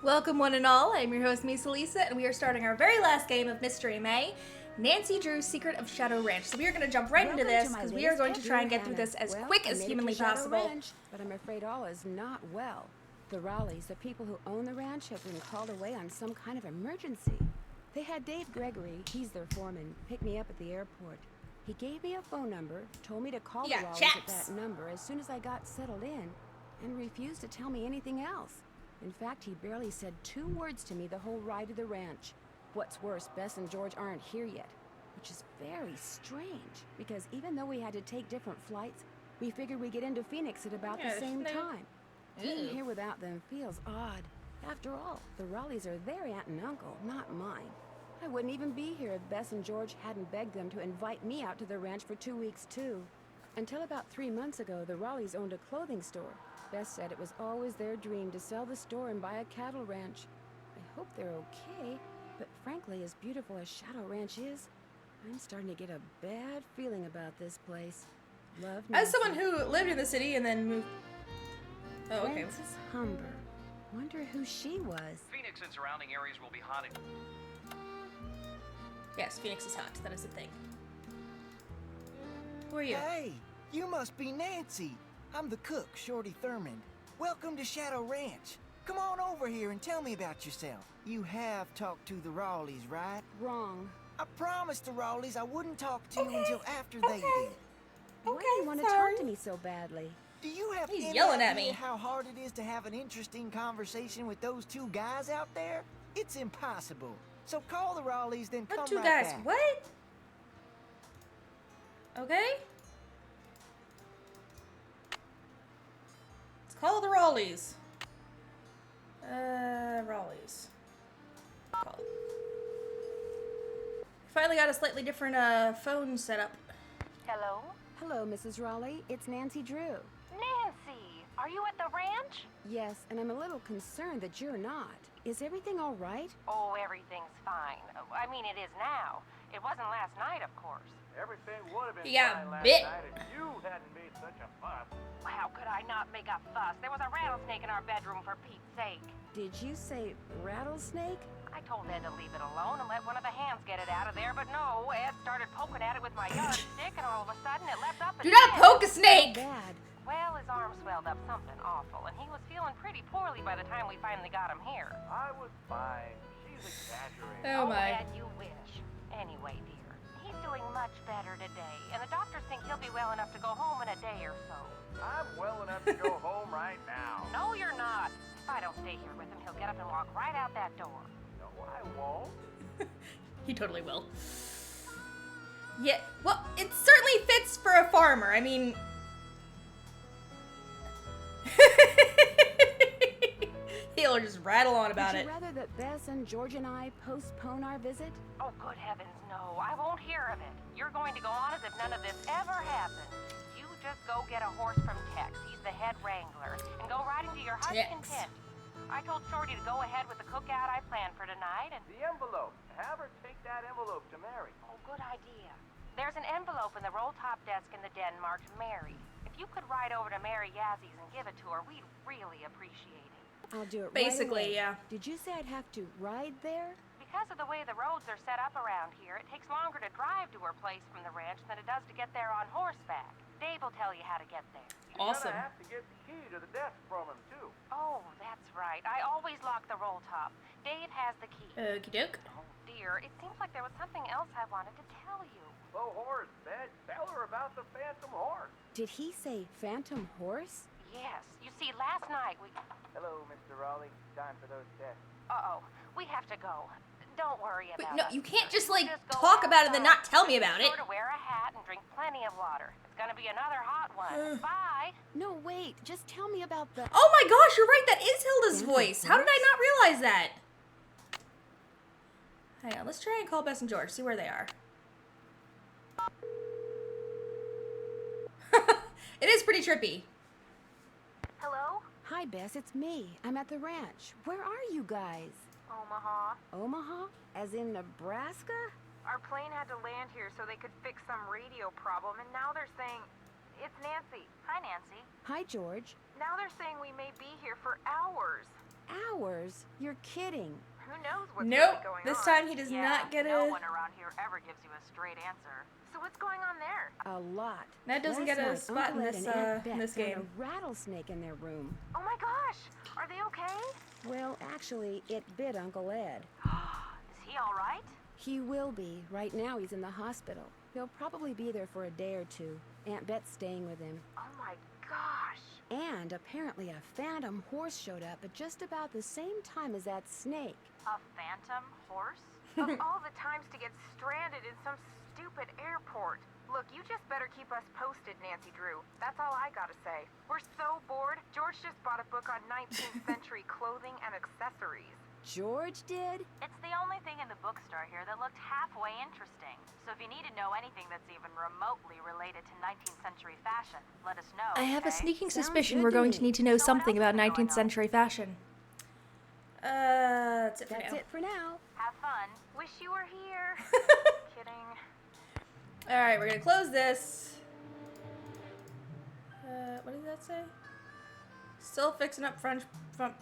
Welcome one and all, I'm your host Misa Lisa, and we are starting our very last game of Mystery May, Nancy Drew's Secret of Shadow Ranch. So we are going to jump right into this, because we are going to try and get through this as quick as humanly possible. Ranch, but I'm afraid all is not well. The Raleighs, the people who own the ranch, have been called away on some kind of emergency. They had Dave Gregory, he's their foreman, pick me up at the airport. He gave me a phone number, told me to call the Raleighs at that number as soon as I got settled in, and refused to tell me anything else. In fact, he barely said 2 words to me the whole ride to the ranch. What's worse, Bess and George aren't here yet, which is very strange, because even though we had to take different flights, we figured we'd get into Phoenix at about the same time. Being here without them feels odd. After all, the Raleighs are their aunt and uncle, not mine. I wouldn't even be here if Bess and George hadn't begged them to invite me out to the ranch for 2 weeks, too. Until about 3 months ago, the Raleighs owned a clothing store. Bess said it was always their dream to sell the store and buy a cattle ranch. I hope they're okay, but frankly, as beautiful as Shadow Ranch is, I'm starting to get a bad feeling about this place. Love, Nancy. As someone who lived in the city and then moved... Oh, okay. Frances Humber. Wonder who she was. Phoenix and surrounding areas will be hot. Yes, Phoenix is hot. That is the thing. Who are you? Hey, you must be Nancy. I'm the cook, Shorty Thurmond. Welcome to Shadow Ranch. Come on over here and tell me about yourself. You have talked to the Raleighs, right? Wrong. I promised the Raleighs I wouldn't talk to you until after they did. Why do you want to talk to me so badly? Do you have He's any yelling idea at me. how hard it is to have an interesting conversation with those 2 guys out there? It's impossible. So call the Raleighs, then come What 2 right guys? back. What? Okay. Let's call the Raleighs. Raleighs. Call. Finally got a slightly different phone setup. Hello? Hello, Mrs. Raleigh. It's Nancy Drew. Nancy, are you at the ranch? Yes, and I'm a little concerned that you're not. Is everything all right? Oh, everything's fine. I mean, it is now. It wasn't last night, of course. Everything would have been He got fine last bit. night if you hadn't made such a fuss. How could I not make a fuss? There was a rattlesnake in our bedroom, for Pete's sake. Did you say rattlesnake? I told Ed to leave it alone and let one of the hands get it out of there, but no, Ed started poking at it with my yardstick, and all of a sudden it leapt up and Do not bit. poke a snake! Bad. Well, his arm swelled up something awful, and he was feeling pretty poorly by the time we finally got him here. I was fine. She's exaggerating. Oh my. Ed, you wish. Anyway, dear, he's doing much better today, and the doctors think he'll be well enough to go home in a day or so. I'm well enough to go home right now. No, you're not. If I don't stay here with him, he'll get up and walk right out that door. No, I won't. He totally will. Yeah, well, it certainly fits for a farmer. I mean... He'll just rattle on about Would it. you rather that Bess and George and I postpone our visit? Oh, good heavens, no. I won't hear of it. You're going to go on as if none of this ever happened. You just go get a horse from Tex. He's the head wrangler. And go riding to your heart's Tex. content. I told Shorty to go ahead with the cookout I planned for tonight, and... The envelope. Have her take that envelope to Mary. Oh, good idea. There's an envelope in the roll-top desk in the den marked Mary. If you could ride over to Mary Yazzy's and give it to her, we'd really appreciate it. I'll do it Basically, right away. yeah. Did you say I'd have to ride there? Because of the way the roads are set up around here, it takes longer to drive to her place from the ranch than it does to get there on horseback. Dave will tell you how to get there. You're Awesome. gonna have to get the key to the desk from him, too. Oh, that's right. I always lock the roll top. Dave has the key. Okie doke. Oh, dear. It seems like there was something else I wanted to tell you. The horse, Bed. Tell her about the phantom horse. Did he say phantom horse? Yes. You see, last night we... Hello, Mr. Raleigh. Time for those tests. Uh-oh. We have to go. Don't worry Wait, about no, us. you can't just, like, Just go talk about it and then not outside. tell me about Be it. sure to wear a hat and drink plenty of water. It's gonna be another hot one. Bye. No, wait. Just tell me about the... Oh my gosh, you're right, that is Hilda's Phantom voice. How did I horse? not realize that? Hang on, let's try and call Bess and George, see where they are. It is pretty trippy. Hello? Hi, Bess. It's me. I'm at the ranch. Where are you guys? Omaha. Omaha? As in Nebraska? Our plane had to land here so they could fix some radio problem, and now they're saying... It's Nancy. Hi, Nancy. Hi, George. Now they're saying we may be here for hours. hours? You're kidding. Who knows what's Nope. really going This on? time he does Yeah, not get no a. one around here ever gives you a straight answer. So what's going on there? A lot. Ned doesn't Last get a night, spot in Uncle Ed this and Aunt in Bet this found game. a rattlesnake in their room. Oh my gosh! Are they okay? Well, actually, it bit Uncle Ed. Is he all right? He will be. Right now, he's in the hospital. He'll probably be there for a day or two. Aunt Bet's staying with him. Oh my gosh! And apparently a phantom horse showed up at just about the same time as that snake. A phantom horse? Of all the times to get stranded in some stupid airport. Look, you just better keep us posted, Nancy Drew. That's all I gotta say. We're so bored. George just bought a book on 19th century clothing and accessories. George did? It's the only thing in the bookstore here that looked halfway interesting. So if you need to know anything that's even remotely related to 19th century fashion, let us know. I have a okay? sneaking Sounds suspicion good we're to going me. to need to know So what something else about is going 19th on? century fashion. That's it for That's now. it for now. Have fun. Wish you were here. Kidding. Alright, we're gonna close this. What does that say? Still fixing up front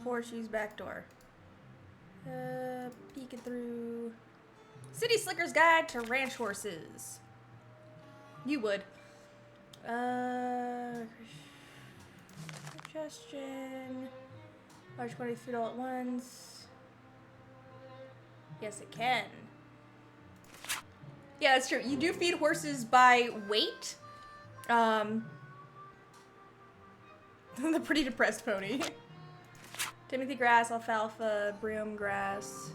porch, use back door. Peeking through. City Slicker's Guide to Ranch Horses. You would. Suggestion. Large quantity of food all at once. Yes, it can. Yeah, that's true. You do feed horses by weight. The pretty depressed pony. Timothy grass, alfalfa, broom grass.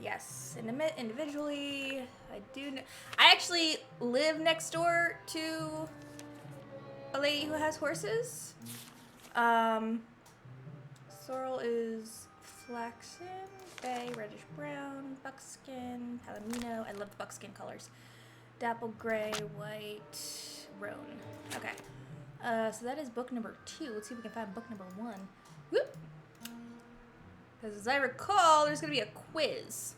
Yes, individually. I do. I actually live next door to a lady who has horses. Sorrel is flaxen, bay, reddish brown, buckskin, palomino. I love the buckskin colors. Dapple gray, white, roan. Okay. So that is book number 2. Let's see if we can find book number 1. Whoop! Because as I recall, there's going to be a quiz.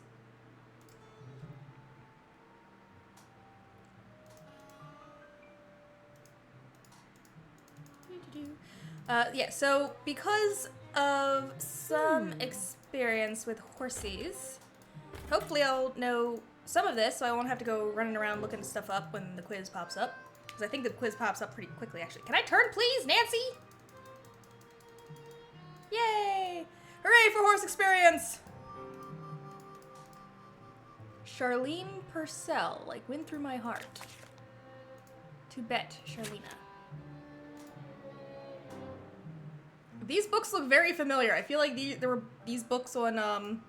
Yeah, so because of some experience with horses, hopefully I'll know some of this so I won't have to go running around looking stuff up when the quiz pops up. Because I think the quiz pops up pretty quickly, actually. Can I turn, please, Nancy? Yay! Hooray for horse experience! Charlene Purcell, like, win through my heart. To bet, Charlena. These books look very familiar. I feel like there were these books on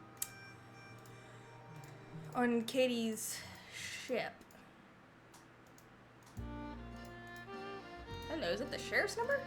Katie's ship. I don't know, is it the sheriff's number?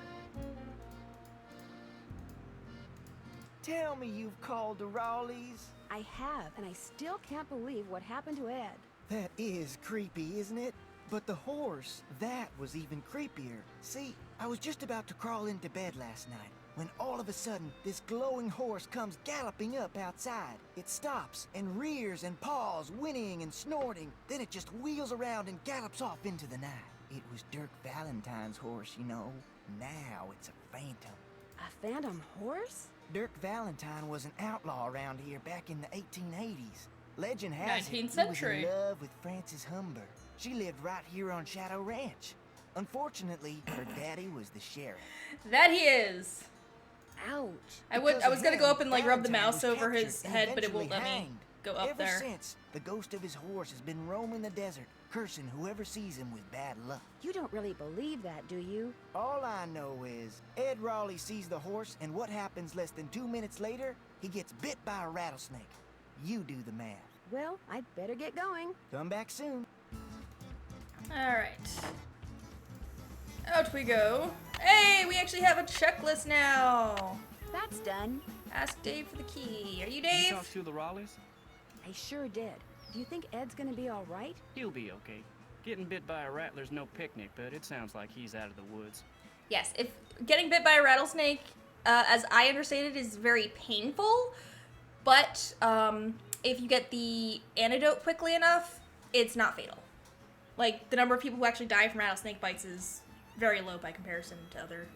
Tell me you've called the Raleighs. I have, and I still can't believe what happened to Ed. That is creepy, isn't it? But the horse, that was even creepier. See, I was just about to crawl into bed last night when all of a sudden this glowing horse comes galloping up outside. It stops and rears and paws, whinnying and snorting. Then it just wheels around and gallops off into the night. It was Dirk Valentine's horse, you know. Now it's a phantom. A phantom horse? Dirk Valentine was an outlaw around here back in the 1880s. Legend has it 19th he was century. in love with Frances Humber. She lived right here on Shadow Ranch. Unfortunately, her daddy was the sheriff. That he is. Ouch. I Because was of gonna go him, up and like rub the Valentine mouse was over his captured and head, but it won't eventually let me hanged. go up Ever there. since, the ghost of his horse has been roaming the desert, cursing whoever sees him with bad luck. You don't really believe that, do you? All I know is, Ed Raleigh sees the horse, and what happens less than 2 minutes later? He gets bit by a rattlesnake. You do the math. Well, I'd better get going. Come back soon. Alright. Out we go. Hey, we actually have a checklist now. That's done. Ask Dave for the key. Are you You Dave? talked to the Raleighs? I sure did. Do you think Ed's gonna be all right? He'll be okay. Getting bit by a rattler's no picnic, but it sounds like he's out of the woods. Yes, if getting bit by a rattlesnake, as I understand it, is very painful, but if you get the antidote quickly enough, it's not fatal. Like, the number of people who actually die from rattlesnake bites is very low by comparison to other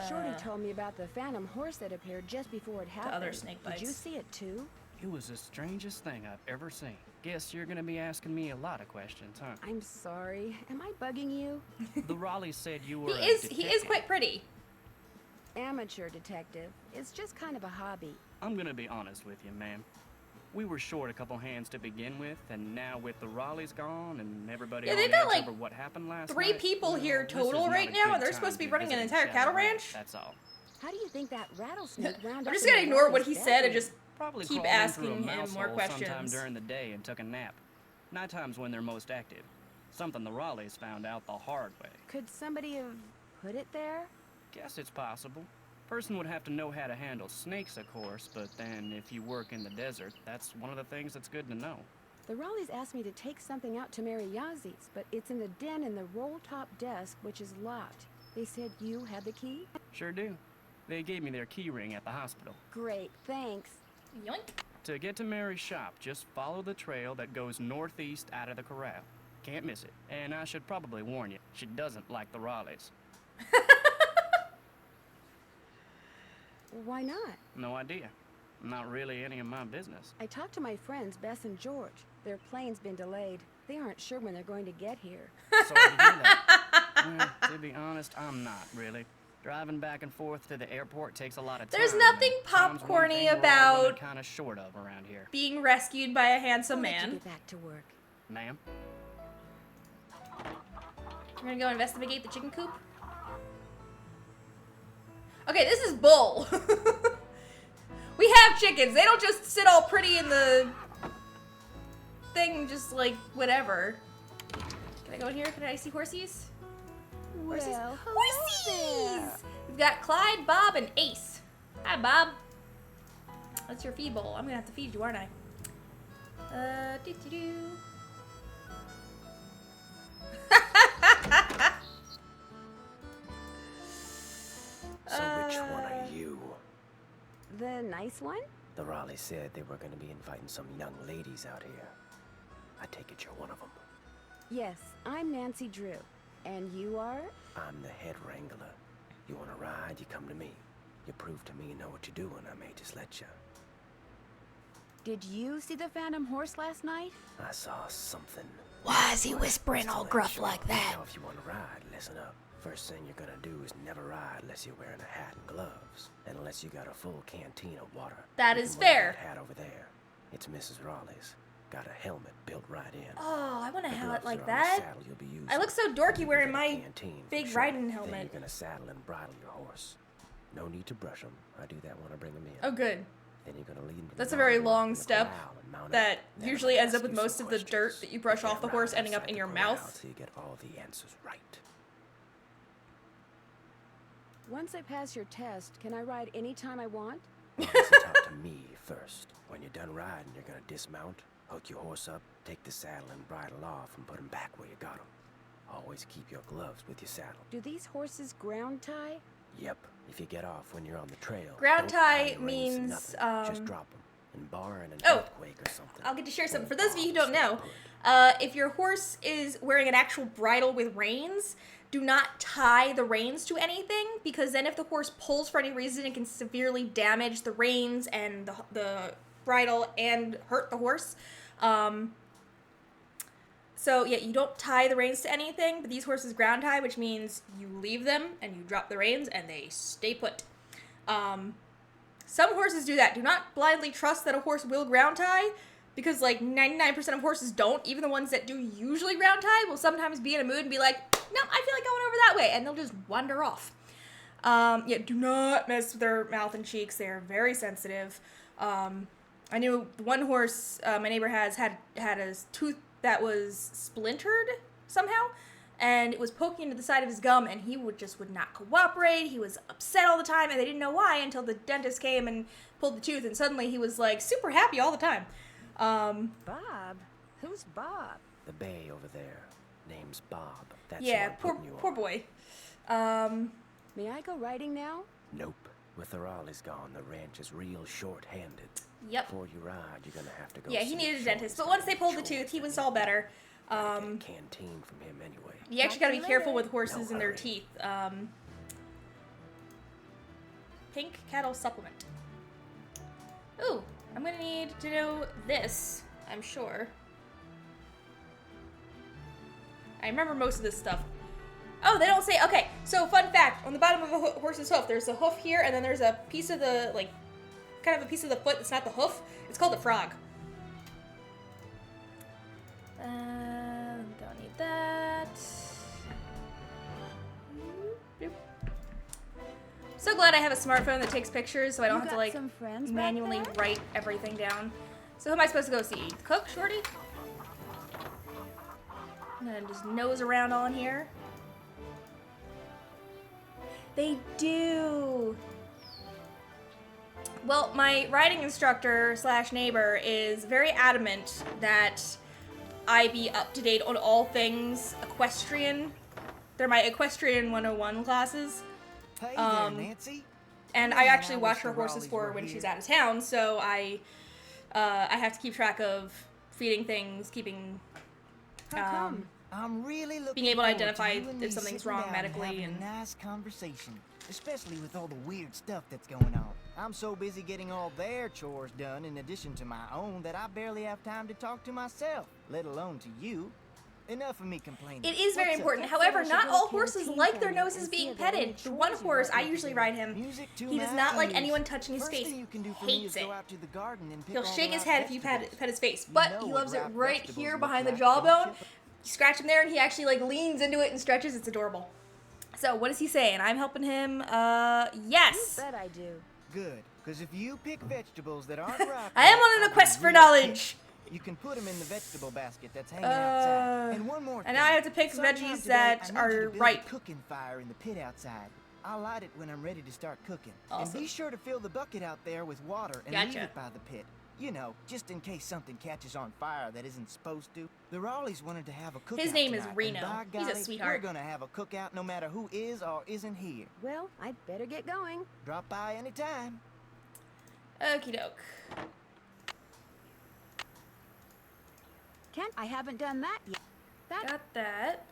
Shorty told me about the phantom horse that appeared just before it happened. other snake bites. Did you see it too? It was the strangest thing I've ever seen. Guess you're gonna be asking me a lot of questions, huh? I'm sorry. Am I bugging you? The Raleighs said you were He is quite pretty. Amateur detective. It's just kind of a hobby. I'm gonna be honest with you, ma'am. We were short a couple hands to begin with, and now with the Raleighs gone and everybody Yeah, on they've edge got, like, over what happened last 3 night, people here this is total not right a now, good and they're time supposed to be be running an visiting entire cattle Shadow ranch? That's all. How do you think that rattlesnake wound I'm up just in gonna the ignore what Raleighs' he said and bedroom? just Probably keep crawled in through a asking him mouse more hole sometime questions. during the day and took a nap. Night times when they're most active. Something the Raleighs found out the hard way. Could somebody have put it there? Guess it's possible. Person would have to know how to handle snakes, of course, but then if you work in the desert, that's one of the things that's good to know. The Raleighs asked me to take something out to Mary Yazie's, but it's in the den in the roll-top desk, which is locked. They said you had the key? Sure do. They gave me their key ring at the hospital. Great, thanks. Yoink. To get to Mary's shop, just follow the trail that goes northeast out of the corral. Can't miss it. And I should probably warn you, she doesn't like the Raleighs. Why not? No idea. Not really any of my business. I talked to my friends, Bess and George. Their plane's been delayed. They aren't sure when they're going to get here. Sorry to hear that. Well, to be honest, I'm not really. Driving back and forth to the airport takes a lot of time. There's nothing and time's one popcorny thing we're all about running kind of short of around here. being rescued by a handsome I'll let you man. get back to work. Ma'am? We're gonna go investigate the chicken coop. Okay, this is bull. We have chickens. They don't just sit all pretty in the thing, just like whatever. Can I go in here? Can I see horsies? Horsies? Well, hello Horsies! there. We've got Clyde, Bob, and Ace. Hi, Bob. That's your feed bowl. I'm gonna have to feed you, aren't I? Doo-doo-doo. So which one are you? The nice one? The Raleigh said they were going to be inviting some young ladies out here. I take it you're one of them. Yes, I'm Nancy Drew. And you are? I'm the head wrangler. You want to ride, you come to me. You prove to me you know what you're doing, I may just let you. Did you see the phantom horse last night? I saw something. Why is he whispering all gruff like that? Now, if you want to ride, listen up. First thing you're gonna do is never ride unless you're wearing a hat and gloves. And unless you got a full canteen of water. That You is can wear fair. That hat over there. It's Mrs. Raleigh's. Got a helmet built right in. Oh, I want a The helmet gloves like are on the that. saddle you'll be using. I look so dorky wearing You got a my canteen for big sure. riding Then helmet. you're gonna saddle and bridle your horse. No need to brush them. I do that when I bring them in. Oh, good. Then you're gonna lead them to That's the a very mountain walk long in the step corral and mount up. that Then usually I'll ends up ask with you most some of the dirt questions. that you brush You off the can't horse ride ending up outside in the your corral mouth. till you get all the answers right. Once I pass your test, can I ride anytime I want? Well, listen, talk to me first. When you're done riding, you're gonna dismount, hook your horse up, take the saddle and bridle off, and put him back where you got him. Always keep your gloves with your saddle. Do these horses ground tie? Yep. If you get off when you're on the trail, Ground don't tie your reins to means, nothing. Just drop them. And barring an Oh, earthquake or something. I'll get to share something. For don't those of you who bother, don't know, stay put. if your horse is wearing an actual bridle with reins, do not tie the reins to anything, because then if the horse pulls for any reason, it can severely damage the reins and the bridle and hurt the horse. So yeah, you don't tie the reins to anything, but these horses ground tie, which means you leave them and you drop the reins and they stay put. Some horses do that. Do not blindly trust that a horse will ground tie, because like 99% of horses don't. Even the ones that do usually ground tie will sometimes be in a mood and be like, no, I feel like going over that way, and they'll just wander off. Yeah, do not mess with their mouth and cheeks. They are very sensitive. I knew one horse my neighbor had a tooth that was splintered somehow, and it was poking into the side of his gum, and he would not cooperate. He was upset all the time, and they didn't know why until the dentist came and pulled the tooth, and suddenly he was like super happy all the time. Bob? Who's Bob? The bay over there. Name's Bob. That's Yeah, who I'm putting you poor on. boy. May I go riding now? Nope. With the Raleighs gone, the ranch is real short-handed. Yep. Before you ride, you're gonna have to go. Yeah, see he needed a Sean. dentist, He's but got once a they pulled the insurance tooth, he was thing. all better. Gotta get a canteen from him anyway. You actually gotta be Talk to you careful later. with horses No and their hurry. teeth. Pink cattle supplement. Ooh, I'm gonna need to know this, I'm sure. I remember most of this stuff. Oh, they don't say, okay, so fun fact, on the bottom of a horse's hoof, there's a hoof here, and then there's a piece of the, like, kind of a piece of the foot that's not the hoof. It's called the frog. Don't need that. So glad I have a smartphone that takes pictures, so I don't have to, like, manually write everything down. So who am I supposed to go see? The cook, Shorty? And then just nose around on here. They do. Well, my riding instructor slash neighbor is very adamant that I be up to date on all things equestrian. They're my Equestrian 101 classes. Hey there, Nancy. And I actually watch her horses for her when she's out of town, so I have to keep track of feeding things, keeping I'm really looking being able to forward identify you and me if something's sitting wrong down medically having and a nice conversation, especially with all the weird stuff that's going on. I'm so busy getting all their chores done in addition to my own that I barely have time to talk to myself, let alone to you. Enough of me complaining. It is very What's up? important. However, not all horses like their noses being petted. The one horse, I usually ride him, he does not like anyone touching his face. Hates it. He'll shake his head if you pet his face, but he loves it right here behind the jawbone. You scratch him there and he actually like leans into it and stretches. It's adorable. So what is he saying? I'm helping him. Yes. You bet I do. Good, because if you pick vegetables that aren't ripe, I am on a quest for knowledge. You can put them in the vegetable basket that's hanging outside. And one more thing. And now I have to pick Sometime veggies today, that I need you are to build ripe. a cooking fire in the pit outside. I'll light it when I'm ready to start cooking. Awesome. And be sure to fill the bucket out there with water and leave Gotcha. it by the pit. You know, just in case something catches on fire that isn't supposed to. The Raleighs wanted to have a cookout His name is tonight, Reno. and by He's a golly, sweetheart. We're gonna have a cookout no matter who is or isn't here. Well, I'd better get going. Drop by anytime. Okie doke. Kent, I haven't done that yet. Got that.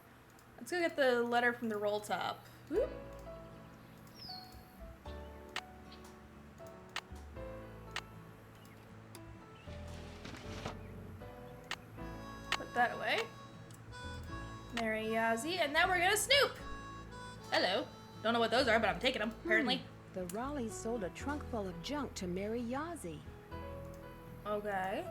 Let's go get the letter from the roll top. Whoop. Put that away. Mary Yazzie, and now we're gonna snoop. Hello. Don't know what those are, but I'm taking them, apparently. The Raleighs sold a trunk full of junk to Mary Yazzie. Okay.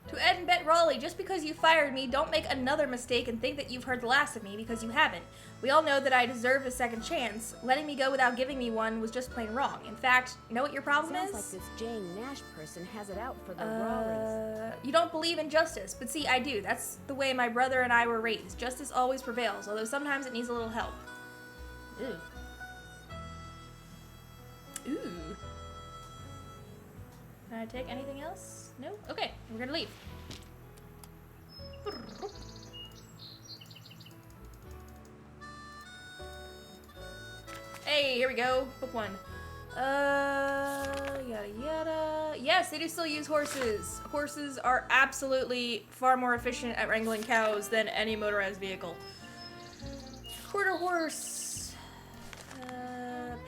To Ed and Bet Raleigh, just because you fired me, don't make another mistake and think that you've heard the last of me, because you haven't. We all know that I deserve a second chance. Letting me go without giving me one was just plain wrong. In fact, you know what your problem Sounds is? like this Jane Nash person has it out for the Raleighs. You don't believe in justice, but see, I do. That's the way my brother and I were raised. Justice always prevails, although sometimes it needs a little help. Ooh. Ooh. Can I take anything else? No? Okay, we're gonna leave. Hey, here we go. Book one. Yada yada. Yes, they do still use horses. Horses are absolutely far more efficient at wrangling cows than any motorized vehicle. Quarter horse.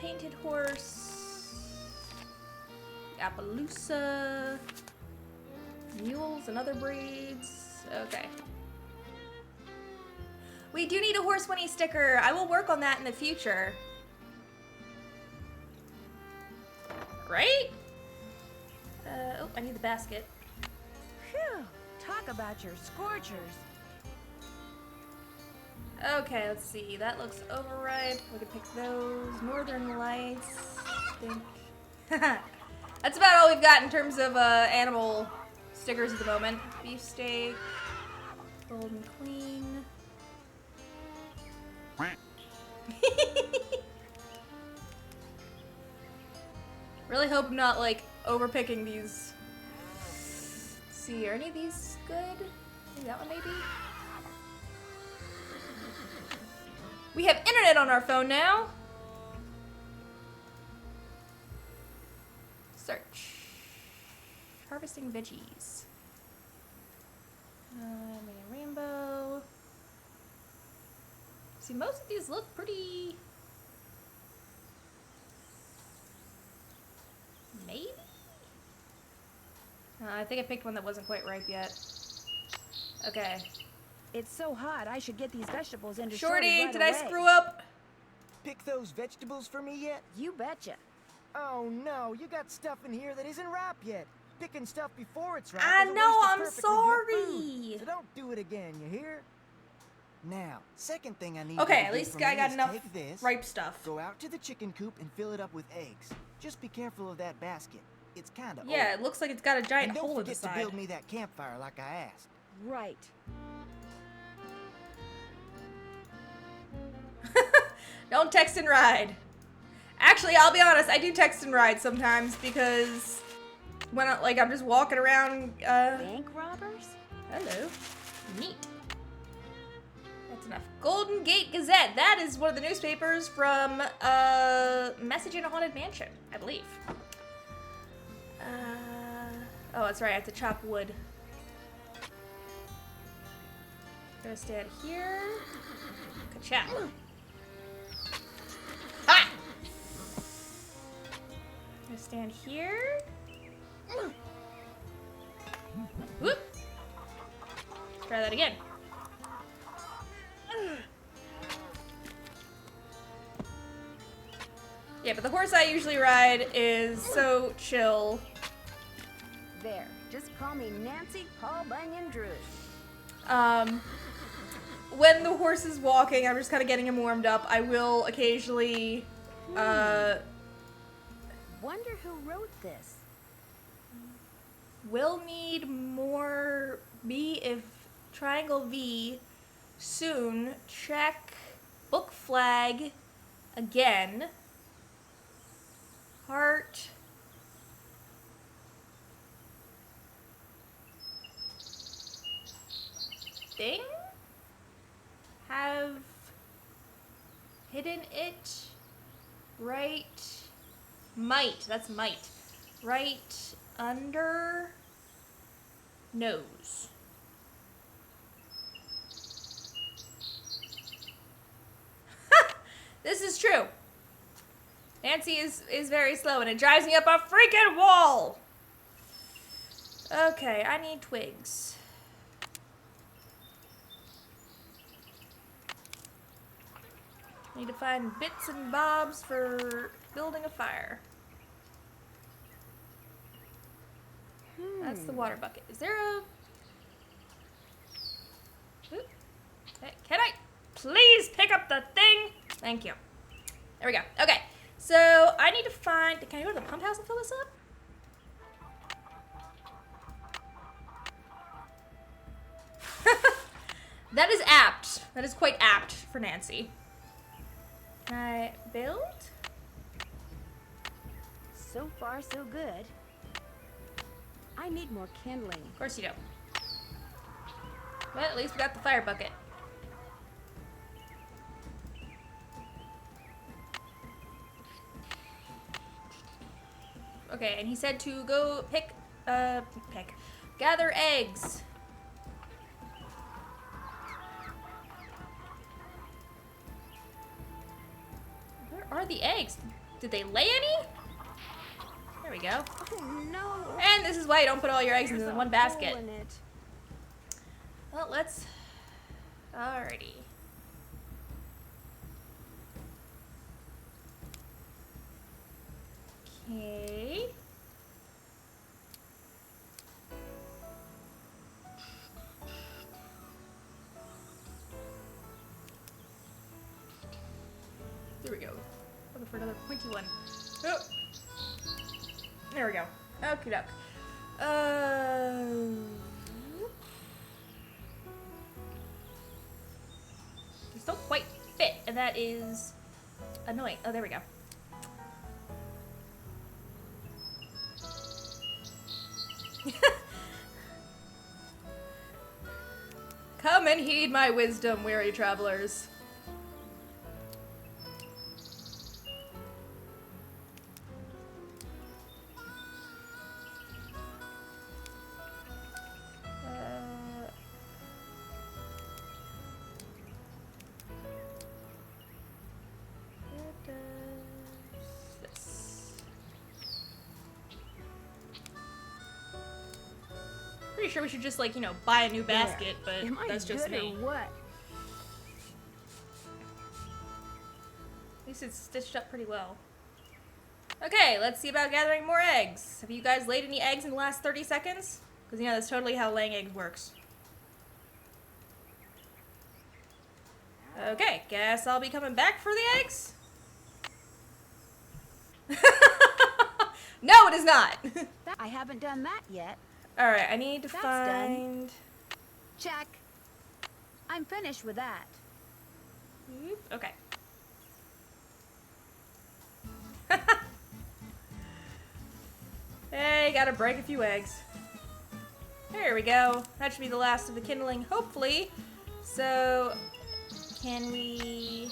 Painted horse. Appaloosa. Mules and other breeds. Okay. We do need a horse Winnie sticker. I will work on that in the future. Right? Oh, I need the basket. Phew! Talk about your scorchers. Okay, let's see. That looks overripe. We can pick those. Northern Lights. I think. That's about all we've got in terms of animal stickers at the moment. Beefsteak. Golden Queen. Really hope I'm not, like, overpicking these. Let's see, are any of these good? Maybe that one, maybe? We have internet on our phone now. Search. Harvesting veggies. Mini rainbow. See, most of these look pretty I think I picked one that wasn't quite ripe yet. Okay. It's so hot, I should get these vegetables into Shorty, right did I away. screw up? Pick those vegetables for me yet? You betcha. Oh no, you got stuff in here that isn't ripe yet. Picking stuff before it's ripe I is a know, waste of I'm perfectly good sorry. food. So don't do it again, you hear? Now, second thing I need Okay, you to at do least for I me got is enough take this, ripe stuff. go out to the chicken coop and fill it up with eggs. Just be careful of that basket. It's kind of Yeah, old. it looks like it's got a giant And don't hole in the forget to side. build me that campfire like I asked. Right. Don't text and ride. Actually, I'll be honest, I do text and ride sometimes because when I'm just walking around, Bank robbers? hello. Neat. That's enough. Golden Gate Gazette. That is one of the newspapers from Message in a Haunted Mansion, I believe. Oh, that's right. I have to chop wood. Gonna stand here. Ka-chow. Ha! Gonna stand here. Whoop. Let's try that again. Yeah, but the horse I usually ride is so chill. There. Just call me Nancy Paul Bunyan Drew. When the horse is walking, I'm just kind of getting him warmed up. I will occasionally, Wonder who wrote this. will need more B if triangle V soon. Check book flag again. Heart. Thing? Have hidden it right. Might. That's might. Right under nose. This is true. Nancy is very slow and it drives me up a freaking wall. Okay, I need twigs. Need to find bits and bobs for building a fire. That's the water bucket. Is there a... Oop. Can I please pick up the thing? Thank you. There we go. Okay. So I need to find... Can I go to the pump house and fill this up? That is apt. That is quite apt for Nancy. Can I build? So far, so good. I need more kindling. Of course you don't. But at least we got the fire bucket. Okay, and he said to go gather eggs. Where are the eggs? Did they lay any? There we go. Oh no! And this is why you don't put all your eggs into There's a one basket. hole in it. Well, let's... Alrighty. Okay. There we go. Looking for another pointy one. Oh. There we go. Okie doke. These don't quite fit, and that is annoying. Oh, there we go. Come and heed my wisdom, weary travelers. sure we should just, like, you know, buy a new basket, but Am I that's just good me. or what? At least it's stitched up pretty well. Okay, let's see about gathering more eggs. Have you guys laid any eggs in the last 30 seconds? Because, you know, that's totally how laying eggs works. Okay, guess I'll be coming back for the eggs. No, it is not. I haven't done that yet. Alright, I need to That's find... done. Check. I'm finished with that. Oop, okay. Hey, gotta break a few eggs. There we go. That should be the last of the kindling, hopefully. So, can we...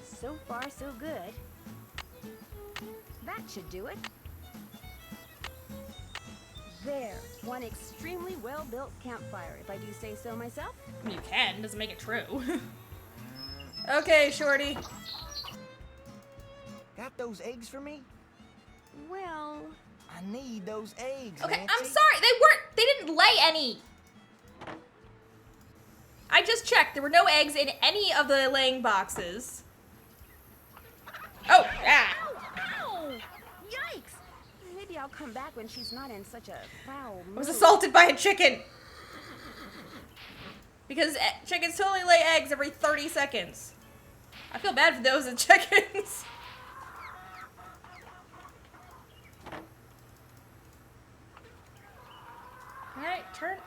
So far, so good. That should do it. There, one extremely well-built campfire, if I do say so myself. You can, doesn't make it true. Okay, Shorty. Got those eggs for me? Well, I need those eggs, Okay, Nancy. I'm sorry, they didn't lay any. I just checked, there were no eggs in any of the laying boxes. Oh, ah. ow! Yikes! Maybe I'll come back when she's not in such a foul mood. I was assaulted by a chicken. Because chickens totally lay eggs every 30 seconds. I feel bad for those chickens. Alright, turn.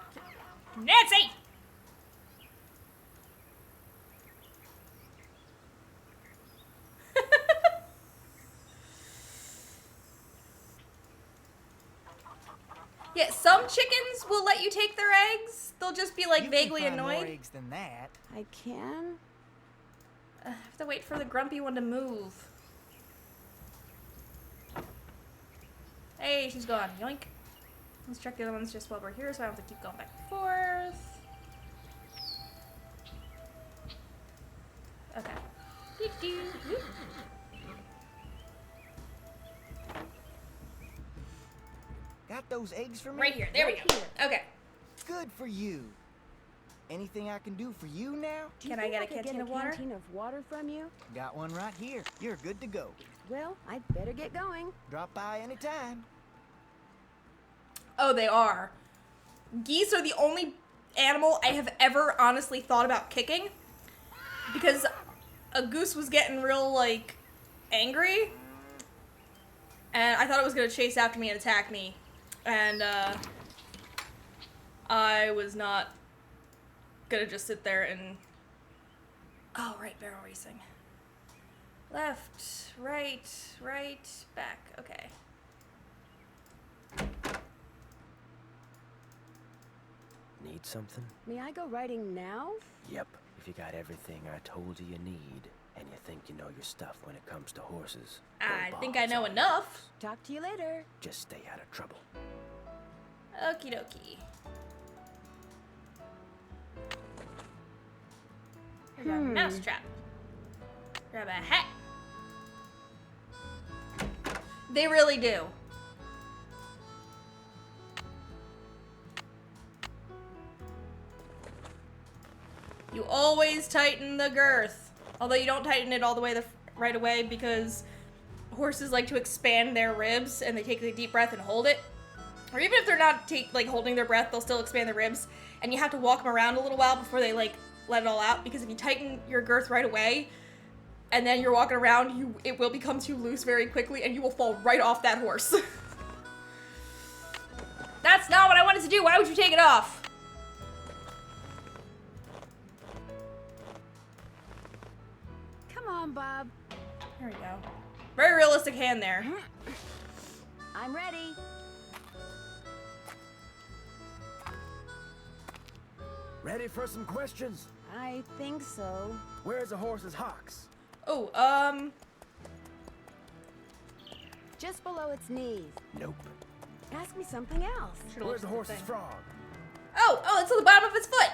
Nancy! Yeah, some chickens will let you take their eggs. They'll just be like You vaguely can find more annoyed. eggs than that. I can? I have to wait for the grumpy one to move. Hey, she's gone. Yoink. Let's check the other ones just while we're here so I don't have to keep going back and forth. Okay. Doo-doo. Got those eggs for me? Right here. There we go. Okay. Good for you. Anything I can do for you now? Do you Can I think get a could canteen of water? canteen of water from you? Got one right here. You're good to go. Well, I'd better get going. Drop by anytime. Oh, they are. Geese are the only animal I have ever honestly thought about kicking. Because a goose was getting real, like, angry. And I thought it was going to chase after me and attack me. And, I was not gonna just sit there and... Oh, right, barrel racing. Left, right, back. Okay. Need something? May I go riding now? Yep. If you got everything I told you need, and you think you know your stuff when it comes to horses, go I think I balls know on enough. Talk to you later. Just stay out of trouble. Okie dokie. Here's our mousetrap. Grab a hat. They really do. You always tighten the girth. Although you don't tighten it all the way right away because horses like to expand their ribs and they take a deep breath and hold it. Or even if they're not holding their breath, they'll still expand their ribs. And you have to walk them around a little while before they let it all out. Because if you tighten your girth right away and then you're walking around, it will become too loose very quickly and you will fall right off that horse. That's not what I wanted to do. Why would you take it off? Come on, Bob. There we go. Very realistic hand there. I'm ready. Ready for some questions? I think so. Where's the horse's hocks? Oh, Just below its knees. Nope. Ask me something else. should've Where's looked the at horse's thing. frog? Oh, it's on the bottom of its foot.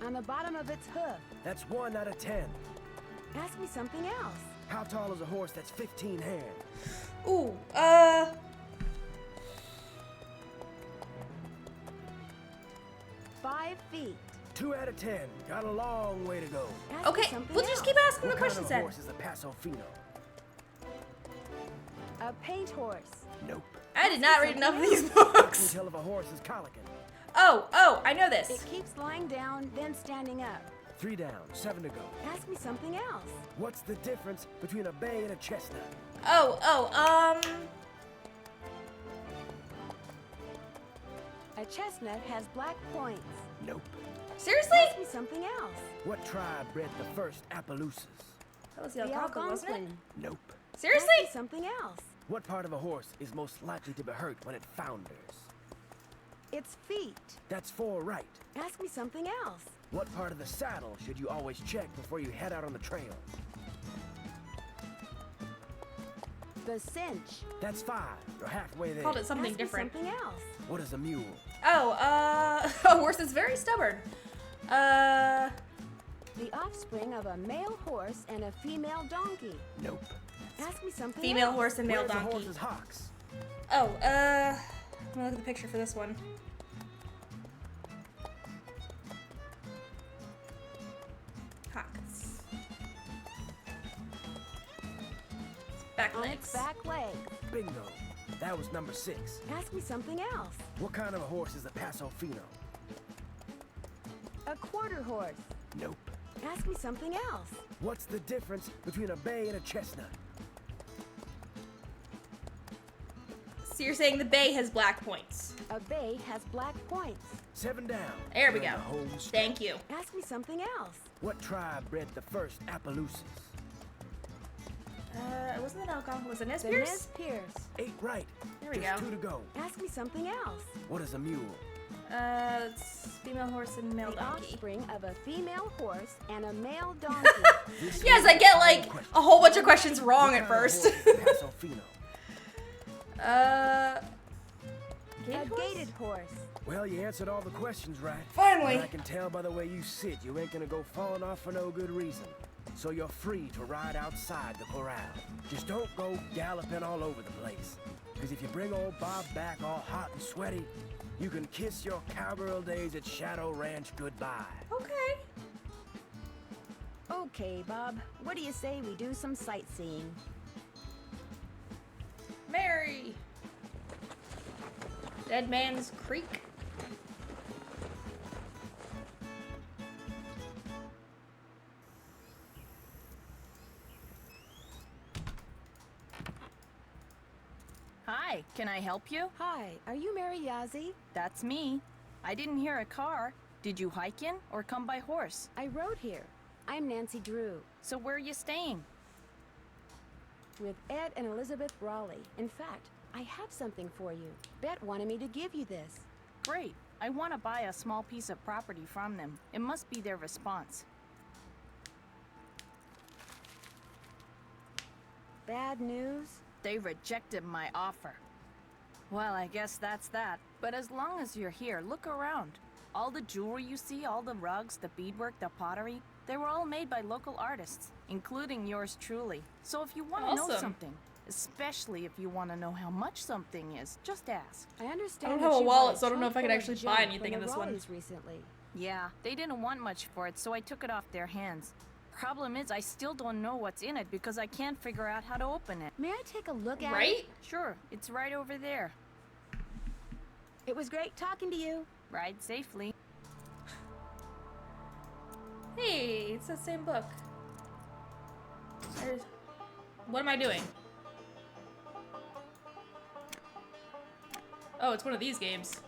On the bottom of its hoof. That's 1 out of 10. Ask me something else. How tall is a horse that's 15 hands? Ooh, 5 feet. 2 out of 10. Got a long way to go. Ask me Okay, something we'll just else. keep asking the What kind questions of a then. horse is a Paso Fino? A paint horse. Nope. I did not read enough of these Can you books. tell if a horse is colicky? Oh, I know It this. keeps lying down, then standing up. 3 down, 7 to go. Ask me something else. What's the difference between a bay and a chestnut? A chestnut has black points. Nope. Seriously? Ask me something else. What tribe bred the first Appaloosas? That was the The Algonquin, wasn't it? Algonquin. Nope. Seriously? Ask me something else. What part of a horse is most likely to be hurt when it founders? Its feet. That's 4 right. Ask me something else. What part of the saddle should you always check before you head out on the trail? The cinch. That's 5. You're halfway there. Called it something Ask me different. something else. What is a mule? A horse that's very stubborn. The offspring of a male horse and a female donkey. Nope. Ask me something Female else. horse and male Where's the donkey. horse's hocks? I'm gonna look at the picture for this one. Hocks. Back On legs. its back leg. Bingo. That was number 6. Ask me something else. What kind of a horse is a Paso Fino? A quarter horse. Nope. Ask me something else. What's the difference between a bay and a chestnut? So you're saying the bay has black points. A bay has black points. 7 down. There we You're go. in the home stretch. Thank you. Ask me something else. What tribe bred the first Appaloosas? It wasn't an Algonquin, was it Nez The Perce? Nez Perce. 8 right. There we Just go. 2 to go. Ask me something else. What is a mule? It's female horse and male The donkey. offspring of a female horse and a male donkey. This Yes, is I get the like question. a whole bunch of questions What wrong kind at of first. horse is a Paso Fino? A Gated horse? gated horse. Well, you answered all the questions right. Finally. And I can tell by the way you sit, you ain't gonna go falling off for no good reason. So you're free to ride outside the corral. Just don't go galloping all over the place. Because if you bring old Bob back all hot and sweaty, you can kiss your cowgirl days at Shadow Ranch goodbye. Okay. Okay, Bob. What do you say we do some sightseeing? Mary. Dead Man's Creek. Hi, can I help you? Hi, are you Mary Yazzie? That's me. I didn't hear a car. Did you hike in or come by horse? I rode here. I'm Nancy Drew, So where are you staying? with Ed and Elizabeth Raleigh. In fact, I have something for you. Bet wanted me to give you this. Great. I want to buy a small piece of property from them. It must be their response. Bad news? They rejected my offer. Well, I guess that's that. But as long as you're here, look around. All the jewelry you see, all the rugs, the beadwork, the pottery, they were all made by local artists, including yours truly. So if you want to know Awesome. something, especially if you want to know how much something is, just ask. I understand. I don't that have a you wallet, bought so I don't know if I can trunk actually full buy of junk anything from in the this one. Raleighs recently. Yeah, they didn't want much for it, so I took it off their hands. Problem is, I still don't know what's in it because I can't figure out how to open it. May I take a look at it? Right? Sure, it's right over there. It was great talking to you. Ride safely. Hey, it's the same book. What am I doing? Oh, it's one of these games.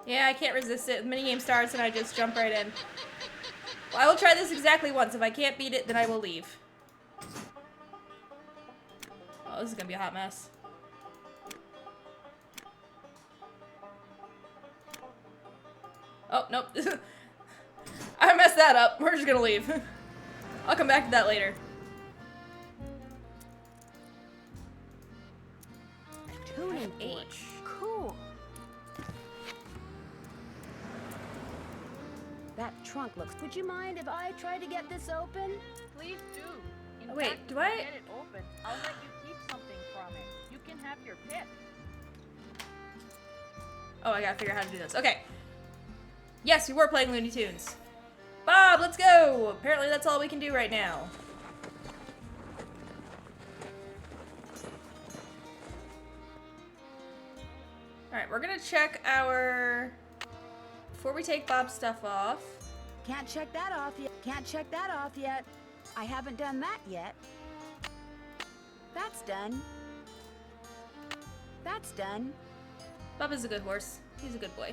Yeah, I can't resist it. The minigame starts and I just jump right in. Well, I will try this exactly once. If I can't beat it, then I will leave. Oh, this is gonna be a hot mess. Oh, nope. I messed that up. We're just gonna leave. I'll come back to that later. Tuning H. fork. Cool. That trunk looks... Would you mind if I try to get this open? Please do. In Oh, wait, fact, do if I- you get it open, I'll let you keep something from it. You can have your pick. Oh, I gotta figure out how to do this. Okay. Yes, we were playing Looney Tunes. Bob, let's go! Apparently that's all we can do right now. Alright, we're gonna check our... Before we take Bob's stuff off. Can't check that off yet. Can't check that off yet. I haven't done that yet. That's done. That's done. Bob is a good horse. He's a good boy.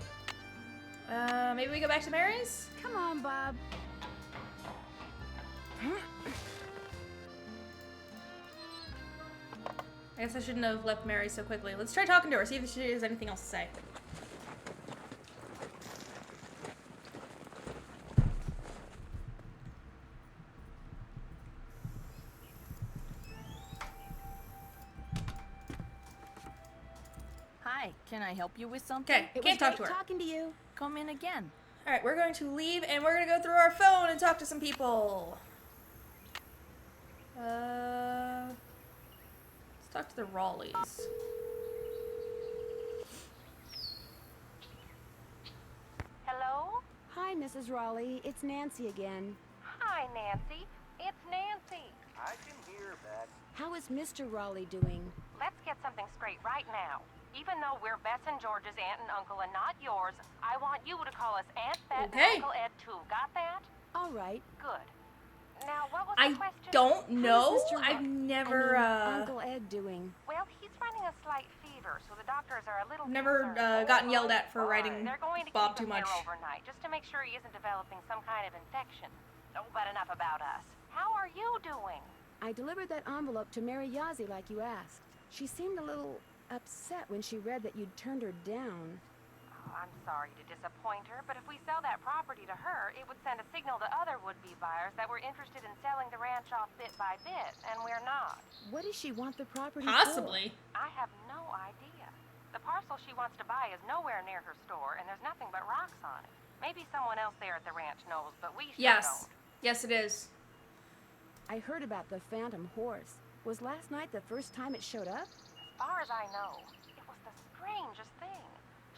Maybe we go back to Mary's? Come on, Bob. I guess I shouldn't have left Mary so quickly. Let's try talking to her, see if she has anything else to say. Hi, can I help you with something? Okay, It can't was talk to great her. talking to you. Come in again. Alright, we're going to leave and we're gonna go through our phone and talk to some people. Let's talk to the Raleighs. Hello? Hi, Mrs. Raleigh. It's Nancy again. Hi, Nancy. It's Nancy. I can hear that. How is Mr. Raleigh doing? Let's get something straight right now. Even though we're Bess and George's aunt and uncle and not yours, I want you to call us Aunt Bet Okay. and Uncle Ed too. Got that? All right. Good. Now, what was I the question? don't know. Mr. Ra- I've never, Uncle Ed doing? Well, he's running a slight fever, so the doctors are a little never concerned. gotten yelled at for writing They're going to Bob keep too him much. here overnight, just to make sure he isn't developing some kind of infection. Oh, but enough about us. How are you doing? I delivered that envelope to Mary Yazzie like you asked. She seemed a little upset when she read that you'd turned her down. Oh, I'm sorry to disappoint her, but if we sell that property to her, it would send a signal to other would-be buyers that we're interested in selling the ranch off bit by bit, and we're not. What does she want the property Possibly. I have no idea. The parcel she wants to buy is nowhere near her store, and there's nothing but rocks on it. Maybe someone else there at the ranch knows, but we sure Yes. don't. Yes, it is. for? I heard about the phantom horse. Was last night the first time it showed up? As far as I know, it was the strangest thing.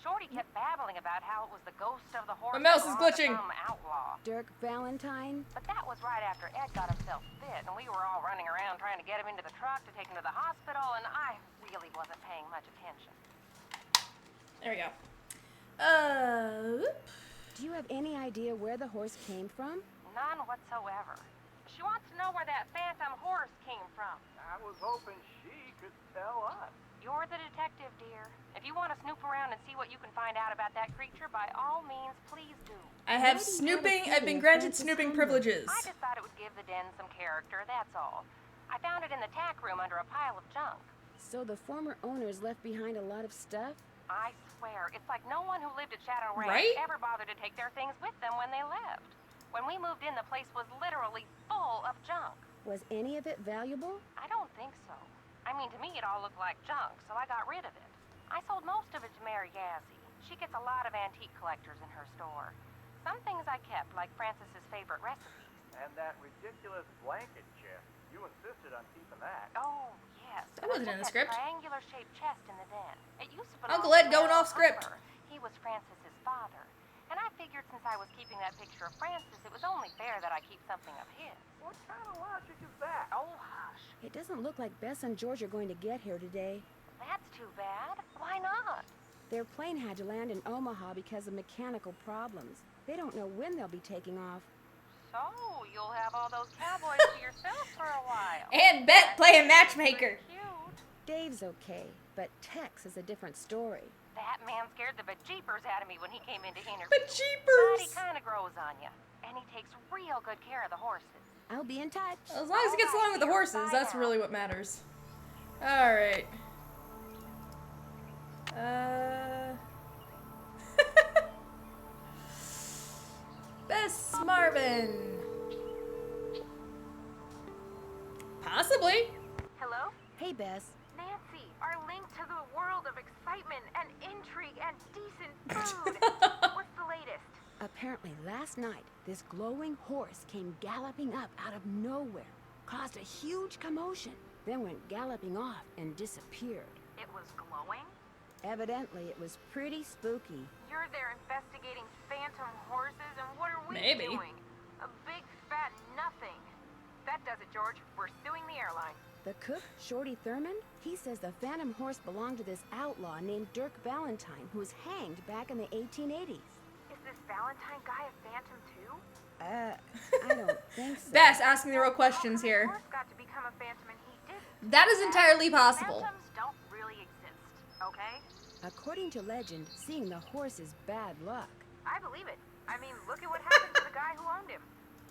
Shorty kept babbling about how it was the ghost of the horse. My mouse that is belonged to glitching. Some outlaw. Dirk Valentine? But that was right after Ed got himself bit, and we were all running around trying to get him into the truck to take him to the hospital, and I really wasn't paying much attention. There we go. Do you have any idea where the horse came from? None whatsoever. She wants to know where that phantom horse came from. I was hoping she could tell us. You're the detective, dear. If you want to snoop around and see what you can find out about that creature, by all means, please do. I have Maybe snooping. have a I've been feeling granted Francis snooping Humber. privileges. I just thought it would give the den some character, that's all. I found it in the tack room under a pile of junk. So the former owners left behind a lot of stuff? I swear, it's like no one who lived at Shadow Ranch Right? ever bothered to take their things with them when they left. When we moved in, the place was literally full of junk. Was any of it valuable? I don't think so. I mean, to me, it all looked like junk, so I got rid of it. I sold most of it to Mary Yazzie. She gets a lot of antique collectors in her store. Some things I kept, like Francis's favorite recipes. And that ridiculous blanket chest. You insisted on keeping that. Oh, yes. That wasn't in the script. Triangular-shaped chest in the den. It used to belong Uncle Ed to going Harold off script. Humber. He was Francis's father. And I figured since I was keeping that picture of Francis, it was only fair that I keep something of his. What kind of logic is that? Oh, hush. It doesn't look like Bess and George are going to get here today. That's too bad. Why not? Their plane had to land in Omaha because of mechanical problems. They don't know when they'll be taking off. So, you'll have all those cowboys to yourself for a while. And Bet playing matchmaker. Cute. Dave's okay, but Tex is a different story. That man scared the bejeepers out of me when he came in to interview. But But he jeepers! kind of grows on you. And he takes real good care of the horses. I'll be in touch. As long as he gets along with the horses, that's really what matters. Alright. Bess Marvin. Possibly. Hello? Hey, Bess. Nancy, our link to the world of excitement and intrigue and decent food. What's the latest? Apparently, last night, this glowing horse came galloping up out of nowhere, caused a huge commotion, then went galloping off and disappeared. It was glowing? Evidently, it was pretty spooky. You're there investigating phantom horses, and what are we Maybe. doing? A big fat nothing. That does it, George. We're suing the airline. The cook, Shorty Thurman, he says the phantom horse belonged to this outlaw named Dirk Valentine, who was hanged back in the 1880s. Is this Valentine guy a phantom too? I don't think so. Bess asking the real questions How here. come the horse got to become a phantom and he didn't? That is entirely possible. Phantoms don't really exist, okay? According to legend, seeing the horse is bad luck. I believe it. I mean, look at what happened to the guy who owned him.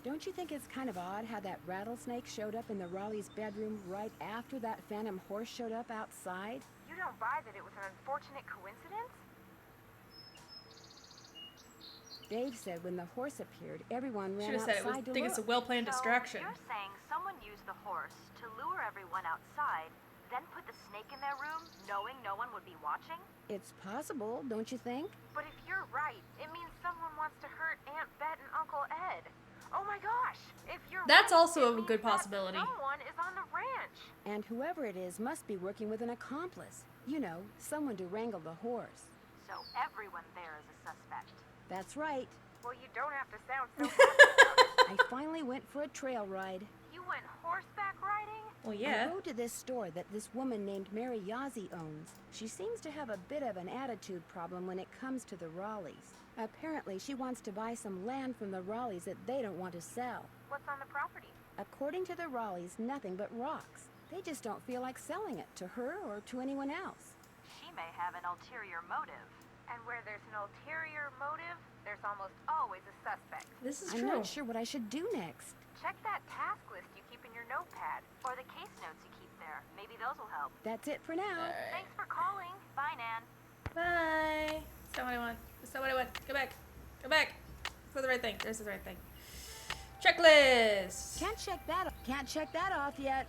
Don't you think it's kind of odd how that rattlesnake showed up in the Raleigh's bedroom right after that phantom horse showed up outside? You don't buy that it was an unfortunate coincidence? Dave said when the horse appeared, everyone ran Should have said it was. outside to Think look. it's a well-planned distraction. You're saying someone used the horse to lure everyone outside, then put the snake in their room, knowing no one would be watching? It's possible, don't you think? But if you're right, it means someone wants to hurt Aunt Bet and Uncle Ed. Oh my gosh! If you're That's right, also it a means good that possibility. Someone is on the ranch. And whoever it is must be working with an accomplice. You know, someone to wrangle the horse. So everyone there is a suspect. That's right. Well, you don't have to sound so happy. I finally went for a trail ride. You went horseback riding? Well, I yeah. rode to this store that this woman named Mary Yazzie owns. She seems to have a bit of an attitude problem when it comes to the Raleighs. Apparently, she wants to buy some land from the Raleighs that they don't want to sell. What's on the property? According to the Raleighs, nothing but rocks. They just don't feel like selling it to her or to anyone else. She may have an ulterior motive. And where there's an ulterior motive, there's almost always a suspect. This is I'm true. not sure what I should do next. Check that task list you keep in your notepad. Or the case notes you keep there. Maybe those will help. That's it for now. Thanks for calling. Bye, Nan. Bye. That's not what I want. That's not what I want. Go back. Go back. That's the right thing. There's the right thing. Checklist. Can't check that off yet.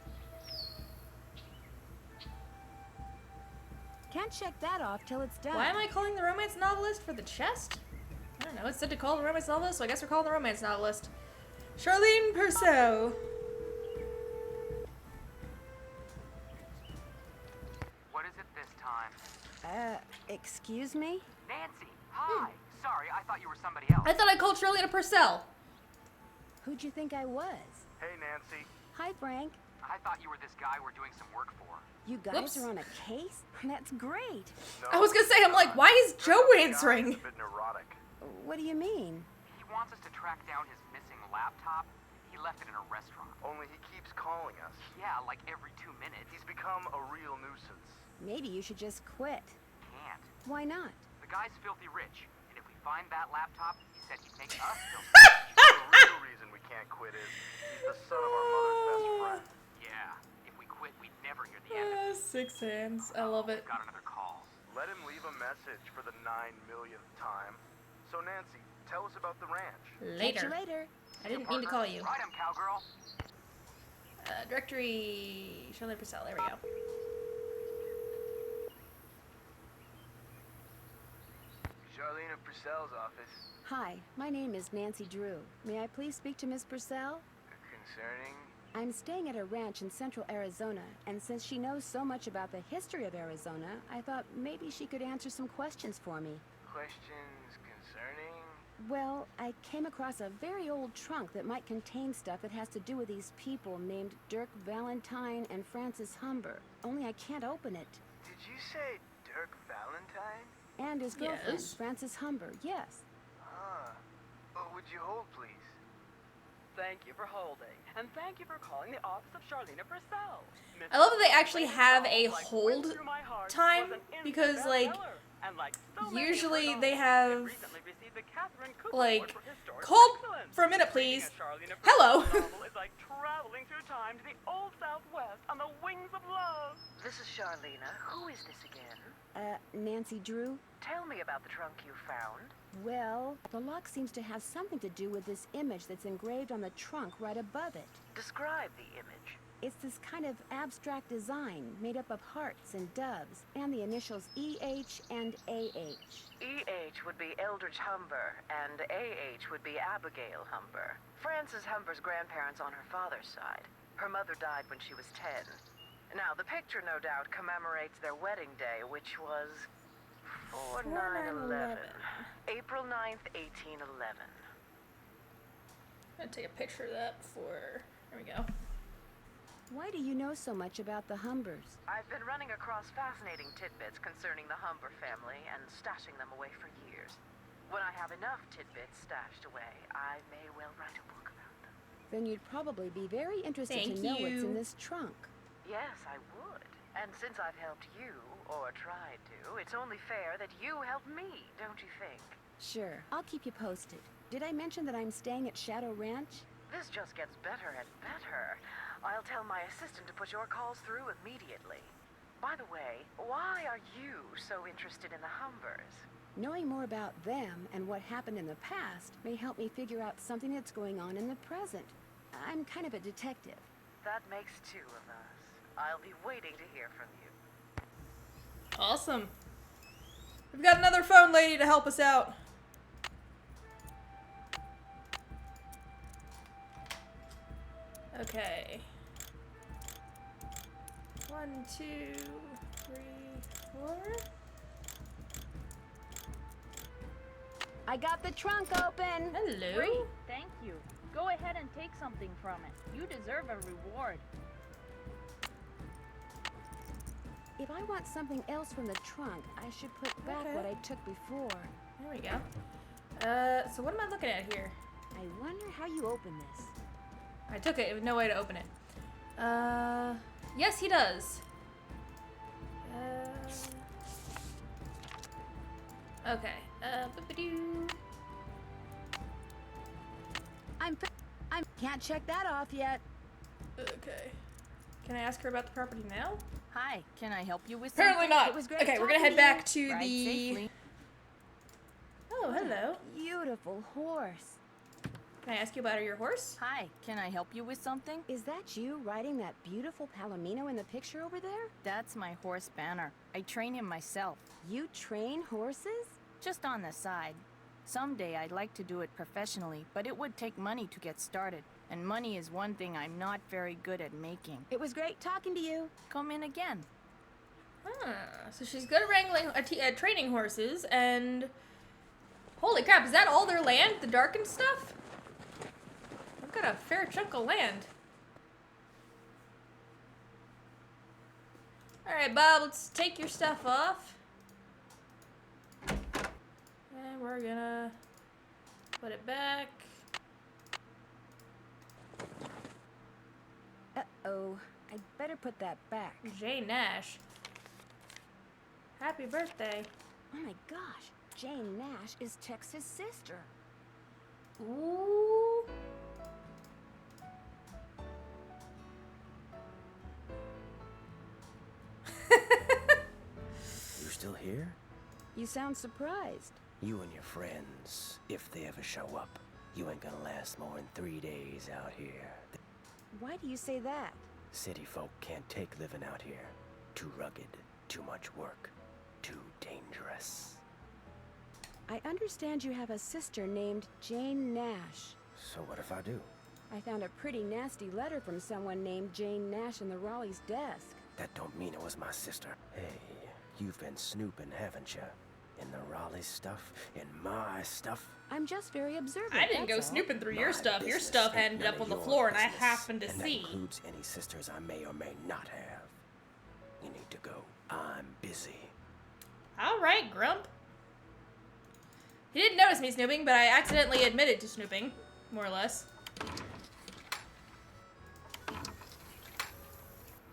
Can't check that off till it's done. Why am I calling the romance novelist for the chest? I don't know. It said to call the romance novelist, so I guess we're calling the romance novelist. Charlene Purcell. What is it this time? Excuse me? Nancy, hi. Sorry, I thought you were somebody else. I thought I called Charlene Purcell. Who'd you think I was? Hey, Nancy. Hi, Frank. I thought you were this guy we're doing some work for. You guys Whoops. are on a case? That's great. No, I was gonna say, I'm like, why is Joe the guy answering? is a bit neurotic. What do you mean? He wants us to track down his missing laptop. He left it in a restaurant. Only he keeps calling us. Yeah, like every 2 minutes. He's become a real nuisance. Maybe you should just quit. Can't. Why not? The guy's filthy rich, and if we find that laptop, he said he'd make us feel The real reason we can't quit is he's the son of our mother's best friend. Yeah, if we quit, we'd never hear the end of it. 6 hands. I love it. We've got another call. Let him leave a message for the 9 millionth time. So, Nancy, tell us about the ranch. Catch you Later. later. I didn't mean to call you. Right, I'm cowgirl. Directory. Charlene Purcell. There we go. Charlene of Purcell's office. Hi, my name is Nancy Drew. May I please speak to Miss Purcell? Concerning? I'm staying at a ranch in central Arizona, and since she knows so much about the history of Arizona, I thought maybe she could answer some questions for me. Questions concerning? Well, I came across a very old trunk that might contain stuff that has to do with these people named Dirk Valentine and Francis Humber. Only I can't open it. Did you say Dirk Valentine? And his girlfriend, Yes. Francis Humber, yes. Ah. Oh, would you hold, please? Thank you for holding, and thank you for calling the office of Charlene Purcell. I love that they actually Miss have Purcell, a like hold wind through my heart, time, was an instant because, like, bestseller, and like so many usually other they novels, have, it recently received the Catherine Cooper like, Award for historical hold excellence. for a minute, Reading please. a Charlene Hello. Purcell novel is like traveling through time to the old Southwest on the wings of love. This is Charlena. Who is this again? Nancy Drew? Tell me about the trunk you found. Well, the lock seems to have something to do with this image that's engraved on the trunk right above it. Describe the image. It's this kind of abstract design made up of hearts and doves and the initials EH and AH. EH would be Eldridge Humber, and AH would be Abigail Humber. Frances Humber's grandparents on her father's side. Her mother died when she was 10. Now, the picture no doubt commemorates their wedding day, which was 4/9/11. April 9th, 1811. I'm gonna take a picture of that before. There we go. Why do you know so much about the Humbers? I've been running across fascinating tidbits concerning the Humber family and stashing them away for years. When I have enough tidbits stashed away, I may well write a book about them. Then you'd probably be very interested to know what's in this trunk. Yes, I would. And since I've helped you, or tried to, it's only fair that you help me, don't you think? Sure, I'll keep you posted. Did I mention that I'm staying at Shadow Ranch? This just gets better and better. I'll tell my assistant to put your calls through immediately. By the way, why are you so interested in the Humbers? Knowing more about them and what happened in the past may help me figure out something that's going on in the present. I'm kind of a detective. That makes two of us. I'll be waiting to hear from you. Awesome. We've got another phone lady to help us out. Okay. 1, 2, 3, 4. I got the trunk open. Hello. Great, thank you. Go ahead and take something from it. You deserve a reward. If I want something else from the trunk, I should put back what I took before. There we go. So what am I looking at here? I wonder how you open this. I took it. With no way to open it. Yes, he does. Okay. Boop-a-doo. I can't check that off yet. Okay. Can I ask her about the property now? Hi, can I help you with Apparently something? not. It was great Okay, we're gonna talking head back to you. Ride the. safely. Oh, hello. Beautiful horse. Can I ask you about your horse? Hi, can I help you with something? Is that you riding that beautiful Palomino in the picture over there? That's my horse Banner. I train him myself. You train horses? Just on the side. Someday I'd like to do it professionally, but it would take money to get started. And money is one thing I'm not very good at making. It was great talking to you. Come in again. So she's good at wrangling, training horses, and holy crap, is that all their land? The darkened stuff? I've got a fair chunk of land. All right, Bob, let's take your stuff off, and we're gonna put it back. Uh-oh, I'd better put that back. Jay Nash. Happy birthday. Oh my gosh, Jane Nash is Tex's sister. Ooh. You still here? You sound surprised. You and your friends, if they ever show up, you ain't gonna last more than 3 days out here. Why do you say that? City folk can't take living out here. Too rugged, too much work, too dangerous. I understand you have a sister named Jane Nash. So what if I do? I found a pretty nasty letter from someone named Jane Nash in the Raleigh's desk. That don't mean it was my sister. Hey, you've been snooping, haven't you? In the Raleigh stuff, in my stuff. I'm just very observant. I didn't go that's all. snooping through your My stuff. Your business stuff ain't ended none up of on the your floor, and I business. happened to And see. that includes any sisters I may or may not have. You need to go. I'm busy. All right, Grump. He didn't notice me snooping, but I accidentally admitted to snooping, more or less.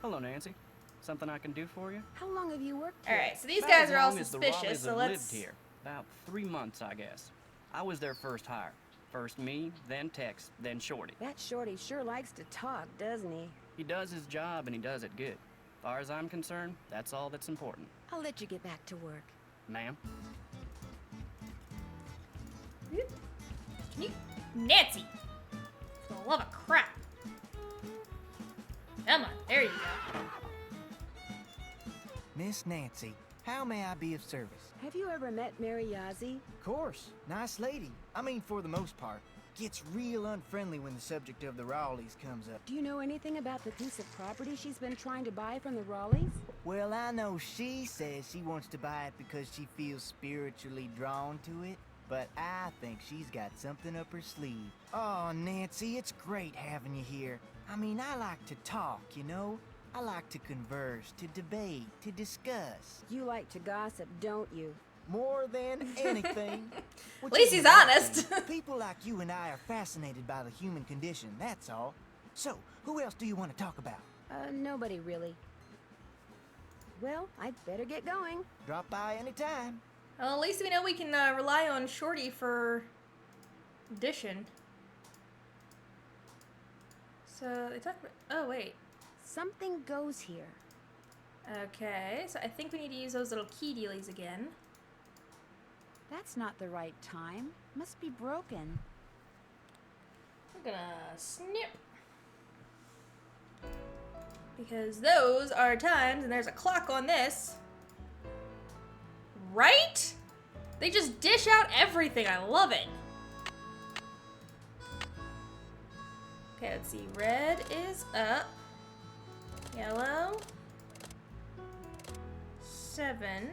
Hello, Nancy. Something I can do for you? How long have you worked All here? right, so these About guys as are all long as the suspicious, Raleighs so have let's... lived here. About 3 months, I guess. I was their first hire. First me, then Tex, then Shorty. That Shorty sure likes to talk, doesn't he? He does his job, and he does it good. As far as I'm concerned, that's all that's important. I'll let you get back to work. Ma'am? Can you... Nancy! For the love of crap. Come on, there you go. Miss Nancy, how may I be of service? Have you ever met Mary Yazzie? Of course. Nice lady. I mean, for the most part. Gets real unfriendly when the subject of the Raleighs comes up. Do you know anything about the piece of property she's been trying to buy from the Raleighs? Well, I know she says she wants to buy it because she feels spiritually drawn to it. But I think she's got something up her sleeve. Oh, Nancy, it's great having you here. I mean, I like to talk, you know? I like to converse, to debate, to discuss. You like to gossip, don't you? More than anything. At least he's honest. People like you and I are fascinated by the human condition, that's all. So, who else do you want to talk about? Nobody really. Well, I'd better get going. Drop by anytime. Well, at least we know we can rely on Shorty for addition. So, they talk about... Oh, wait. Something goes here. Okay, so I think we need to use those little key dealies again. That's not the right time. Must be broken. We're gonna snip. Because those are times, and there's a clock on this. Right? They just dish out everything. I love it. Okay, let's see. Red is up. Yellow. 7.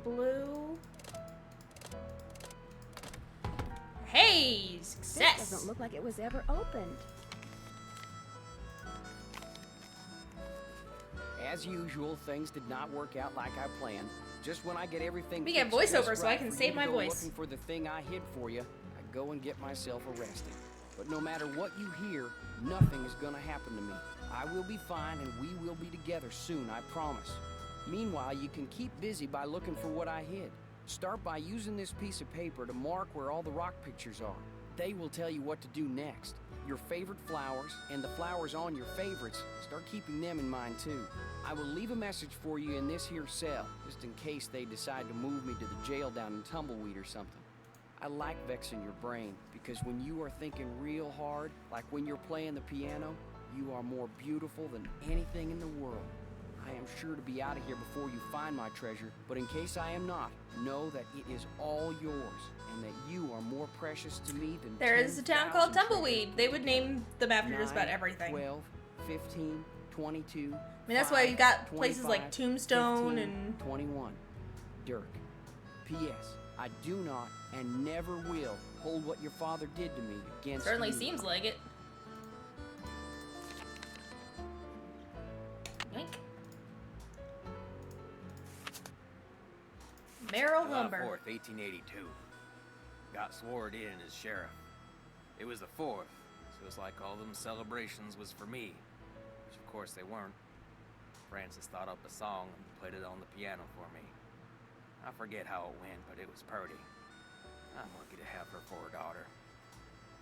Blue. Hey! Success! This doesn't look like it was ever opened. As usual, things did not work out like I planned. Just when I get everything we get fixed voiceover just so I right can for save you to my go voice. Looking for the thing I hid for you, I go and get myself arrested. But no matter what you hear, nothing is gonna happen to me. I will be fine and we will be together soon, I promise. Meanwhile, you can keep busy by looking for what I hid. Start by using this piece of paper to mark where all the rock pictures are. They will tell you what to do next. Your favorite flowers, and the flowers on your favorites, start keeping them in mind too. I will leave a message for you in this here cell, just in case they decide to move me to the jail down in Tumbleweed or something. I like vexing your brain, because when you are thinking real hard, like when you're playing the piano, you are more beautiful than anything in the world. I am sure to be out of here before you find my treasure, but in case I am not, know that it is all yours, and that you are more precious to me than there is a town called 10,000 Tumbleweed. treasures. They would name them after just about 9, everything. 12, 15, 22. I mean, that's why you got places 25, like Tombstone 15, and... 21. Dirk. P.S. I do not and never will hold what your father did to me against Certainly you. seems like it. Yoink. Merrill July Humber. 4th, 1882. Got sworn in as sheriff. It was the 4th, so it's like all them celebrations was for me. Which of course they weren't. Frances thought up a song and played it on the piano for me. I forget how it went, but it was purty. I'm lucky to have her for a daughter.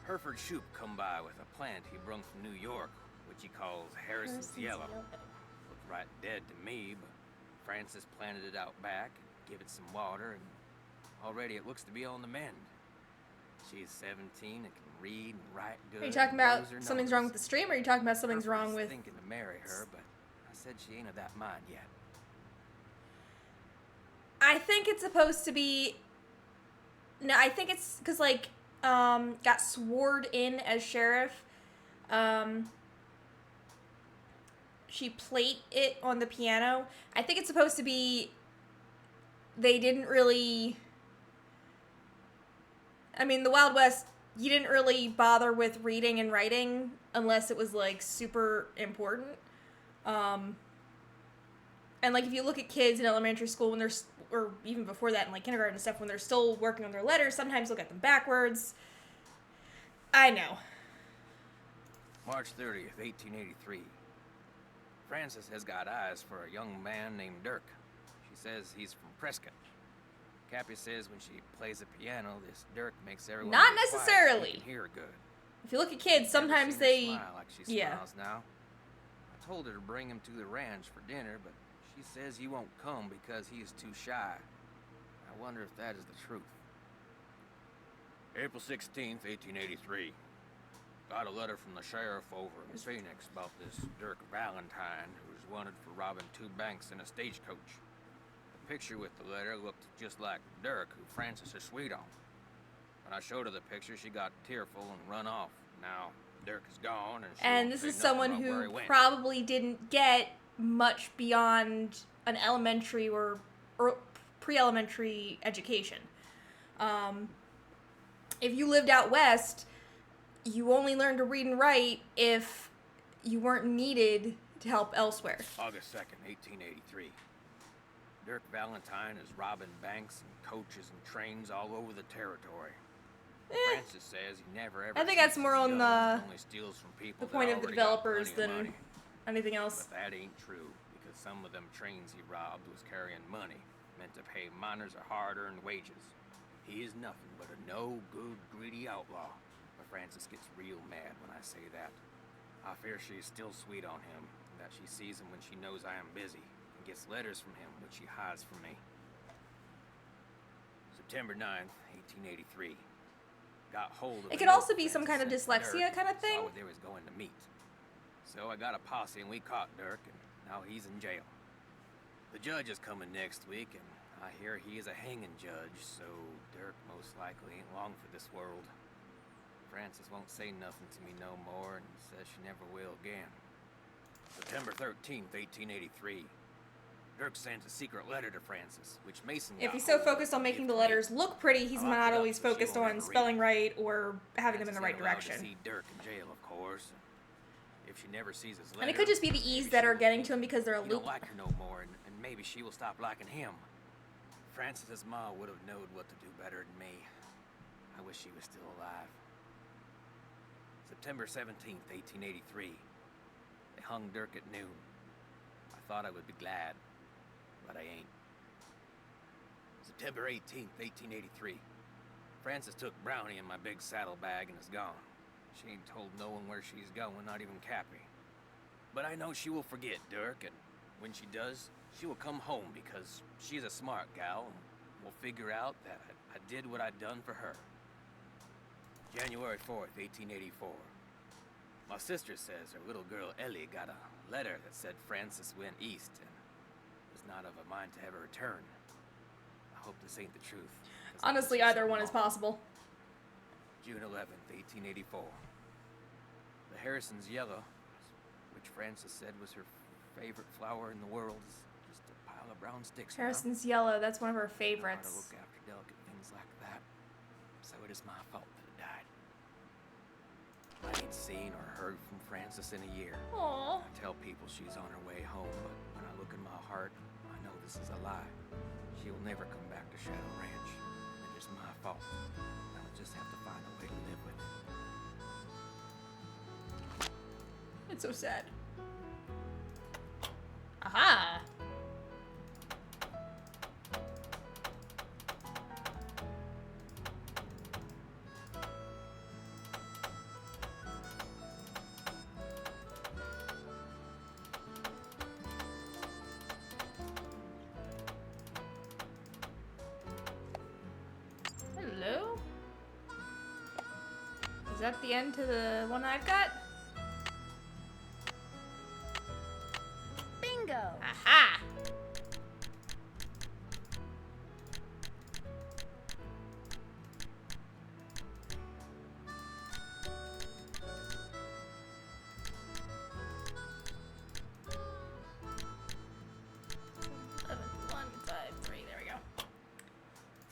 Hereford Shoup come by with a plant he brung from New York, which he calls Harrison's Yellow. Looked right dead to me, but Frances planted it out back and give it some water, and already it looks to be on the mend. She's 17 and can read and write good. Are you talking about knows her something's numbers. wrong with the stream, or are you talking about something's wrong Herford's with... thinking to marry her, but I said she ain't of that mind yet. I think it's supposed to be... No, I think it's because, like, got sworn in as sheriff. She played it on the piano. I think it's supposed to be... They didn't really... I mean, the Wild West, you didn't really bother with reading and writing unless it was, like, super important. And, like, if you look at kids in elementary school when they're... Or even before that in, like, kindergarten and stuff, when they're still working on their letters, sometimes they'll get them backwards. I know. March 30th, 1883. Frances has got eyes for a young man named Dirk. She says he's from Prescott. Cappy says when she plays the piano, this Dirk makes everyone Not get quiet so necessarily. they can hear her good. If you look at kids, sometimes Never seen her they... smile like she yeah. smiles now. I told her to bring him to the ranch for dinner, but she says he won't come because he is too shy. I wonder if that is the truth. April 16th, 1883. Got a letter from the sheriff over in Phoenix about this Dirk Valentine, who's wanted for robbing 2 banks in a stagecoach. The picture with the letter looked just like Dirk, who Francis is sweet on. When I showed her the picture, she got tearful and run off. Now, Dirk is gone, and this is someone who probably didn't get much beyond an elementary or pre-elementary education. If you lived out west, you only learned to read and write if you weren't needed to help elsewhere. August 2nd, 1883. Dirk Valentine is robbing banks and coaches and trains all over the territory. Francis says he never ever. I think that's more on the only steals from people point of the developers than money. Anything else. But that ain't true, because some of them trains he robbed was carrying money meant to pay miners a hard-earned wages. He is nothing but a no-good, greedy outlaw. But Francis gets real mad when I say that. I fear she is still sweet on him, and that she sees him when she knows I am busy, and gets letters from him which she hides from me. September 9th, 1883. Got hold of it could also be some kind of dyslexia kind of thing. Saw what they was going to meet. So I got a posse and we caught Dirk, and now he's in jail. The judge is coming next week, and I hear he is a hanging judge, so Dirk most likely ain't long for this world. Francis won't say nothing to me no more, and says she never will again. September 13th, 1883. Dirk sends a secret letter to Francis, which Mason If he's so focused on making the letters look pretty, he's not always focused on spelling right or having them in the right direction. See Dirk in jail, of course. If she never sees his letter, and it could just be the E's that are getting to him because they're a loop. He don't like her no more, and maybe she will stop liking him. Francis's ma would have known what to do better than me. I wish she was still alive. September 17th, 1883. They hung Dirk at noon. I thought I would be glad, but I ain't. September 18th, 1883. Francis took Brownie in my big saddlebag and is gone. She ain't told no one where she's going, not even Cappy. But I know she will forget Dirk, and when she does, she will come home because she's a smart gal and will figure out that I did what I'd done for her. January 4th, 1884. My sister says her little girl Ellie got a letter that said Francis went east and was not of a mind to ever return. I hope this ain't the truth. Honestly, either one is possible. June 11th, 1884. The Harrison's yellow, which Francis said was her favorite flower in the world, is just a pile of brown sticks. Harrison's yellow, that's one of her I favorites. know how to look after delicate things like that, so it is my fault that it died. I ain't seen or heard from Francis in a year. Aww. I tell people she's on her way home, but when I look in my heart, I know this is a lie. She will never come back to Shadow Ranch. It is my fault. I'll just have to find a way to live with it. It's so sad. Aha! Hello? Is that the end to the one I've got? Bingo! Aha!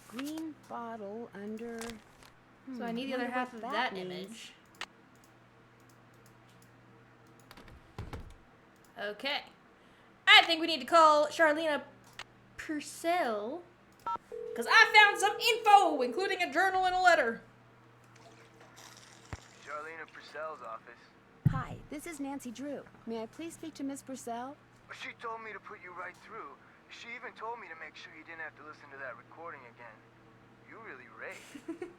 Green bottle under... So I need the other wonder half what of that means. image. Okay. I think we need to call Charlena Purcell. Because I found some info, including a journal and a letter. Charlena Purcell's office. Hi, this is Nancy Drew. May I please speak to Miss Purcell? She told me to put you right through. She even told me to make sure you didn't have to listen to that recording again. You really raved.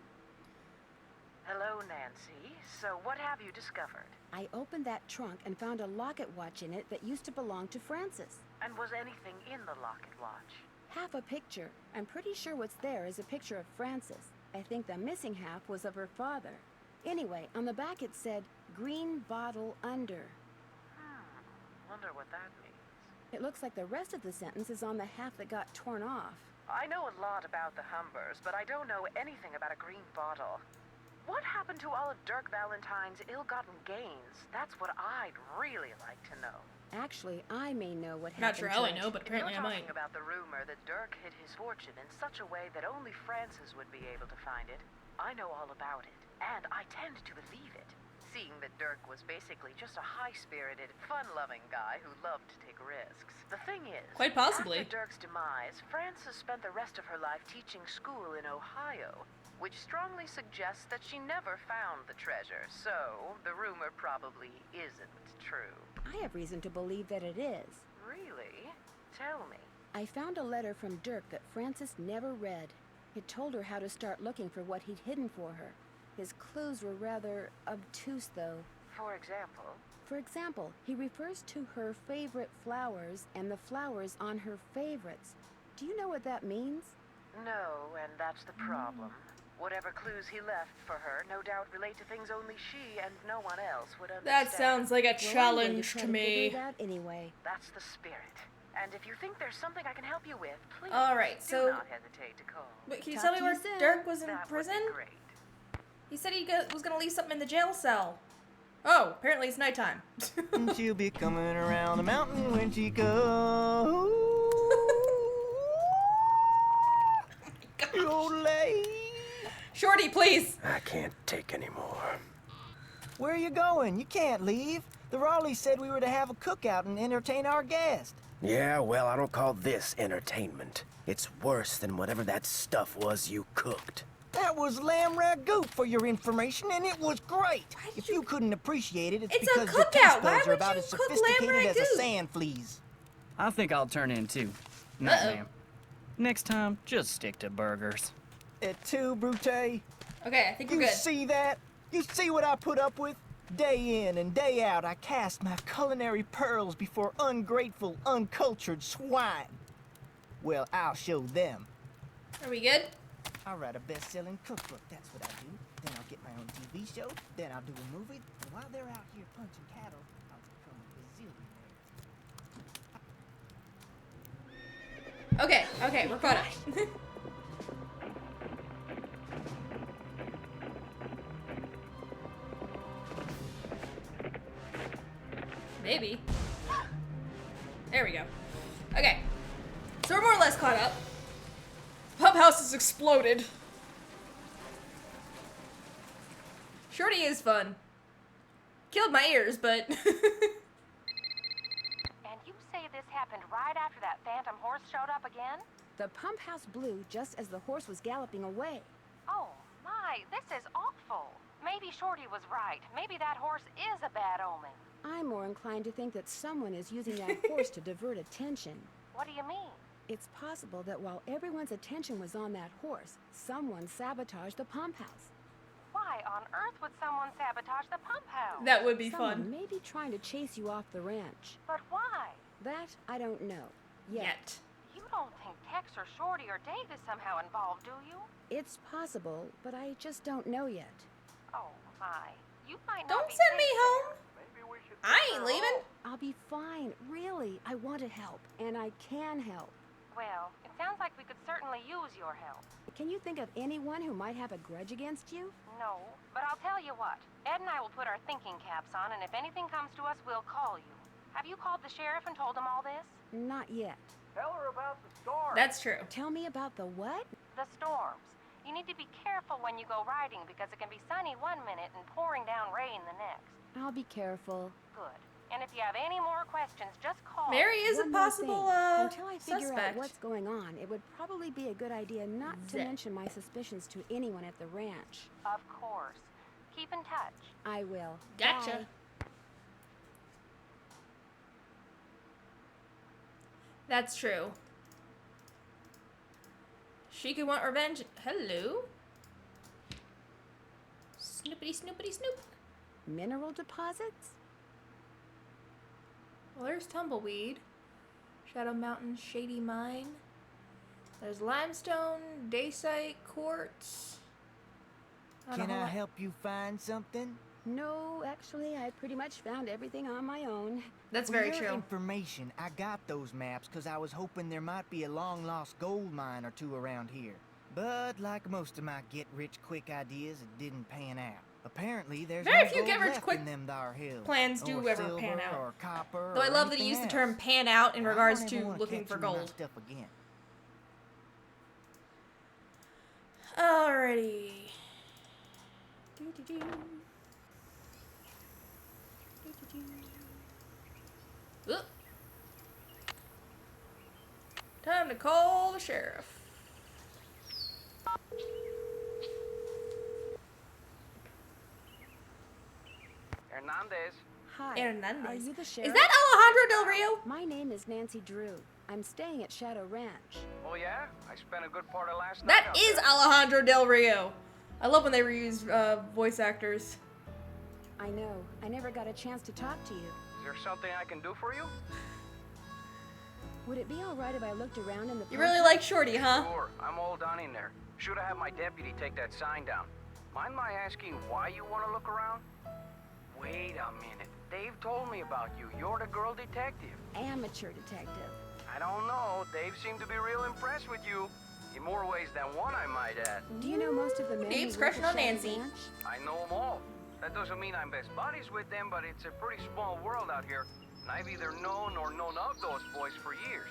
Hello, Nancy. So what have you discovered? I opened that trunk and found a locket watch in it that used to belong to Frances. And was anything in the locket watch? Half a picture. I'm pretty sure what's there is a picture of Frances. I think the missing half was of her father. Anyway, on the back it said, green bottle under. Wonder what that means. It looks like the rest of the sentence is on the half that got torn off. I know a lot about the Humbers, but I don't know anything about a green bottle. What happened to all of Dirk Valentine's ill-gotten gains? That's what I'd really like to know. Actually, I may know what Not happened sure to how I it. know, but apparently I You're might. talking about the rumor that Dirk hid his fortune in such a way that only Francis would be able to find it. I know all about it, and I tend to believe it, seeing that Dirk was basically just a high-spirited, fun-loving guy who loved to take risks. The thing is, Quite possibly. after Dirk's demise, Francis spent the rest of her life teaching school in Ohio, which strongly suggests that she never found the treasure, so the rumor probably isn't true. I have reason to believe that it is. Really? Tell me. I found a letter from Dirk that Francis never read. It told her how to start looking for what he'd hidden for her. His clues were rather obtuse, though. For example? For example, he refers to her favorite flowers and the flowers on her favorites. Do you know what that means? No, and that's the problem. Whatever clues he left for her no doubt relate to things only she and no one else would understand. That sounds like a Well, I'm going challenge try to figure me. it out anyway. That's the spirit. And if you think there's something I can help you with, please Alright, do so- not hesitate to call. But can you Talk tell me to you where soon. Dirk was in That would prison? be great. He said he was gonna leave something in the jail cell. Oh, apparently it's nighttime. And she'll be coming around the mountain when she goes. You old lady. Shorty, please! I can't take any more. Where are you going? You can't leave. The Raleighs said we were to have a cookout and entertain our guest. Yeah, well, I don't call this entertainment. It's worse than whatever that stuff was you cooked. That was lamb ragout for your information, and it was great. If you couldn't appreciate it, it's It's a because your cookout. taste Why buds are would about you as cook lamb sophisticated as a ragout? sand fleas. I think I'll turn in too. Night, Uh-oh. ma'am. Next time, just stick to burgers. Et tu, Brute? Okay, I think we're You good. see that? You see what I put up with? Day in and day out, I cast my culinary pearls before ungrateful, uncultured swine. Well, I'll show them. Are we good? I'll write a best-selling cookbook, that's what I do. Then I'll get my own TV show, then I'll do a movie, and while they're out here punching cattle, I'll become a bazillionaire. Okay, we're caught up. Maybe. There we go. Okay. So we're more or less caught up. Pump house has exploded. Shorty is fun. Killed my ears, but... And you say this happened right after that phantom horse showed up again? The pump house blew just as the horse was galloping away. Oh, my, this is awful. Maybe Shorty was right. Maybe that horse is a bad omen. I'm more inclined to think that someone is using that horse to divert attention. What do you mean? It's possible that while everyone's attention was on that horse, someone sabotaged the pump house. Why on earth would someone sabotage the pump house? That would be Someone fun. may be trying to chase you off the ranch. But why? That I don't know. Yet. You don't think Tex or Shorty or Dave is somehow involved, do you? It's possible, but I just don't know yet. Oh, my. You might not Don't be send me safe home. there. I ain't leaving. I'll be fine, really. I want to help, and I can help. Well, it sounds like we could certainly use your help. Can you think of anyone who might have a grudge against you? No, but I'll tell you what. Ed and I will put our thinking caps on, and if anything comes to us, we'll call you. Have you called the sheriff and told him all this? Not yet. Tell her about the storm. That's true. Tell me about the what? The storms. You need to be careful when you go riding because it can be sunny one minute and pouring down rain the next. I'll be careful. Good. And if you have any more questions, just call. Mary is One a more possible, thing. Until I figure suspect. out what's going on, it would probably be a good idea not to Zip. mention my suspicions to anyone at the ranch. Of course. Keep in touch. I will. Gotcha. Bye. That's true. She could want revenge. Hello? Snoopity snoopity snoop. Mineral deposits? Well, there's tumbleweed. Shadow Mountain, Shady Mine. There's limestone, dacite, quartz. Can I help you find something? No, actually, I pretty much found everything on my own. That's For very your true. information, I got those maps because I was hoping there might be a long-lost gold mine or two around here. But like most of my get-rich-quick ideas, it didn't pan out. Apparently, there's Very no few gold get-rich-quick left in them thar hills. plans do or ever silver, pan out. Or copper, Though I or love that he anything used the term else. pan out in I regards don't to ever wanna looking catch for you in my gold. stuff again. Alrighty. Doo-doo-doo. Doo-doo-doo. Oop. Time to call the sheriff. Hernandez. Hi. Hernandez. Are you the sheriff? Is that Alejandro Del Rio? My name is Nancy Drew. I'm staying at Shadow Ranch. Oh yeah? I spent a good part of last night That out is there. Alejandro Del Rio. I love when they reuse voice actors. I know. I never got a chance to talk to you. Is there something I can do for you? Would it be all right if I looked around in the You really like Shorty, huh? Sure, I'm all done in there. Should have had my deputy take that sign down. Mind my asking why you want to look around? Wait a minute. Dave told me about you. You're the girl detective. Amateur detective. I don't know. Dave seemed to be real impressed with you. In more ways than one, I might add. Do you know most of the men Dave's who work crushing at on Shadow Nancy. Ranch? I know them all. That doesn't mean I'm best buddies with them, but it's a pretty small world out here. And I've either known or known of those boys for years.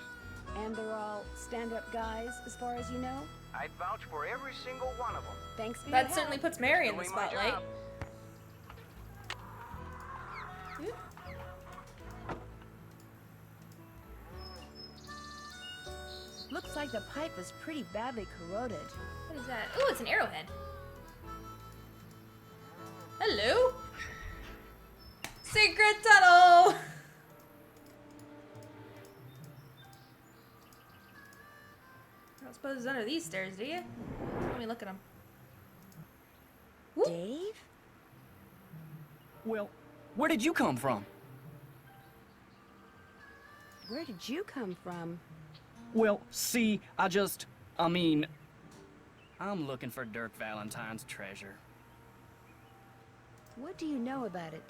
And they're all stand-up guys, as far as you know? I'd vouch for every single one of them. Thanks for your That help. certainly puts Mary in the Doing my spotlight. job. Oop. Looks like the pipe is pretty badly corroded. What is that? Ooh, it's an arrowhead. Hello? Secret tunnel! I don't suppose it's under these stairs, do you? Let me look at them. Dave? Well, where did you come from? Where did you come from? Well, see, I mean, I'm looking for Dirk Valentine's treasure. What do you know about it?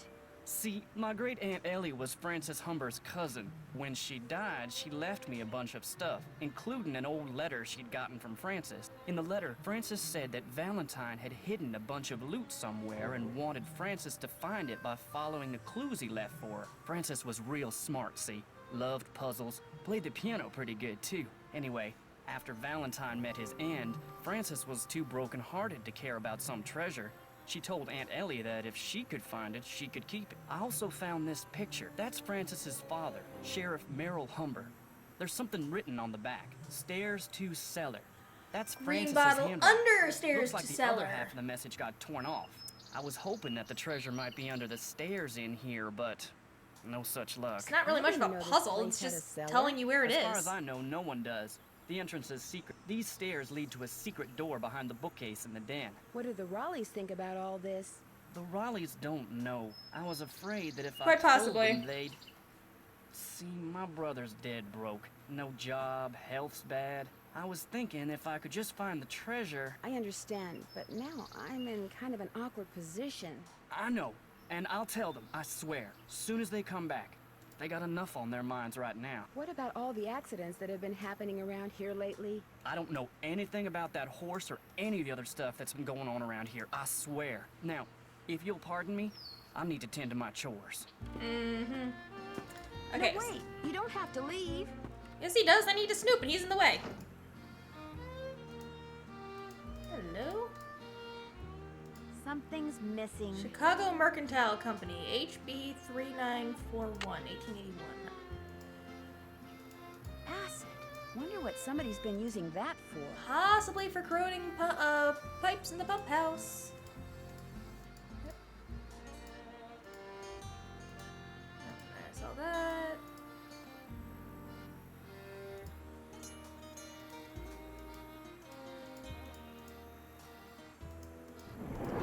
See, my great Aunt Ellie was Francis Humber's cousin. When she died, she left me a bunch of stuff, including an old letter she'd gotten from Francis. In the letter, Francis said that Valentine had hidden a bunch of loot somewhere and wanted Francis to find it by following the clues he left for her. Francis was real smart, see? Loved puzzles, played the piano pretty good too. Anyway, after Valentine met his end, Francis was too broken-hearted to care about some treasure. She told Aunt Ellie that if she could find it, she could keep it. I also found this picture. That's Francis's father, Sheriff Merrill Humber. There's something written on the back. Stairs to cellar. That's Green Francis's bottle handwriting. under stairs Looks like to the cellar. other half of the message got torn off. I was hoping that the treasure might be under the stairs in here, but no such luck. It's not really much of a puzzle, it's just telling you where it is. As far as I know, no one does. The entrance is secret. These stairs lead to a secret door behind the bookcase in the den. What do the Raleighs think about all this? The Raleighs don't know. I was afraid that if Quite I told possibly. them, they'd... See, my brother's dead broke. No job, health's bad. I was thinking if I could just find the treasure... I understand, but now I'm in kind of an awkward position. I know, and I'll tell them, I swear, soon as they come back. They got enough on their minds right now. What about all the accidents that have been happening around here lately? I don't know anything about that horse or any of the other stuff that's been going on around here, I swear. Now, if you'll pardon me, I need to tend to my chores. Mm-hmm. Okay. No, wait, you don't have to leave. Yes, he does. I need to snoop, and he's in the way. Hello? Something's missing. Chicago Mercantile Company, HB 3941, 1881. Acid. Wonder what somebody's been using that for. Possibly for corroding pipes in the pump house. Yep. There's all that.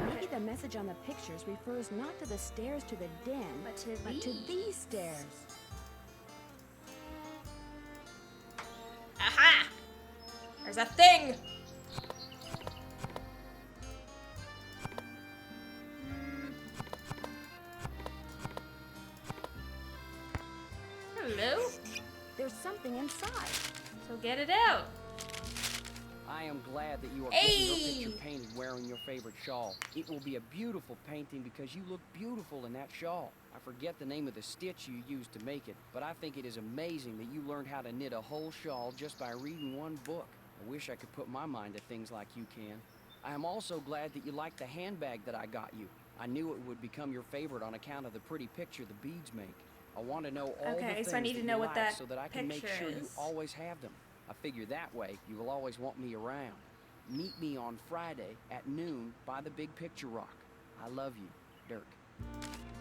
Maybe the message on the pictures refers not to the stairs to the den, But to these stairs. Aha! There's a thing! Hello? There's something inside. So get it out. I am glad that you are getting your Hey! picture painted wearing your favorite shawl. It will be a beautiful painting because you look beautiful in that shawl. I forget the name of the stitch you used to make it, but I think it is amazing that you learned how to knit a whole shawl just by reading one book. I wish I could put my mind to things like you can. I am also glad that you like the handbag that I got you. I knew it would become your favorite on account of the pretty picture the beads make. I want to know all the Okay, things so I need that to know you what like that so that I can make picture sure you is. always have them. I figure that way you will always want me around. Meet me on Friday at noon by the Big Picture Rock. I love you, Dirk.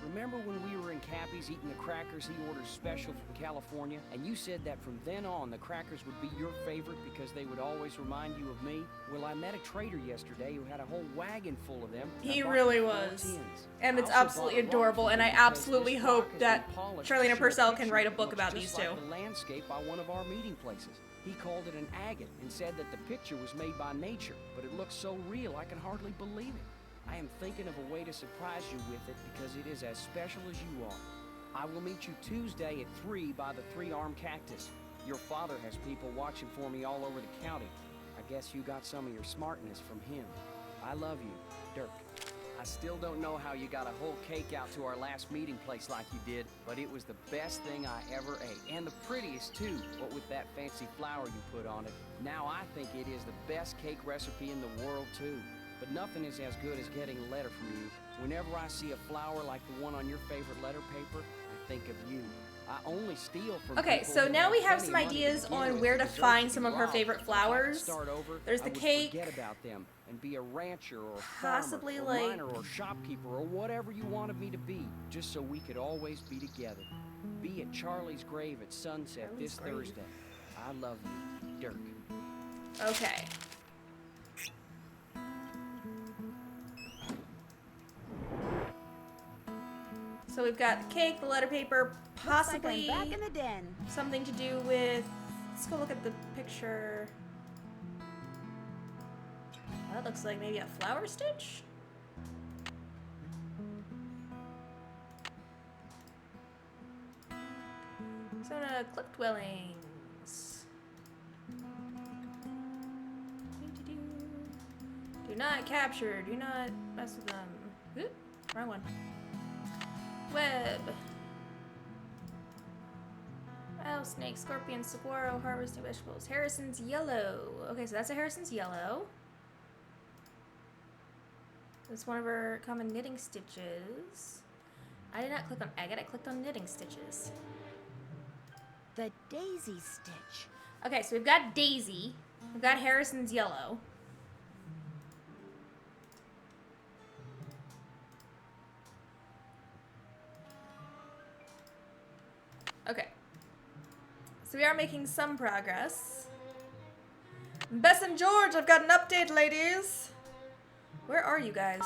Remember when we were in Cappy's eating the crackers he ordered special from California, and you said that from then on the crackers would be your favorite because they would always remind you of me? Well, I met a trader yesterday who had a whole wagon full of them. He I bought really 4 was. tins. And I it's also absolutely bought a rock adorable, for and you I because absolutely this hope rock has that been polished Charlene to show Purcell can picture write a that book looks about just these two. like the landscape by one of our meeting places. He called it an agate and said that the picture was made by nature, but it looks so real I can hardly believe it. I am thinking of a way to surprise you with it because it is as special as you are. I will meet you Tuesday at 3 by the 3-armed cactus. Your father has people watching for me all over the county. I guess you got some of your smartness from him. I love you, Dirk. I still don't know how you got a whole cake out to our last meeting place like you did, but it was the best thing I ever ate. And the prettiest too, what with that fancy flower you put on it. Now I think it is the best cake recipe in the world too. But nothing is as good as getting a letter from you. Whenever I see a flower like the one on your favorite letter paper, I think of you. I only steal from Okay, people so who now we have plenty some of money to ideas begin on with. where to Deserve find be some of her robbed. favorite If I could flowers. start over, There's I the would cake. forget about them and be a rancher or a Possibly, farmer or like- miner or shopkeeper or whatever you wanted me to be, just so we could always be together. Be at Charlie's grave at sunset Charlie's this grave. Thursday. I love you, Dirk. Okay. So we've got the cake, the letter paper, possibly Looks like I'm back in the den. something to do with. Let's go look at the picture. That looks like maybe a flower stitch. So cliff dwellings. Do not capture. Do not mess with them. Oop, wrong one. Web. Rattlesnake, scorpion, saguaro, harvesting vegetables. Harrison's yellow. Okay, so that's a Harrison's yellow. That's one of our common knitting stitches. I did not click on agate, I clicked on knitting stitches. The daisy stitch. Okay, so we've got Daisy. We've got Harrison's yellow. Okay. So we are making some progress. Bess and George, I've got an update, ladies. Where are you guys?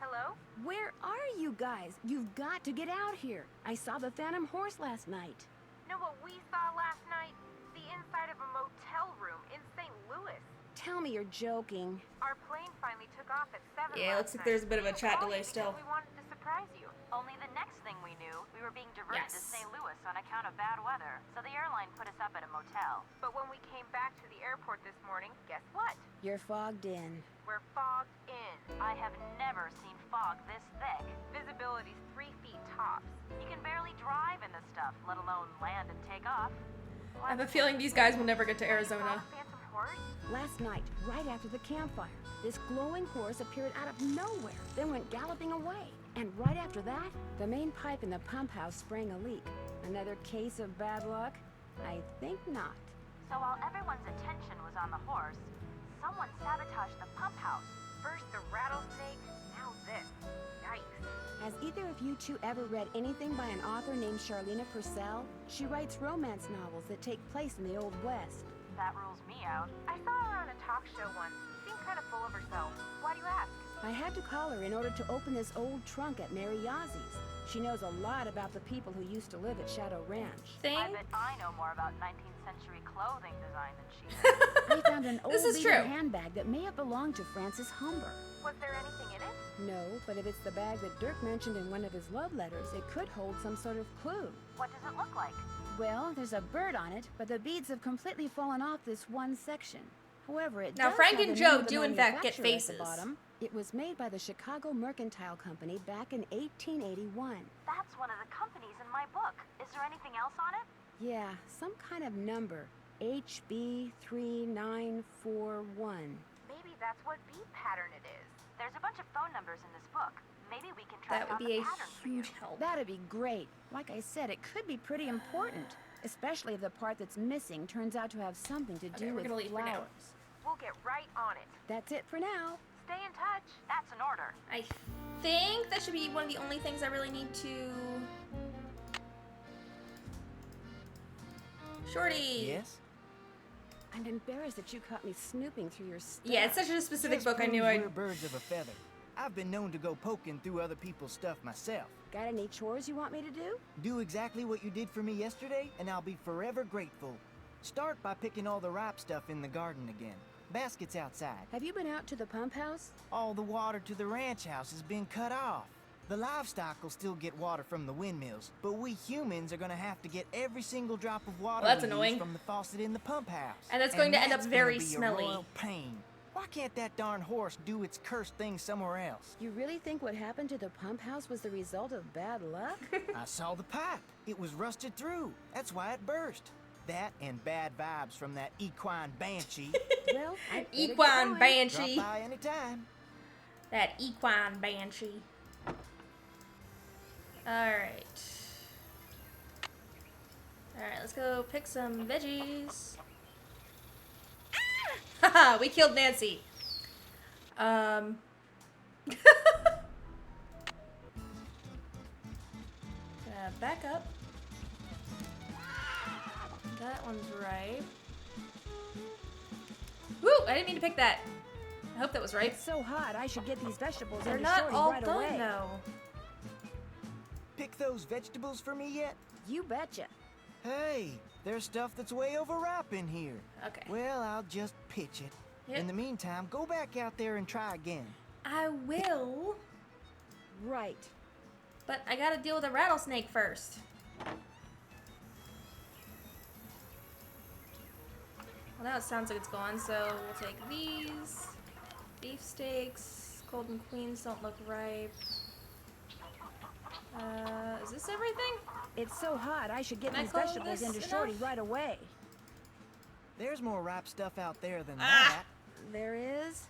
Hello? Where are you guys? You've got to get out here. I saw the Phantom Horse last night. Know what we saw last night? The inside of a motel room in St. Louis. Tell me you're joking. Our plane finally took off at 7 Yeah, looks like there's a bit of a chat delay still. We wanted to surprise you. Only the next thing we knew, we were being diverted to St. Louis on account of bad weather, so the airline put us up at a motel. But when we came back to the airport this morning, guess what? You're fogged in. We're fogged in. I have never seen fog this thick. Visibility's 3 feet tops. You can barely drive in this stuff, let alone land and take off. I have a feeling these guys will never get to Arizona. Phantom horse? Last night, right after the campfire, this glowing horse appeared out of nowhere, then went galloping away. And right after that, the main pipe in the pump house sprang a leak. Another case of bad luck? I think not. So while everyone's attention was on the horse, someone sabotaged the pump house. First the rattlesnake, now this. Yikes. Has either of you two ever read anything by an author named Charlene Purcell? She writes romance novels that take place in the Old West. That rules me out. I saw her on a talk show once. Seemed kind of full of herself. Why do you ask? I had to call her in order to open this old trunk at Mary Yazzie. She knows a lot about the people who used to live at Shadow Ranch. I bet I know more about 19th century clothing design than she does. I found an old This is beaten true. handbag that may have belonged to Frances Humber. Was there anything in it? No, but if it's the bag that Dirk mentioned in one of his love letters, it could hold some sort of clue. What does it look like? Well, there's a bird on it, but the beads have completely fallen off this one section. However, it Now, does Frank have and the name Joe of the do in fact get manufacturer at the faces. bottom. It was made by the Chicago Mercantile Company back in 1881. That's one of the companies in my book. Is there anything else on it? Yeah, some kind of number. HB3941. Maybe that's what bead pattern it is. There's a bunch of phone numbers in this book. Maybe we can track That would down be the a pattern for you. huge help. That'd be great. Like I said, it could be pretty important. Especially if the part that's missing turns out to have something to do we're with gonna leave for now. flowers. We'll get right on it. That's it for now. Stay in touch. That's an order. I think that should be one of the only things I really need to... Shorty! Yes? I'm embarrassed that you caught me snooping through your stuff. Yeah, it's such a specific Just book. I knew proves I'd... we're birds of a feather. I've been known to go poking through other people's stuff myself. Got any chores you want me to do? Do exactly what you did for me yesterday, and I'll be forever grateful. Start by picking all the ripe stuff in the garden again. Basket's outside. Have you been out to the pump house? All the water to the ranch house has been cut off. The livestock will still get water from the windmills, but we humans are gonna have to get every single drop of water Well, that's we use annoying. from the faucet in the pump house. And that's going to end up that's very gonna be smelly. A royal pain. Why can't that darn horse do its cursed thing somewhere else? You really think what happened to the pump house was the result of bad luck? I saw the pipe. It was rusted through. That's why it burst. That and bad vibes from that equine banshee. Well, Equine banshee. Drop by anytime. That equine banshee. Alright. Alright, let's go pick some veggies. Haha, we killed Nancy. Back up. That one's right. Woo! I didn't mean to pick that. I hope that was right. It's so hot, I should get these vegetables They're into not Shorty all right done away. though. Pick those vegetables for me yet? You betcha. Hey, there's stuff that's way overripe in here. Okay. Well, I'll just pitch it. Yep. In the meantime, go back out there and try again. I will. Right. But I gotta deal with a rattlesnake first. Well, now it sounds like it's gone, so we'll take these. Beef steaks. Golden Queens don't look ripe. Is this everything? It's so hot, I should get Can I these call vegetables this into enough? Shorty right away. There's more ripe stuff out there than that. There is?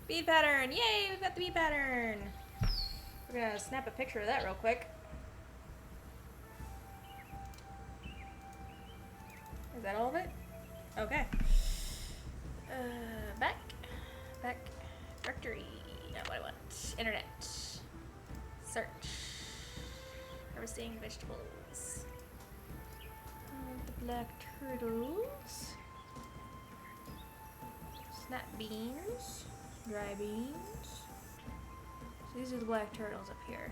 Bead pattern! Yay, we've got the bead pattern! We're gonna snap a picture of that real quick. Is that all of it? Okay. Back. Back. Directory. Not what I want. Internet. Search. Harvesting vegetables. The black turtles. Snap beans. Dry beans. So these are the black turtles up here.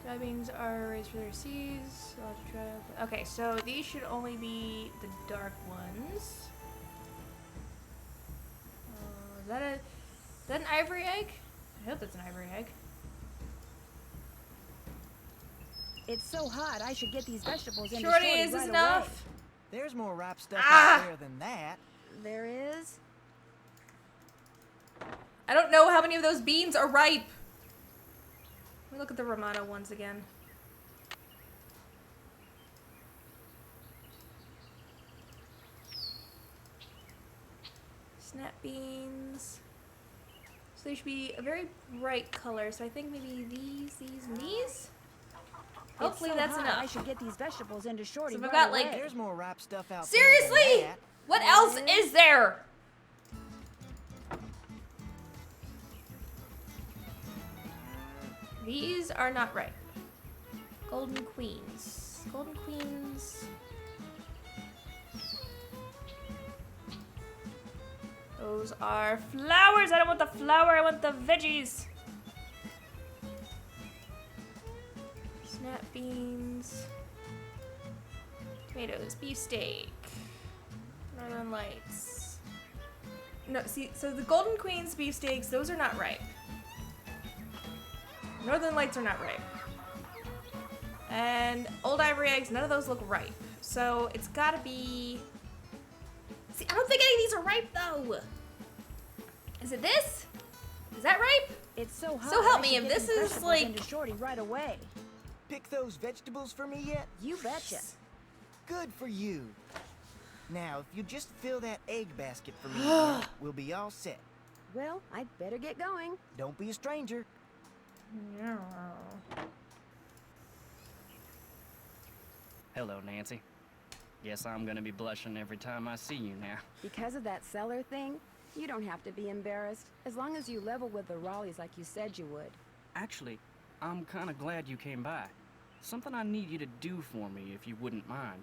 Dry beans are raised for their seeds. Okay, so these should only be the dark ones. Is that an ivory egg? I hope that's an ivory egg. It's so hot, I should get these vegetables into Shorty, Shorty is this right enough? away. There's more ripe stuff Ah! out there than that. There is? I don't know how many of those beans are ripe. Let me look at the Romano ones again. Snap beans. So they should be a very bright color. So I think maybe these, and these. Hopefully It's so that's hot, enough. I should get these vegetables into Shorty So we've right got, away. like- There's more ripe stuff out Seriously? there than that. What else is there? These are not right. Golden Queens. Golden Queens. Those are flowers. I don't want the flower. I want the veggies. Snap beans. Tomatoes. Beefsteak. Northern Lights. No, see, so the Golden Queen's beefsteaks, those are not ripe. Northern Lights are not ripe. And Old Ivory eggs, none of those look ripe. So it's gotta be... See, I don't think any of these are ripe though. Is it this? Is that ripe? It's so hot. So help me if this is like... into Shorty right away. Pick those vegetables for me yet? You betcha. Good for you. Now, if you just fill that egg basket for me again, we'll be all set. Well, I'd better get going. Don't be a stranger. Hello, Nancy. Guess I'm gonna be blushing every time I see you now. Because of that cellar thing, you don't have to be embarrassed. As long as you level with the Raleighs like you said you would. Actually, I'm kinda glad you came by. Something I need you to do for me, if you wouldn't mind.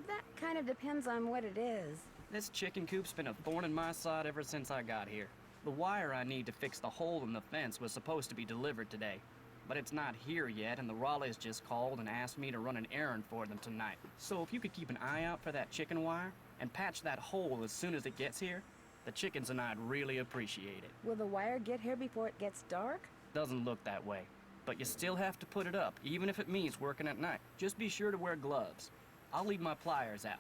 That kind of depends on what it is. This chicken coop's been a thorn in my side ever since I got here. The wire I need to fix the hole in the fence was supposed to be delivered today, but it's not here yet, and the Raleighs just called and asked me to run an errand for them tonight. So if you could keep an eye out for that chicken wire and patch that hole as soon as it gets here, the chickens and I'd really appreciate it. Will the wire get here before it gets dark? Doesn't look that way, but you still have to put it up, even if it means working at night. Just be sure to wear gloves. I'll leave my pliers out.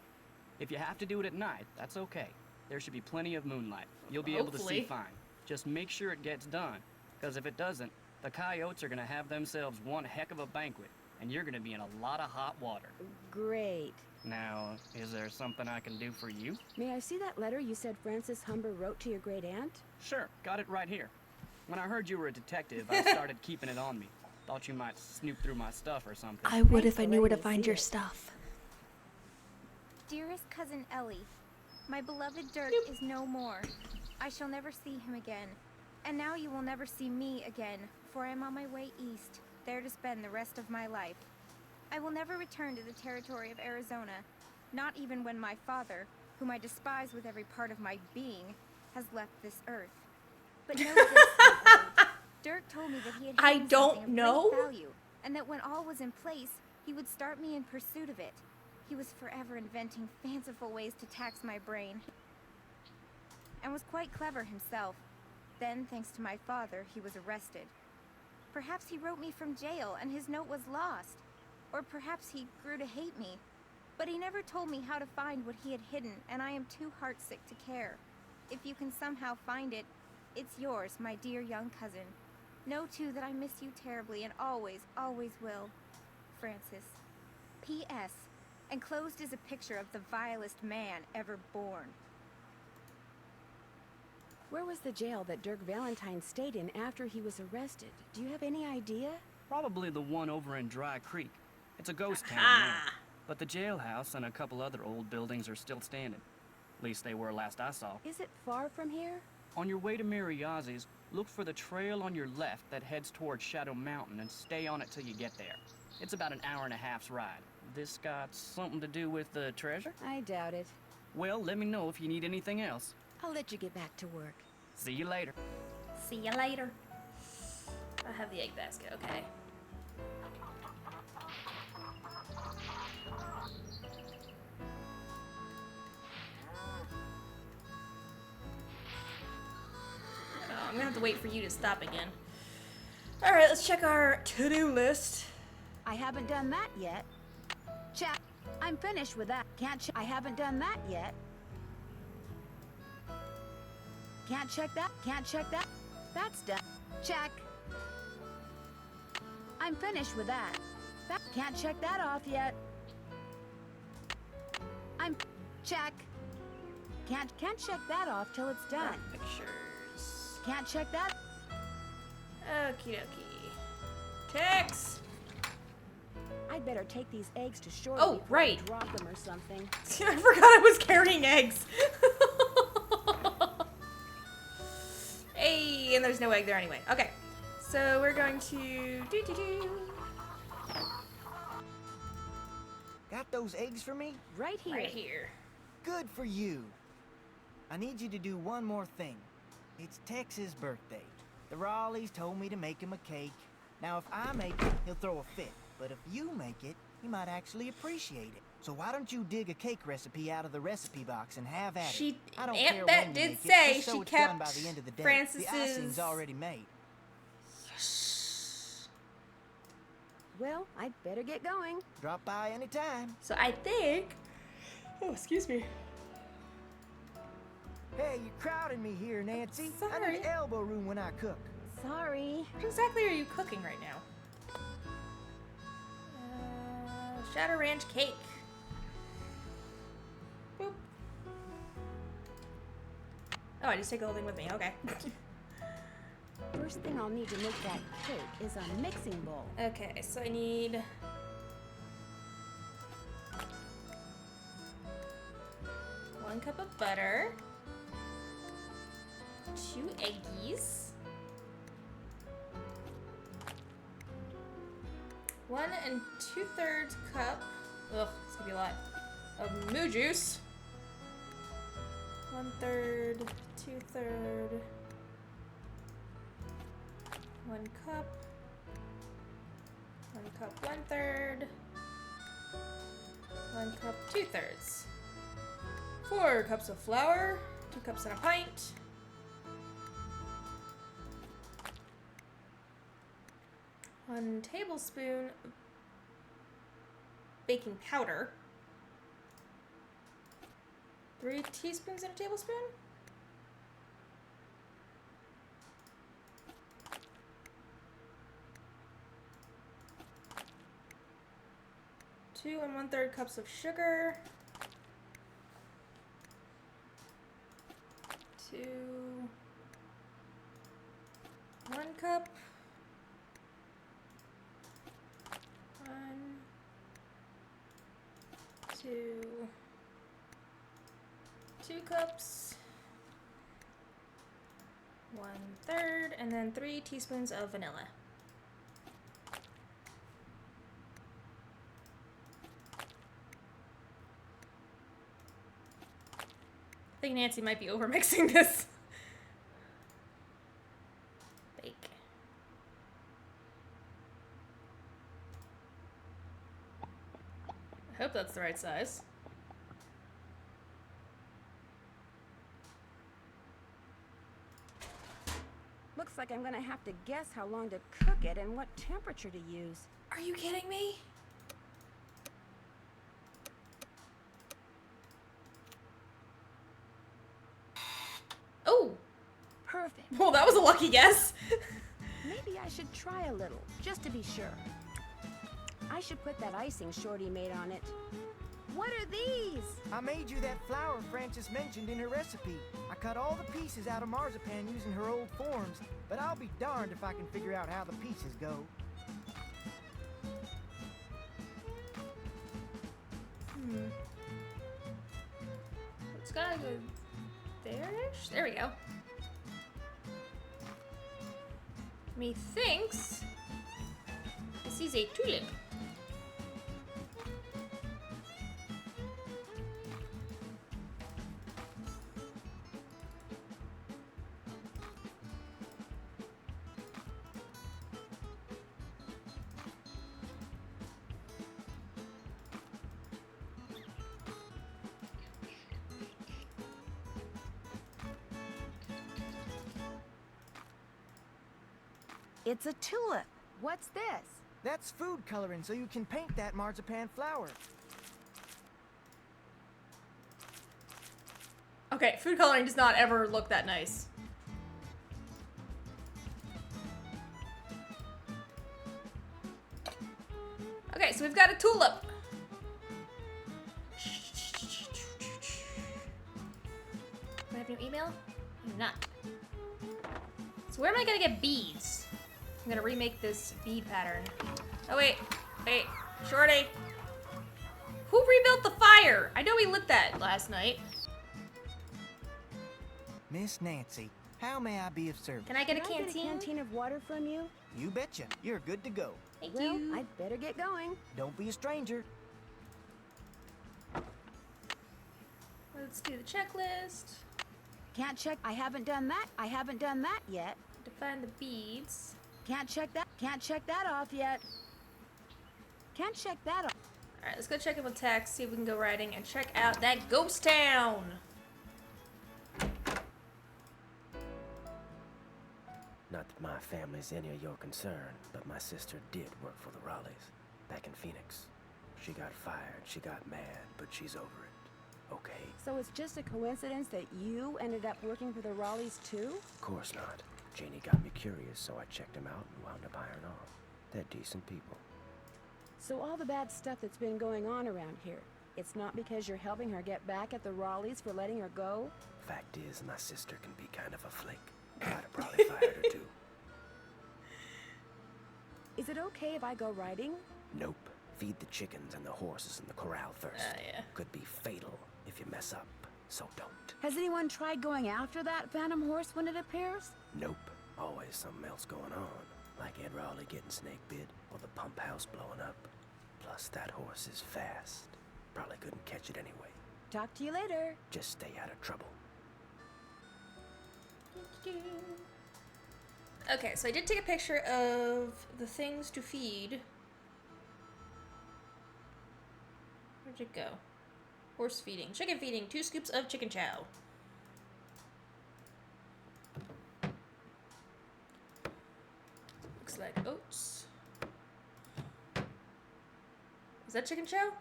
If you have to do it at night, that's okay. There should be plenty of moonlight. You'll be able to see fine. Just make sure it gets done, because if it doesn't, the coyotes are gonna have themselves one heck of a banquet, and you're gonna be in a lot of hot water. Great. Now, is there something I can do for you? May I see that letter you said Frances Humber wrote to your great aunt? Sure, got it right here. When I heard you were a detective, I started keeping it on me. Thought you might snoop through my stuff or something. I would if I knew where to find your stuff. Dearest cousin Ellie, my beloved Dirk is no more. I shall never see him again. And now you will never see me again, for I am on my way east, there to spend the rest of my life. I will never return to the territory of Arizona, not even when my father, whom I despise with every part of my being, has left this earth. But know this, Dirk told me that he had hidden something of great value, and that when all was in place, he would start me in pursuit of it. He was forever inventing fanciful ways to tax my brain, and was quite clever himself. Then, thanks to my father, he was arrested. Perhaps he wrote me from jail and his note was lost. Or perhaps he grew to hate me. But he never told me how to find what he had hidden, and I am too heartsick to care. If you can somehow find it, it's yours, my dear young cousin. Know too that I miss you terribly and always, always will. Francis. P.S. Enclosed is a picture of the vilest man ever born. Where was the jail that Dirk Valentine stayed in after he was arrested? Do you have any idea? Probably the one over in Dry Creek. It's a ghost town now. But the jailhouse and a couple other old buildings are still standing. At least they were last I saw. Is it far from here? On your way to Mariazzi's, look for the trail on your left that heads towards Shadow Mountain and stay on it till you get there. It's about an hour and a half's ride. This got something to do with the treasure? I doubt it. Well, let me know if you need anything else. I'll let you get back to work. See you later. See you later. I have the egg basket, okay. I'm gonna have to wait for you to stop again. Alright, let's check our to-do list. I haven't done that yet. Check. I'm finished with that. I haven't done that yet. Can't check that. Can't check that. That's done. Check. I'm finished with that. Can't check that off yet. I'm check. Can't check that off till it's done. Pictures. Can't check that. Okie dokie. Text. I'd better take these eggs to Shorty before right. I drop them or something. I forgot I was carrying eggs. Hey, and there's no egg there anyway. Okay, so we're going to Got those eggs for me? Right here. Right here. Good for you. I need you to do one more thing. It's Tex's birthday. The Raleighs told me to make him a cake. Now, if I make it, he'll throw a fit. But if you make it, he might actually appreciate it. So why don't you dig a cake recipe out of the recipe box and have at it? I don't care Aunt when Bet you did make say it, just so she it's done kept by the end of the day. Francis's... The icing's already made. Well, I'd better get going. Drop by anytime. So I think... Oh, excuse me. Hey, you're crowding me here, Nancy. I Sorry. need elbow room when I cook. Sorry. What exactly are you cooking right now? Shadow Ranch cake. Boop. Oh, I just take the whole thing with me. Okay. First thing I'll need to make that cake is a mixing bowl. Okay, so I need... 1 cup of butter. 2 eggies. 1 2/3 cup. Ugh, it's gonna be a lot. Of moo juice. 1/3, 2/3. 1 cup. 1 cup, 1/3. 1 cup, 2/3. 4 cups of flour. 2 cups and a pint. 1 tablespoon of baking powder. 3 teaspoons and a tablespoon. 2 1/3 cups of sugar. 2 1 cup. 1 2 2 cups. 1/3, and then 3 teaspoons of vanilla. I think Nancy might be over mixing this. Bake. I hope that's the right size. Looks like I'm gonna have to guess how long to cook it and what temperature to use. Are you kidding me? Oh! Perfect. Well, that was a lucky guess. Maybe I should try a little, just to be sure. I should put that icing Shorty made on it. What are these? I made you that flour Frances mentioned in her recipe. I cut all the pieces out of marzipan using her old forms, but I'll be darned if I can figure out how the pieces go. It's gotta go there-ish? There we go. Methinks this is a tulip. It's a tulip. What's this? That's food coloring, so you can paint that marzipan flour. Okay, food coloring does not ever look that nice. Okay, so we've got a tulip. Do I have no email? I do not. So where am I gonna get beads? I'm gonna remake this bead pattern. Oh wait, Shorty. Who rebuilt the fire? I know we lit that last night. Miss Nancy, how may I be of service? Can I get a Can I canteen? get a canteen of water from you? You betcha. You're good to go. Thank Well, you. I'd better get going. Don't be a stranger. Let's do the checklist. Can't check. I haven't done that. I haven't done that yet. To find the beads. Can't check that. Can't check that off yet. Can't check that off. Alright, let's go check in with Tex, see if we can go riding and check out that ghost town. Not that my family's any of your concern, but my sister did work for the Raleighs back in Phoenix. She got fired, she got mad, but she's over it. Okay? So it's just a coincidence that you ended up working for the Raleighs too? Of course not. Janie got me curious, so I checked them out and wound up hiring on. They're decent people. So all the bad stuff that's been going on around here, it's not because you're helping her get back at the Raleighs for letting her go? Fact is, my sister can be kind of a flake. I'd have probably fired her too. Is it okay if I go riding? Nope. Feed the chickens and the horses in the corral first. Yeah. Could be fatal if you mess up, so don't. Has anyone tried going after that phantom horse when it appears? Nope. Always something else going on. Like Ed Raleigh getting snake bit, or the pump house blowing up. Plus, that horse is fast. Probably couldn't catch it anyway. Talk to you later. Just stay out of trouble. Okay, so I did take a picture of the things to feed. Where'd it go? Horse feeding. Chicken feeding. 2 scoops of chicken chow. Looks like oats. Is that chicken chow?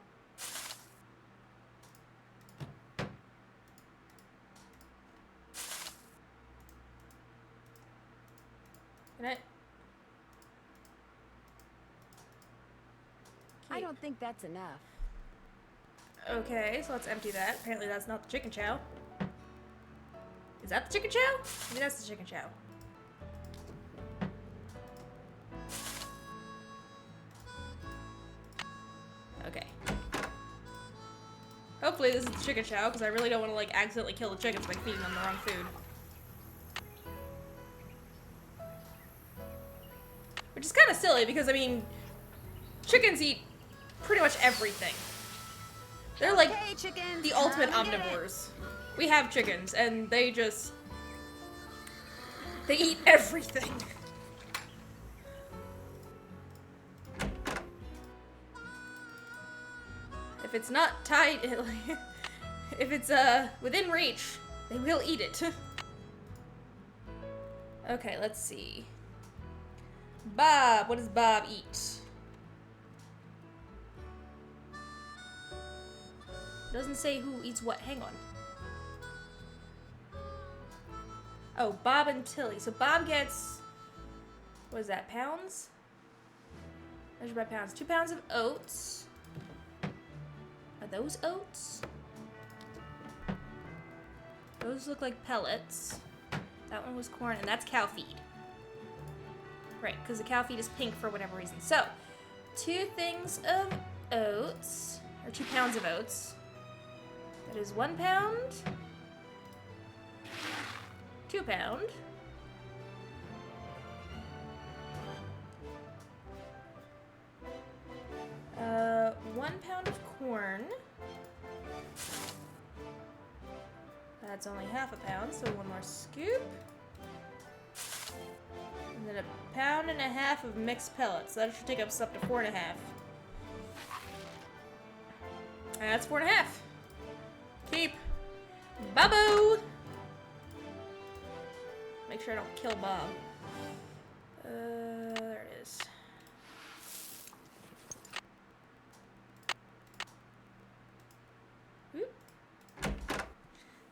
Can I don't think that's enough. Okay, so let's empty that. Apparently that's not the chicken chow. Is that the chicken chow? Maybe that's the chicken chow. Okay. Hopefully this is the chicken chow, because I really don't want to like accidentally kill the chickens by feeding them the wrong food. Which is kind of silly because, I mean, chickens eat pretty much everything. They're like the ultimate omnivores. We have chickens and they eat everything. If it's not tied, if it's within reach, they will eat it. Okay, let's see. Bob, what does Bob eat? Doesn't say who eats what. Hang on. Oh, Bob and Tilly. So Bob gets, what is that, pounds? Measured by pounds. 2 pounds of oats. Are those oats? Those look like pellets. That one was corn, and that's cow feed. Right, because the cow feed is pink for whatever reason. So, 2 things of oats, or 2 pounds of oats. That is 1 pound. 2 pound. Uh, 1 pound of corn. That's only half a pound, so 1 more scoop. And then 1.5 pounds of mixed pellets. That should take us up to 4.5. That's 4.5. Keep. Babu! Make sure I don't kill Bob. There it is.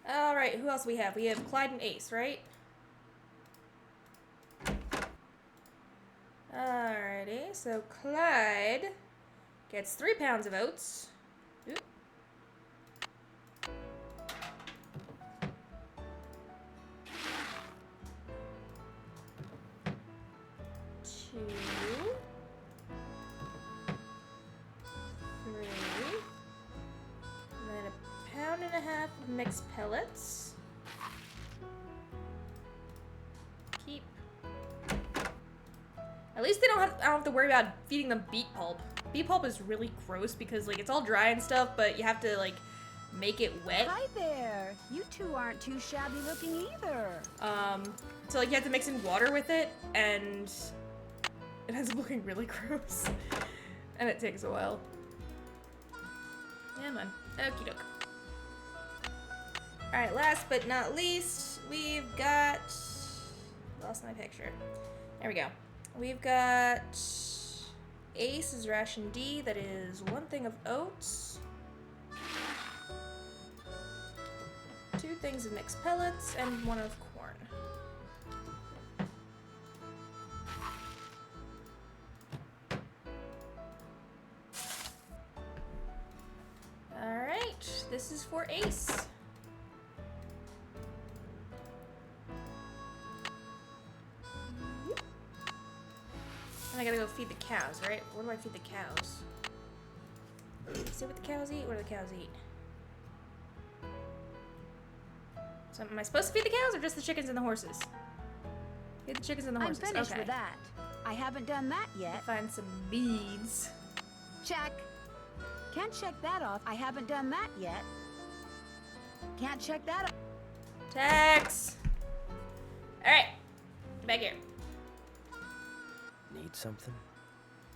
Alright, who else we have? We have Clyde and Ace, right? Alrighty, so Clyde gets 3 pounds of oats. Oop. Mixed pellets. Keep. At least they I don't have to worry about feeding them beet pulp. Beet pulp is really gross because like it's all dry and stuff, but you have to like make it wet. Hi there. You two aren't too shabby looking either. So like you have to mix in water with it, and it ends up looking really gross. And it takes a while. Yeah, man. Okie doke. Alright, last but not least, we've got... Lost my picture. There we go. We've got... Ace is ration D, that is 1 thing of oats. 2 things of mixed pellets, and 1 of corn. Alright, this is for Ace. And I gotta go feed the cows, right? What do I feed the cows? See what the cows eat? What do the cows eat? So am I supposed to feed the cows or just the chickens and the horses? Feed the chickens and the horses. I'm finished okay. with that. I haven't done that yet. Find some beads. Check. Can't check that off. I haven't done that yet. Can't check that off. Tex! Alright. Get back here. Need something?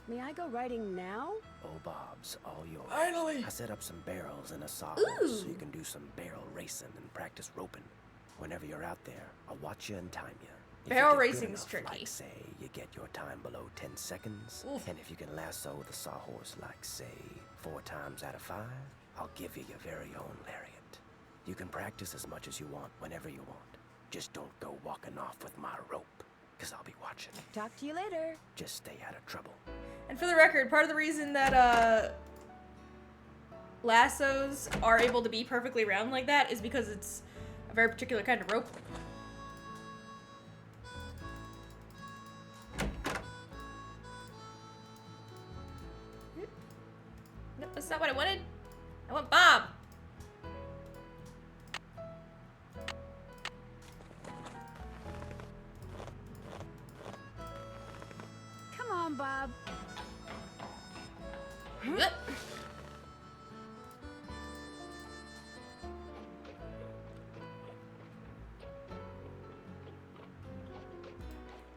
May I go riding now? Oh, Bob's all yours. Finally! I set up some barrels in a sawhorse so Ooh. you can do some barrel racing and practice roping. Whenever you're out there, I'll watch you and time you. If Barrel you get good racing's enough, tricky. Like, say, you get your time below 10 seconds, Oof. and if you can lasso the sawhorse like, say, 4 times out of 5, I'll give you your very own lariat. You can practice as much as you want whenever you want. Just don't go walking off with my rope, because I'll be watching. Talk to you later. Just stay out of trouble. And for the record, part of the reason that lassos are able to be perfectly round like that is because it's a very particular kind of rope. No, that's not what I wanted. I want Bob. Come on, Bob. Yep.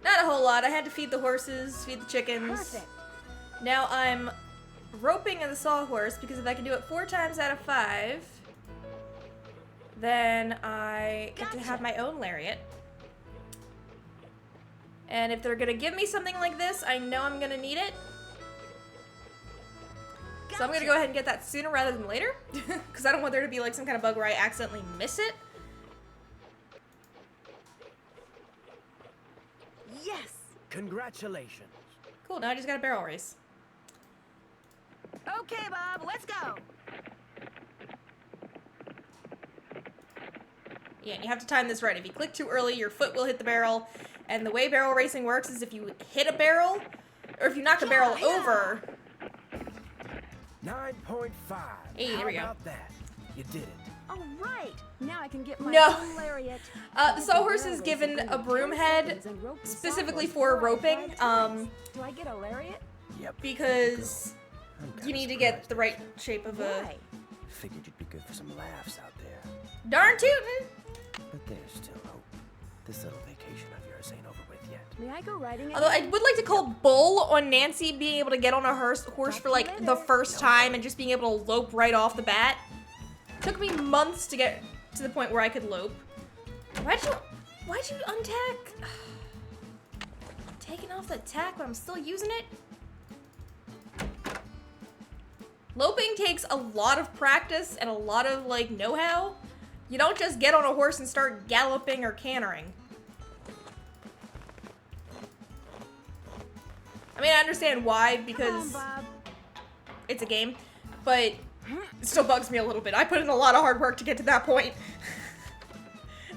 Not a whole lot. I had to feed the horses, feed the chickens. Perfect. Now I'm roping the sawhorse because if I can do it 4 times out of 5, then I get to have my own lariat. And if they're gonna give me something like this, I know I'm gonna need it. So I'm gonna go ahead and get that sooner rather than later, because I don't want there to be like some kind of bug where I accidentally miss it. Yes. Congratulations. Cool, now I just got a barrel race. Okay, Bob, let's go. Yeah, and you have to time this right. If you click too early, your foot will hit the barrel. And the way barrel racing works is if you hit a barrel, or if you knock a barrel over. 9.5. Hey, there we go. How about that? You did it. All right. Now I can get my No. own lariat. The sawhorse is given a broom head specifically for roping. Do I get a lariat? Yep. Because you need to get the right shape of a. Why? Figured you'd be good for some laughs out there. Darn tootin'! But there's still hope. This little vacation of yours ain't over with yet. May I go riding? Although I would like to call bull on Nancy being able to get on a horse for like the first time and just being able to lope right off the bat. Took me months to get to the point where I could lope. Why'd you untack? Taking off the tack when I'm still using it? Loping takes a lot of practice and a lot of like know-how. You don't just get on a horse and start galloping or cantering. I mean, I understand why, because it's a game, but it still bugs me a little bit. I put in a lot of hard work to get to that point.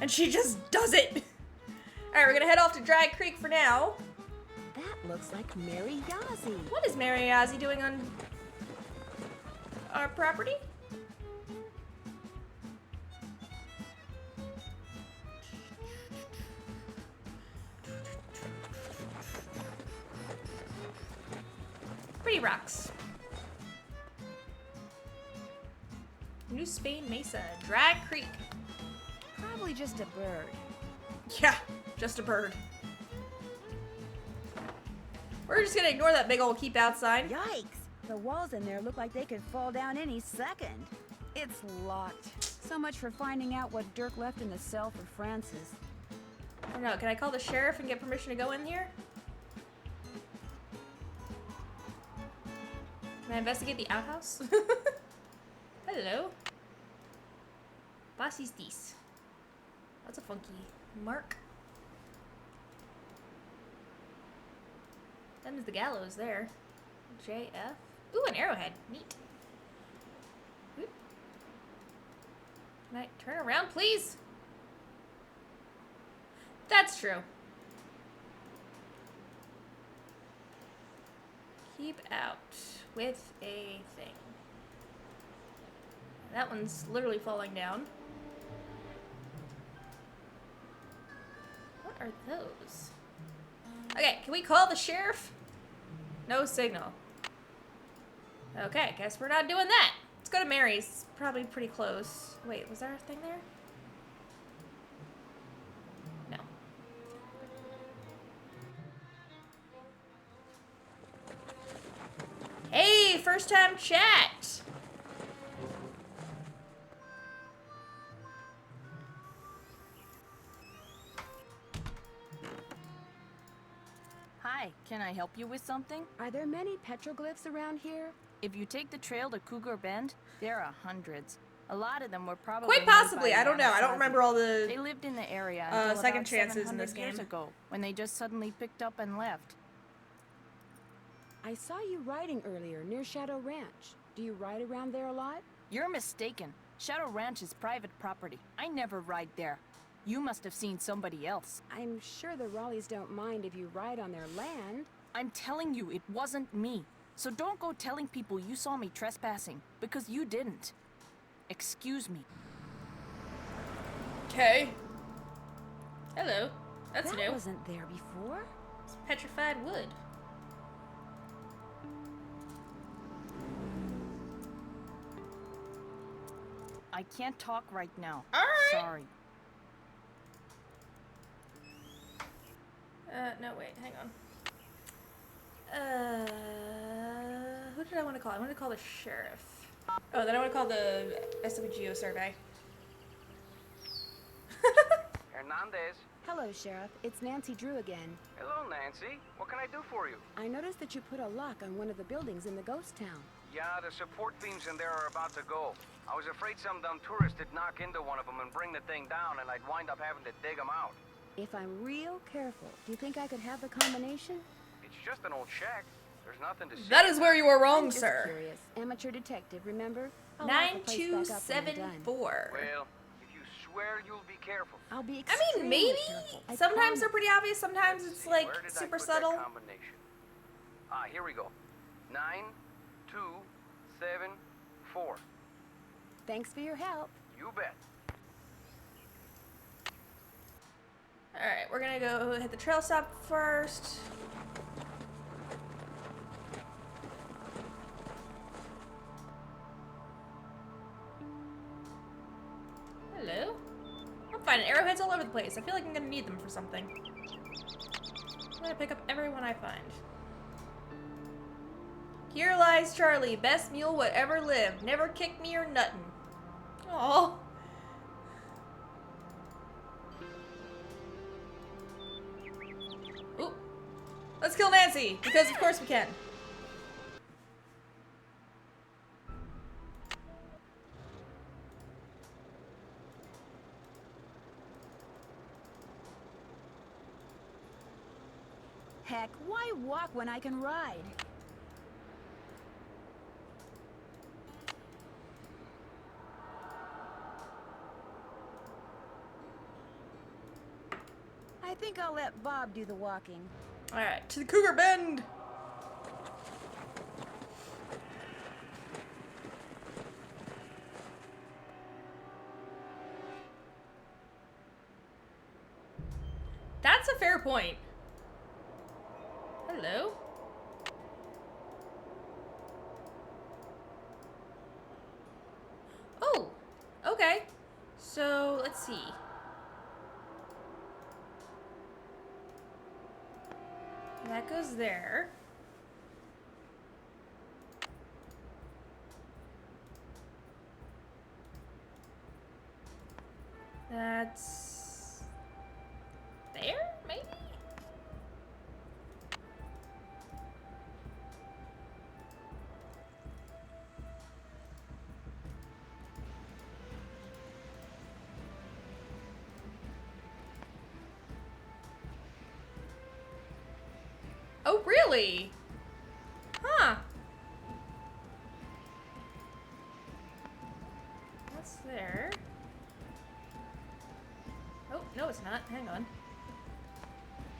And she just does it. Alright, we're gonna head off to Dry Creek for now. That looks like Mary Yazzie. What is Mary Yazzie doing on our property? Pretty rocks. New Spain Mesa, Drag Creek. Probably just a bird. Yeah, just a bird. We're just gonna ignore that big old keep out sign. Yikes! The walls in there look like they could fall down any second. It's locked. So much for finding out what Dirk left in the cell for Francis. I don't know, can I call the sheriff and get permission to go in here? Can I investigate the outhouse? Hello. Was is this? That's a funky mark. Then there's the gallows there. JF. Ooh, an arrowhead. Neat. Oop. Can I turn around, please? That's true. Keep out with a thing. That one's literally falling down. What are those? Okay, can we call the sheriff? No signal. Okay, guess we're not doing that. Let's go to Mary's. It's probably pretty close. Wait, was there a thing there? No. Hey, first time chat. Hi, can I help you with something? Are there many petroglyphs around here? If you take the trail to Cougar Bend, there are hundreds. A lot of them were probably Quite made by possibly. I don't know. I don't Anasazi. remember all the They lived in the area until second about chances in this 700 years game. ago, when they just suddenly picked up and left. I saw you riding earlier near Shadow Ranch. Do you ride around there a lot? You're mistaken. Shadow Ranch is private property. I never ride there. You must have seen somebody else. I'm sure the Raleighs don't mind if you ride on their land. I'm telling you, it wasn't me. So don't go telling people you saw me trespassing, because you didn't. Excuse me. Okay. Hello. That's that new. Wasn't there before. It's petrified wood. I can't talk right now. All right. Sorry. No, wait, hang on. Who did I want to call? I want to call the sheriff. Oh, then I want to call the SWGO survey. Hernandez. Hello, Sheriff. It's Nancy Drew again. Hello, Nancy. What can I do for you? I noticed that you put a lock on one of the buildings in the ghost town. Yeah, the support beams in there are about to go. I was afraid some dumb tourist would knock into one of them and bring the thing down, and I'd wind up having to dig them out. If I'm real careful, do you think I could have the combination? It's just an old shack. There's nothing to see. That is where you are wrong, I'm just sir. Curious. Amateur detective, remember? I'll lock the place back up when I'm done. 9274. Well, if you swear you'll be careful. I'll be I extremely mean, maybe. careful. I Sometimes promise. they're pretty obvious. Sometimes it's like Where did I super put subtle. That combination? Ah, here we go. 9274. Thanks for your help. You bet. All right, we're gonna go hit the trail stop first. Hello? I'm finding arrowheads all over the place. I feel like I'm gonna need them for something. I'm gonna pick up everyone I find. Here lies Charlie, best mule what ever lived. Never kicked me or nuttin'. Aw. Ooh. Let's kill Nancy, because of course we can. Heck, why walk when I can ride? I think I'll let Bob do the walking. Alright, to the Cougar Bend! That's a fair point. Hello? Oh! let's see. That goes there. That's there, maybe? Oh, really? Huh. That's there. Oh, no, it's not. Hang on.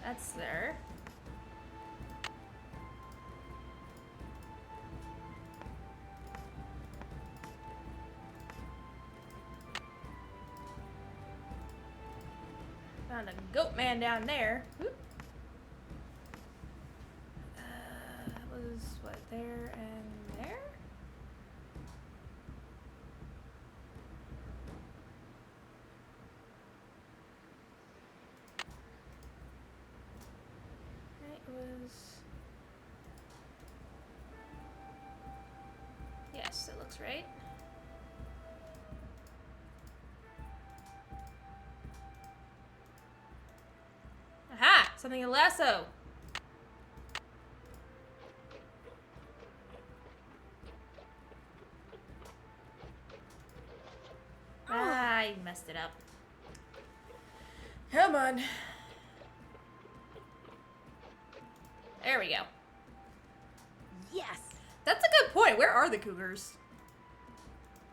That's there. Found a goat man down there. Whoop. That was what, there and there? It was... Yes, it looks right. Aha! Something to lasso! Ah, I messed it up. Come on. There we go. Yes! That's a good point. Where are the cougars?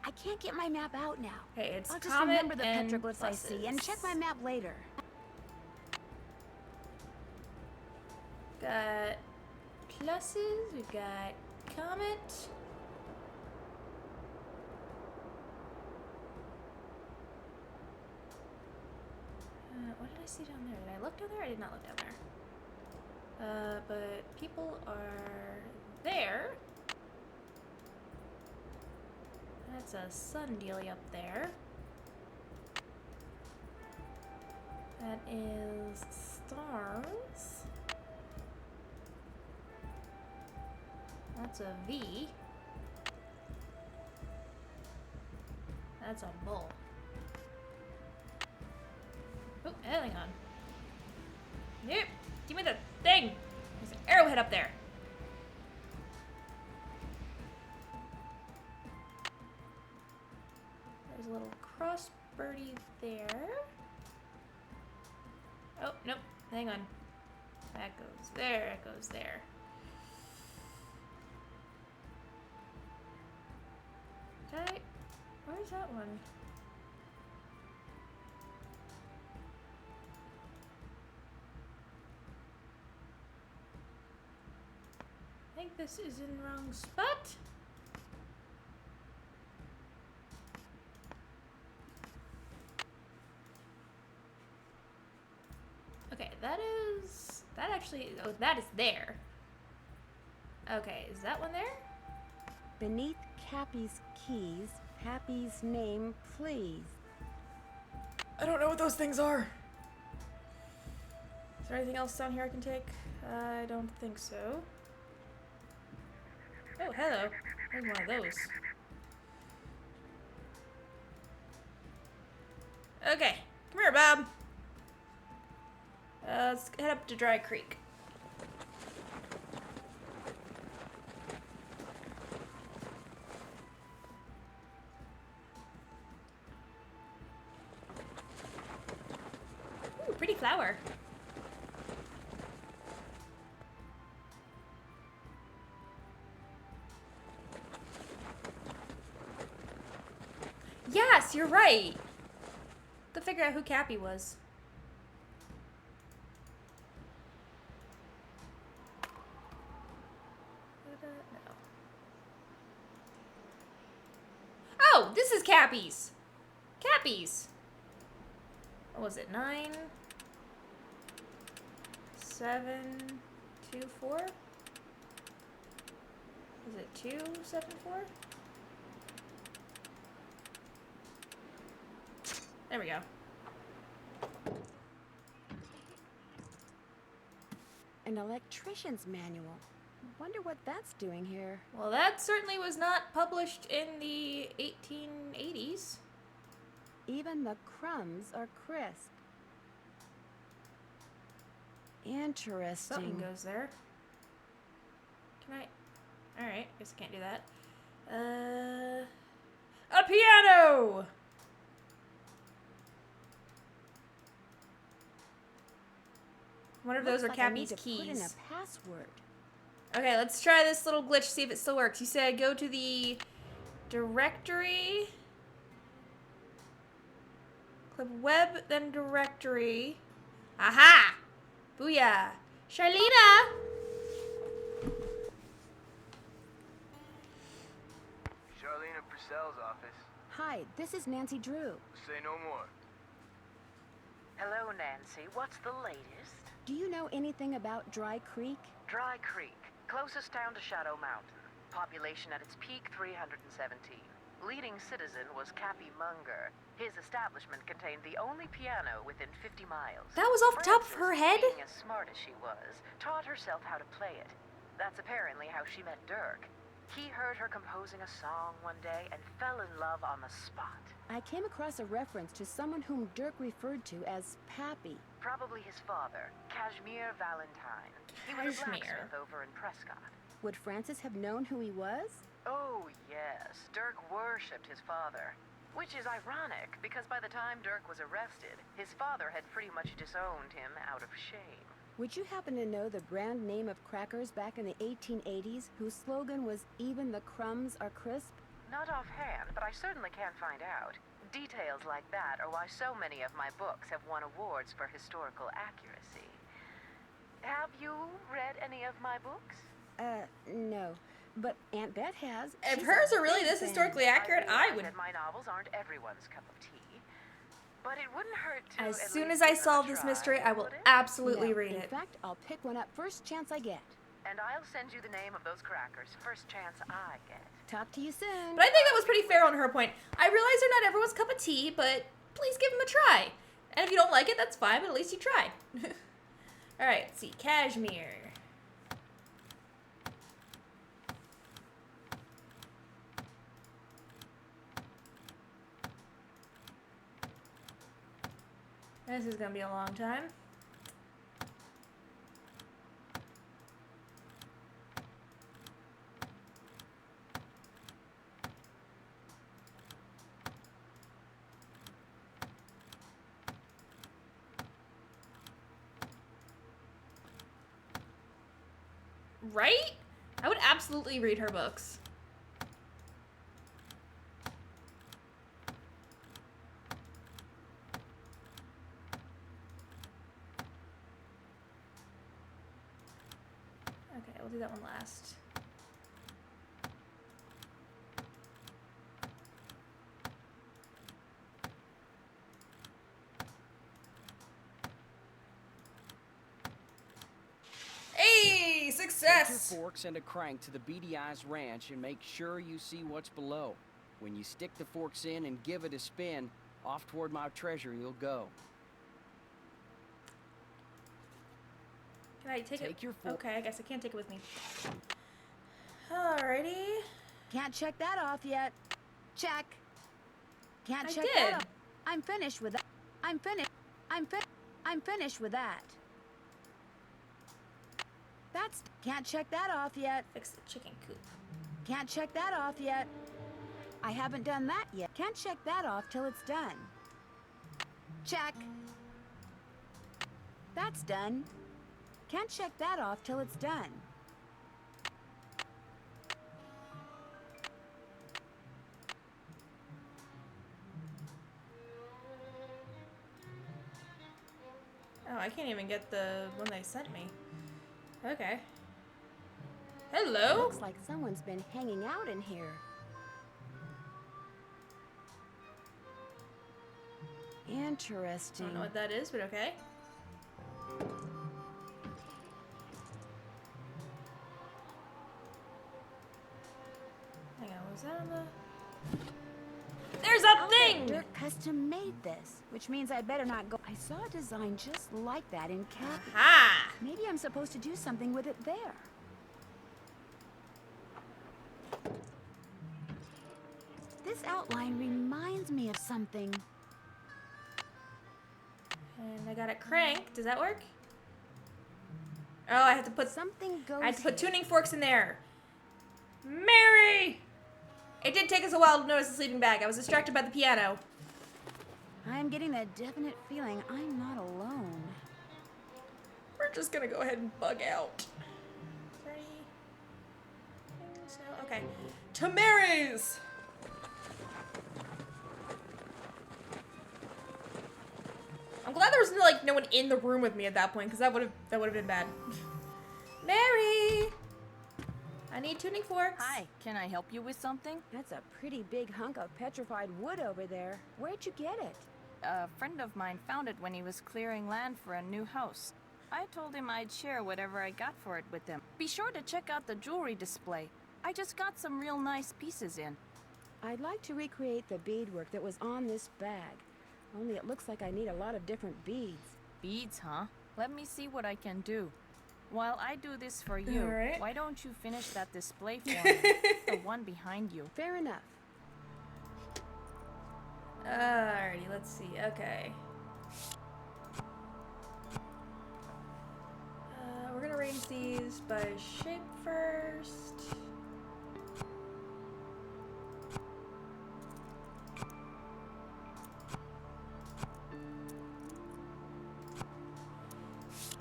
I can't get my map out now. Hey, it's I'll just Comet remember the and petroglyphs I see and check my map later. Got pluses, we've got Comet. What did I see down there? Did I look down there? I did not look down there. But people are there. That's a sun dealie up there. That is stars. That's a V. That's a bull. Oh, hang on. Nope. Give me the thing. There's an arrowhead up there. There's a little cross birdie there. Oh, nope. Hang on. That goes there. That goes there. Okay. Where's that one? I think this is in the wrong spot. Okay, that actually, oh, that is there. Okay, is that one there? Beneath Cappy's keys, Pappy's name, please. I don't know what those things are. Is there anything else down here I can take? I don't think so. Oh, hello. There's one of those. Okay, come here, Bob. Let's head up to Dry Creek. Ooh, pretty flower. Yes, you're right. To figure out who Cappy was. No. Oh, this is Cappy's. Cappy's. What was it? 9, 7, 2, 4? Is it 2, 7, 4? There we go. an electrician's manual. Wonder what that's doing here. Well, that certainly was not published in the 1880s. Even the crumbs are crisp. Interesting. Something goes there. Can I? Alright, guess I can't do that. A piano! One of those are Looks like I need Cappy's to put in keys. a password. Okay, let's try this little glitch, see if it still works. You said go to the directory. Click web, then directory. Aha! Booyah! Charlena! Charlena Purcell's office. Hi, this is Nancy Drew. Say no more. Hello, Nancy. What's the latest? Do you know anything about Dry Creek? Dry Creek, closest town to Shadow Mountain. Population at its peak, 317. Leading citizen was Cappy Munger. His establishment contained the only piano within 50 miles. That was off the top of her head? Being as smart as she was, taught herself how to play it. That's apparently how she met Dirk. He heard her composing a song one day and fell in love on the spot. I came across a reference to someone whom Dirk referred to as Pappy. Probably his father, Kashmir Valentine. He was a Kashmir. blacksmith over in Prescott. Would Francis have known who he was? Oh, yes. Dirk worshipped his father. Which is ironic, because by the time Dirk was arrested, his father had pretty much disowned him out of shame. Would you happen to know the brand name of crackers back in the 1880s whose slogan was "Even the crumbs are crisp"? Not offhand, but I certainly can find out. Details like that are why so many of my books have won awards for historical accuracy. Have you read any of my books? No. But Aunt Bet has. If She's hers a are really big this fan. historically accurate, I realize would. that my novels aren't everyone's cup of tea, but it wouldn't hurt to As at soon least as I give them a solve this try, mystery, I will would it? absolutely No. read In it. fact, I'll pick one up first chance I get. And I'll send you the name of those crackers first chance I get. Talk to you soon. But I think that was pretty fair on her point. I realize they're not everyone's cup of tea, but please give them a try. And if you don't like it, that's fine, but at least you tried. Alright, let's see. Cashmere. This is gonna be a long time. Right? I would absolutely read her books. Okay, we'll do that one last. Hey, Take your success! forks and a crank to the Beady Eyes Ranch and make sure you see what's below. When you stick the forks in and give it a spin, off toward my treasure you'll go. Can I take it? Take your fork. Okay, I guess I can't take it with me. Alrighty. Can't check that off yet. Check. Can't I check did. that off. I'm finished with that. I'm finished with that. Can't check that off yet. Fix the chicken coop. Can't check that off yet. I haven't done that yet. Can't check that off till it's done. Check. That's done. Can't check that off till it's done. Oh, I can't even get the one they sent me. Okay. Hello? Looks like someone's been hanging out in here. Interesting. Don't know what that is, but okay. Hang on, was that on the... There's a thing! ring! Dirk custom made this, which means I better not go. I saw a design just like that in Cappy. Aha! Maybe I'm supposed to do something with it there. This outline reminds me of something. And I got a crank. Does that work? Oh, I have to put something. I have to put tuning forks in there. Mary! It did take us a while to notice the sleeping bag. I was distracted by the piano. I'm getting that definite feeling I'm not alone. We're just gonna go ahead and bug out. Ready? So, okay. To Mary's! I'm glad there was like no one in the room with me at that point, because that would have been bad. Mary! I need tuning forks. Hi, can I help you with something? That's a pretty big hunk of petrified wood over there. Where'd you get it? A friend of mine found it when he was clearing land for a new house. I told him I'd share whatever I got for it with him. Be sure to check out the jewelry display. I just got some real nice pieces in. I'd like to recreate the beadwork that was on this bag. Only it looks like I need a lot of different beads. Beads, huh? Let me see what I can do. While I do this for you, right. Why don't you finish that display for me? The one behind you. Fair enough. Alrighty, let's see. Okay. We're gonna arrange these by shape first.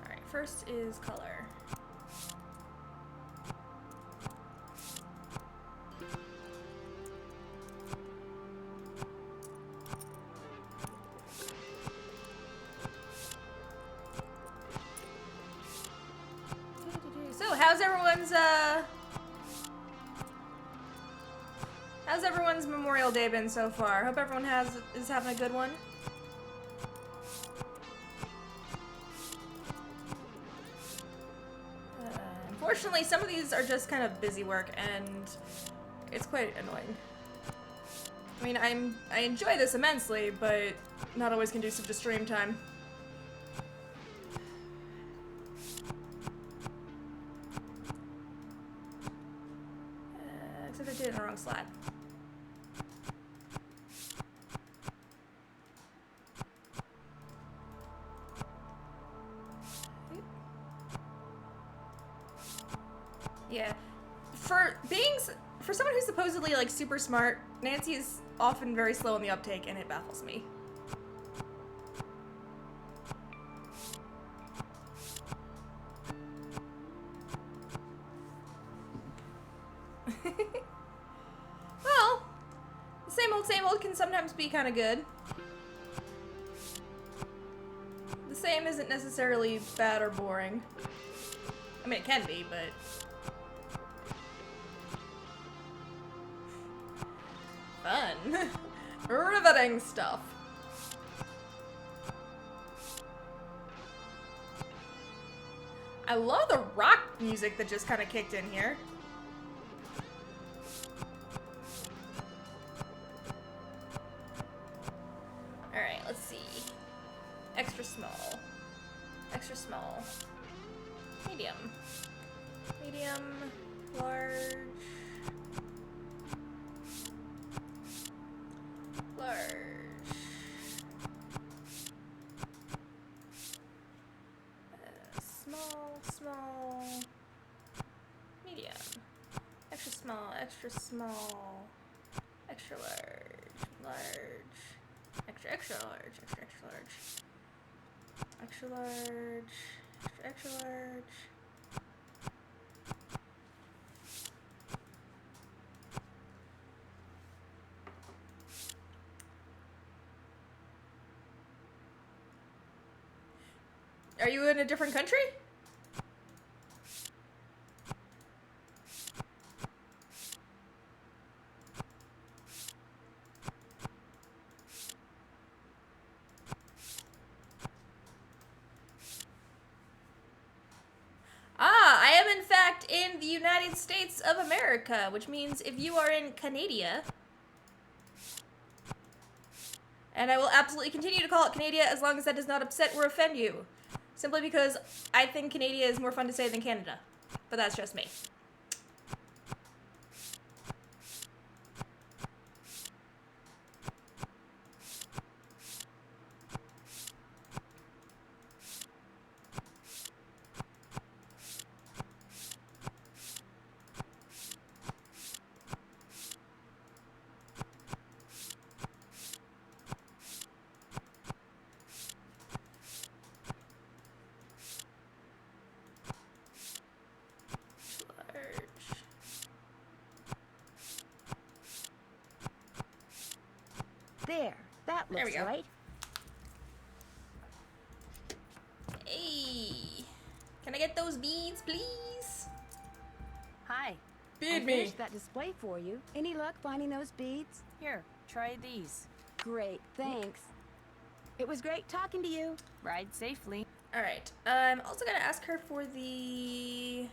Alright, first is color. So, how's everyone's Memorial Day been so far? Hope everyone is having a good one. Unfortunately, some of these are just kind of busy work, and it's quite annoying. I mean, I enjoy this immensely, but not always conducive to stream time. Except I did it in the wrong slot. Yeah. For someone who's supposedly like super smart, Nancy is often very slow in the uptake, and it baffles me. Well, the same old can sometimes be kind of good. The same isn't necessarily bad or boring. I mean, it can be, but... Fun. Riveting stuff. I love the rock music that just kind of kicked in here. Alright, let's see. Extra small. Extra small. Medium. Medium. Large. Large. Small. Medium. Extra small. Extra small. Extra large. Extra large. Extra large. Extra large. Extra large. Are you in a different country? I am in fact in the United States of America, which means if you are in Canada, And I will absolutely continue to call it Canada as long as that does not upset or offend you. Simply because I think Canada is more fun to say than Canada. But that's just me. There, that There we looks go. right. Hey, can I get those beads, please? Hi. Bead I me. finished that display for you. Any luck finding those beads? Here, try these. Great, thanks. It was great talking to you. Ride safely. All right. I'm also gonna ask her for the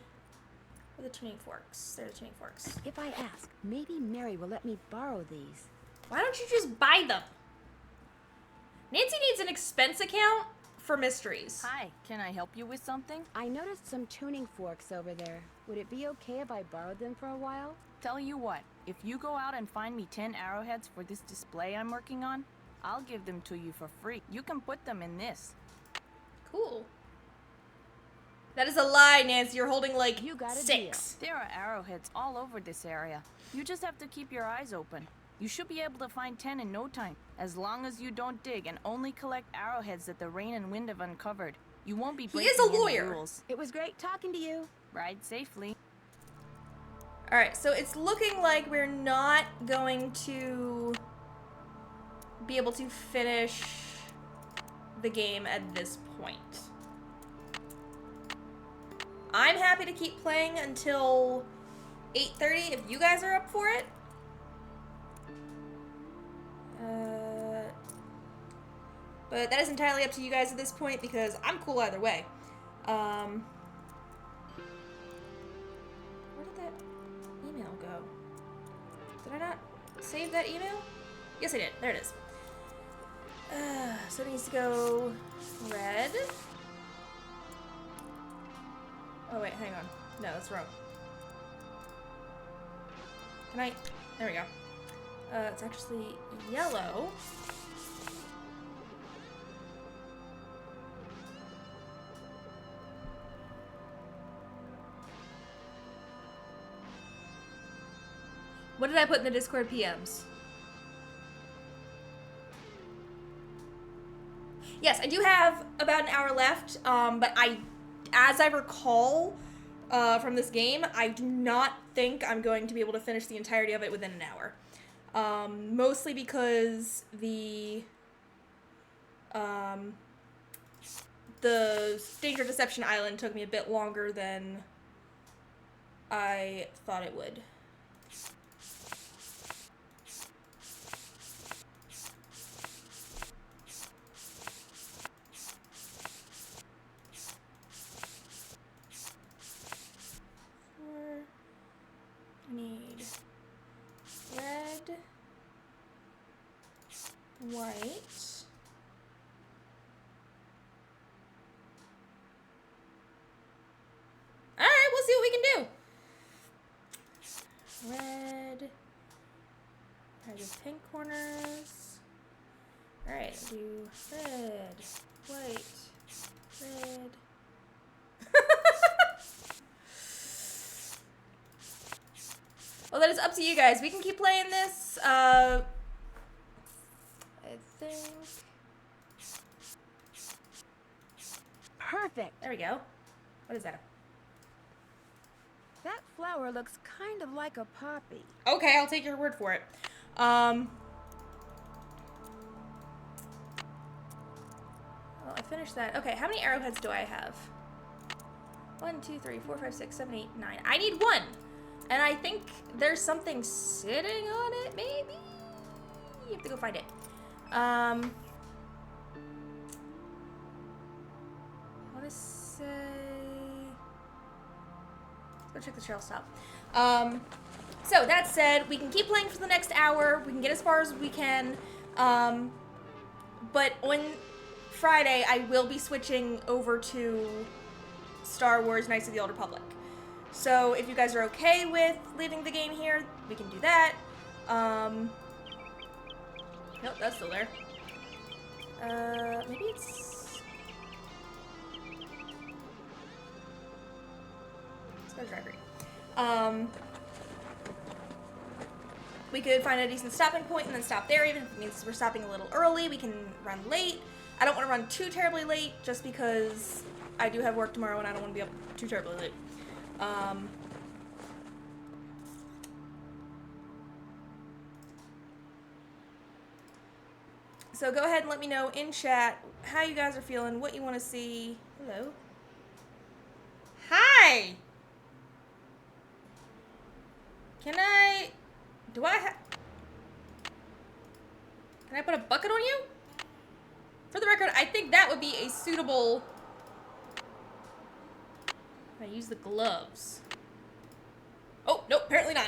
tuning forks. They're the tuning forks. If I ask, maybe Mary will let me borrow these. Why don't you just buy them? Nancy needs an expense account for mysteries. Hi, can I help you with something? I noticed some tuning forks over there. Would it be okay if I borrowed them for a while? Tell you what, if you go out and find me 10 arrowheads for this display I'm working on, I'll give them to you for free. You can put them in this. Cool. That is a lie, Nancy. You're holding like You got a 6. There are arrowheads all over this area. You just have to keep your eyes open. You should be able to find 10 in no time, as long as you don't dig and only collect arrowheads that the rain and wind have uncovered. You won't be breaking is a any lawyer. rules. It was great talking to you. Ride safely. All right, so it's looking like we're not going to be able to finish the game at this point. I'm happy to keep playing until 8:30 if you guys are up for it. But that is entirely up to you guys at this point because I'm cool either way. Where did that email go? Did I not save that email? Yes, I did. There it is. So it needs to go red. Oh, wait, hang on. No, that's wrong. Can I? There we go. It's actually yellow. What did I put in the Discord PMs? Yes, I do have about an hour left, but as I recall from this game, I do not think I'm going to be able to finish the entirety of it within an hour. Mostly because the Danger Deception Island took me a bit longer than I thought it would. Need red, white, alright, we'll see what we can do. Red, try the pink corners. Alright, do red, white, red. Well, that is up to you guys. We can keep playing this. I think. Perfect. There we go. What is that? That flower looks kind of like a poppy. Okay, I'll take your word for it. Well, I finished that. Okay, how many arrowheads do I have? 1, 2, 3, 4, 5, 6, 7, 8, 9. I need 1. And I think there's something sitting on it, maybe? You have to go find it. I want to say... Let's go check the trail stop. So, that said, we can keep playing for the next hour. We can get as far as we can. But on Friday, I will be switching over to Star Wars Knights of the Old Republic. So if you guys are okay with leaving the game here, we can do that. Nope, that's still there. Maybe it's... Let's go driver. We could find a decent stopping point and then stop there, even if it means we're stopping a little early. We can run late. I don't want to run too terribly late, just because I do have work tomorrow and I don't want to be up too terribly late. So go ahead and let me know in chat how you guys are feeling, what you want to see. Hello. Hi! Can I put a bucket on you? For the record, I think that would be a suitable... Can I use the gloves? Oh, nope, apparently not.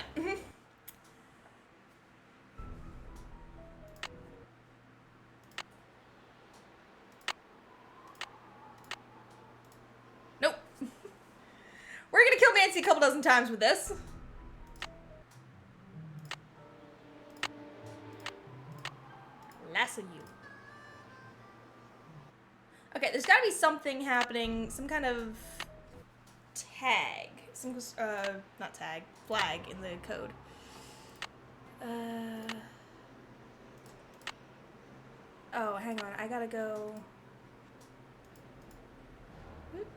Nope. We're gonna kill Nancy a couple dozen times with this. Lasso you. Okay, there's gotta be something happening, some kind of tag. Some, not tag, flag in the code. Oh, hang on, I gotta go. Whoop.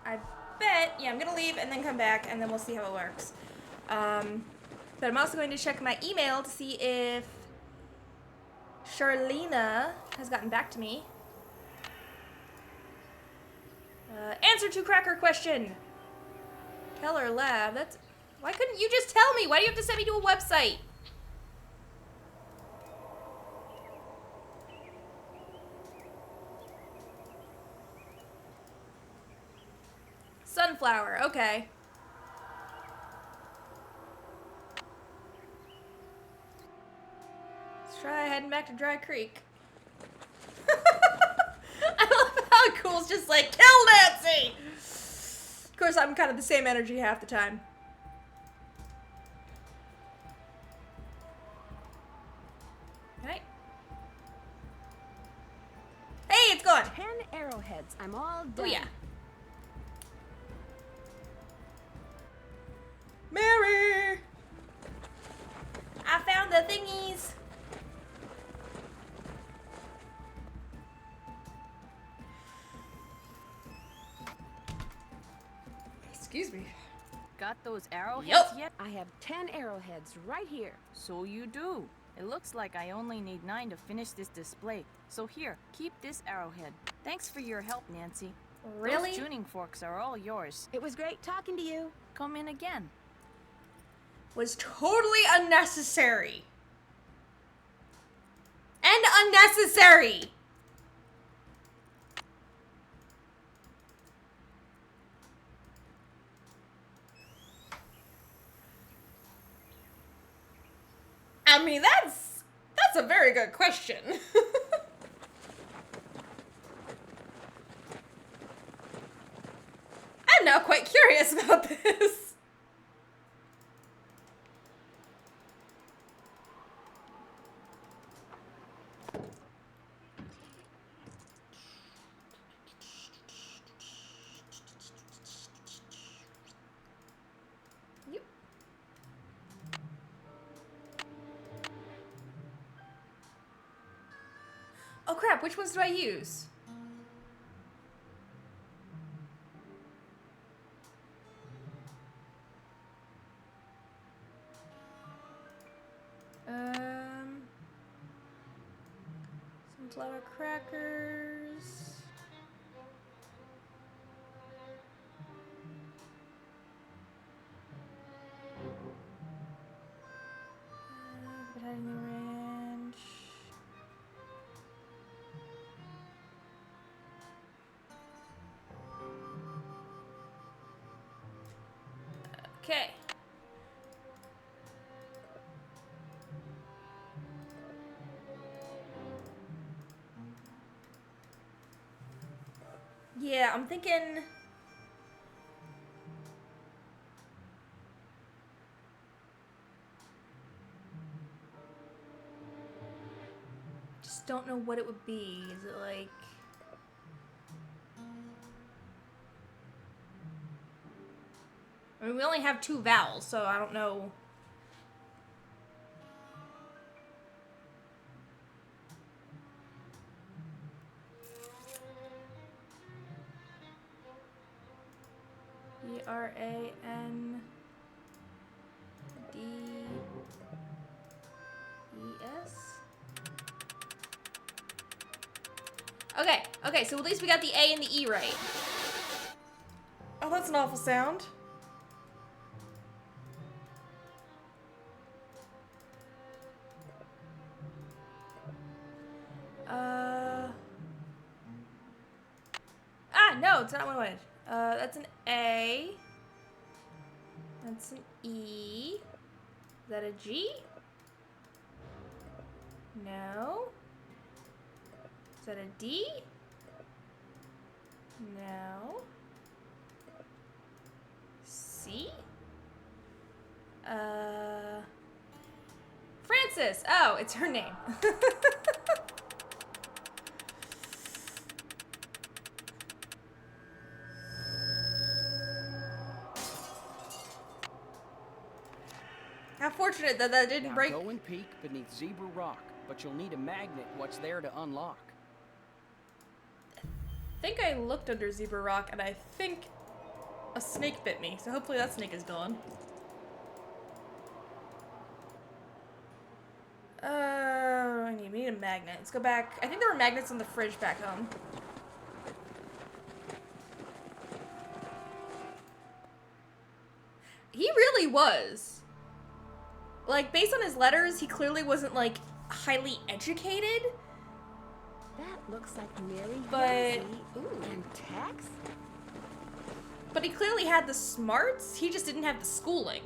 I bet, yeah, I'm gonna leave and then come back and then we'll see how it works. But I'm also going to check my email to see if Charlena has gotten back to me. Answer to Cracker question. Keller Lab, that's... Why couldn't you just tell me? Why do you have to send me to a website? Sunflower, okay. Let's try heading back to Dry Creek. I love how Cool's just like, kill Nancy! Of course, I'm kind of the same energy half the time. Okay. Hey, it's gone! 10 arrowheads. I'm all done. Oh, yeah. Mary! I found the thingies! Excuse me. Got those arrowheads Yep. yet? I have 10 arrowheads right here. So you do. It looks like I only need 9 to finish this display. So here, keep this arrowhead. Thanks for your help, Nancy. Really? Those tuning forks are all yours. It was great talking to you. Come in again. Was totally unnecessary. And unnecessary! I mean, that's a very good question. I'm now quite curious about this. Yep. Oh crap, which ones do I use? Sunflower crackers. Potato ranch. Okay. I'm thinking... Just don't know what it would be. Is it like... I mean, we only have 2 vowels, so I don't know. E-R-A-N-D-E-S? Okay, so at least we got the A and the E right. Oh, that's an awful sound. No, it's not what I wanted. That's an A. That's an E. Is that a G? No. Is that a D? No. C? Francis! Oh, it's her name. How fortunate that that didn't break. Go and peek beneath Zebra Rock, but you'll need a magnet what's there to unlock. I think I looked under Zebra Rock and I think a snake bit me, so hopefully that snake is gone. We need a magnet. Let's go back. I think there were magnets on the fridge back home. He really was. Like, based on his letters, he clearly wasn't, like, highly educated. That looks like Mary But... Ooh, and Tex? But he clearly had the smarts, he just didn't have the schooling.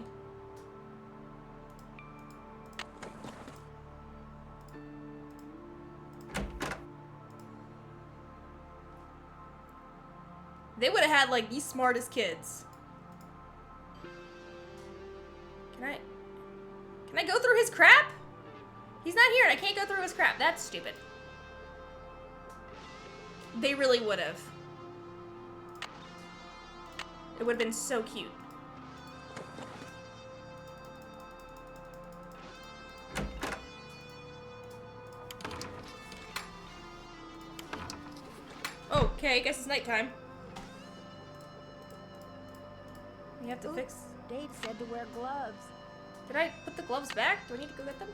They would have had, like, the smartest kids. Can I go through his crap? He's not here and I can't go through his crap. That's stupid. They really would have. It would have been so cute. Okay, I guess it's nighttime. We have to fix... Dave said to wear gloves. Did I put the gloves back? Do I need to go get them?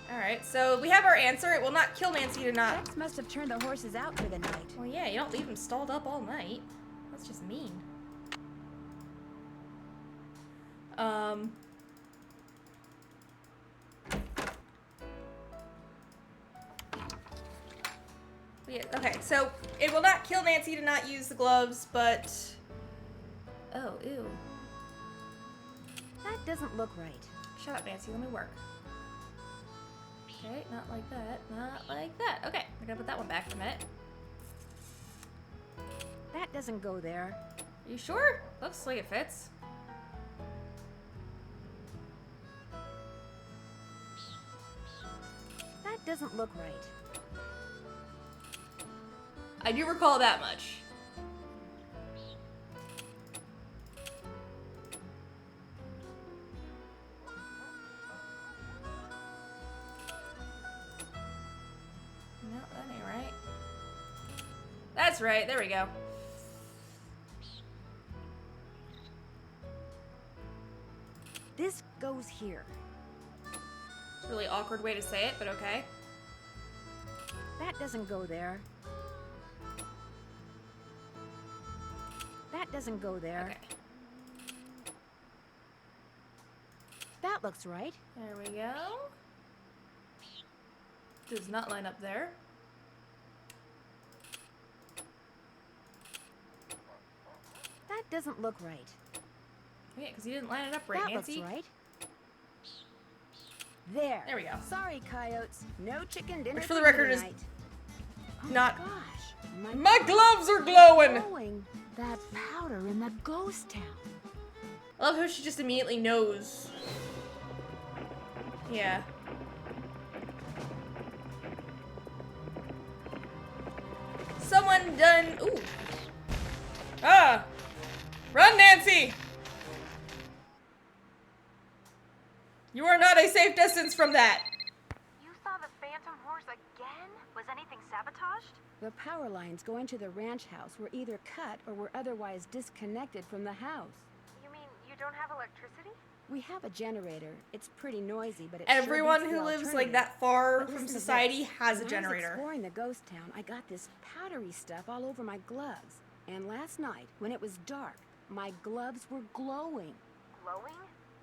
Alright, so we have our answer. It will not kill Nancy to not... Tex must have turned the horses out for the night. Well, yeah, you don't leave them stalled up all night. That's just mean. Yeah, okay, so it will not kill Nancy to not use the gloves, but... Oh, ew. That doesn't look right. Shut up, Nancy. Let me work. Okay, not like that. Not like that. Okay, we're gonna put that one back for a minute. That doesn't go there. Are you sure? Looks like it fits. That doesn't look right. I do recall that much. No, that ain't right. That's right, there we go. This goes here. It's a really awkward way to say it, but okay. That doesn't go there. That doesn't go there. Okay. That looks right. There we go. Does not line up there. That doesn't look right. Yeah, because you didn't line it up right, that Nancy. Looks right. There. There we go. Sorry, coyotes. No chicken dinner Which, for the record, tonight. Not. Gosh, My gloves are glowing. That powder in the ghost town. I love how she just immediately knows. Yeah. Someone done. Ooh. Ah! Run, Nancy! You are not a safe distance from that. You saw the phantom horse again? Was anything sabotaged? The power lines going to the ranch house were either cut or were otherwise disconnected from the house. You mean you don't have electricity? We have a generator. It's pretty noisy, but it Everyone sure who beats the lives like alternative. that far But from listen to society this. has a When I generator. was exploring the ghost town, I got this powdery stuff all over my gloves. And last night, when it was dark, my gloves were glowing. Glowing?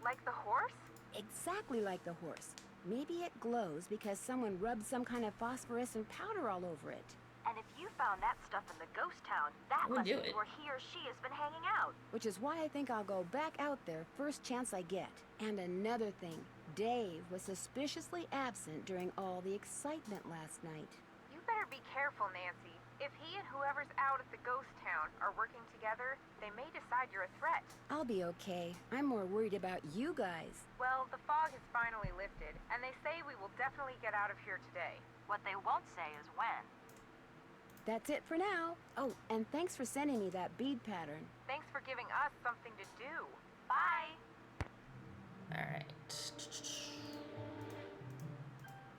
Like the horse? Exactly like the horse. Maybe it glows because someone rubbed some kind of phosphorescent powder all over it. And if you found that stuff in the ghost town, that We'll must do be it. where he or she has been hanging out. Which is why I think I'll go back out there first chance I get. And another thing, Dave was suspiciously absent during all the excitement last night. You better be careful, Nancy. If he and whoever's out at the ghost town are working together, they may decide you're a threat. I'll be okay. I'm more worried about you guys. Well, the fog has finally lifted, and they say we will definitely get out of here today. What they won't say is when. That's it for now. Oh, and thanks for sending me that bead pattern. Thanks for giving us something to do. Bye. Alright.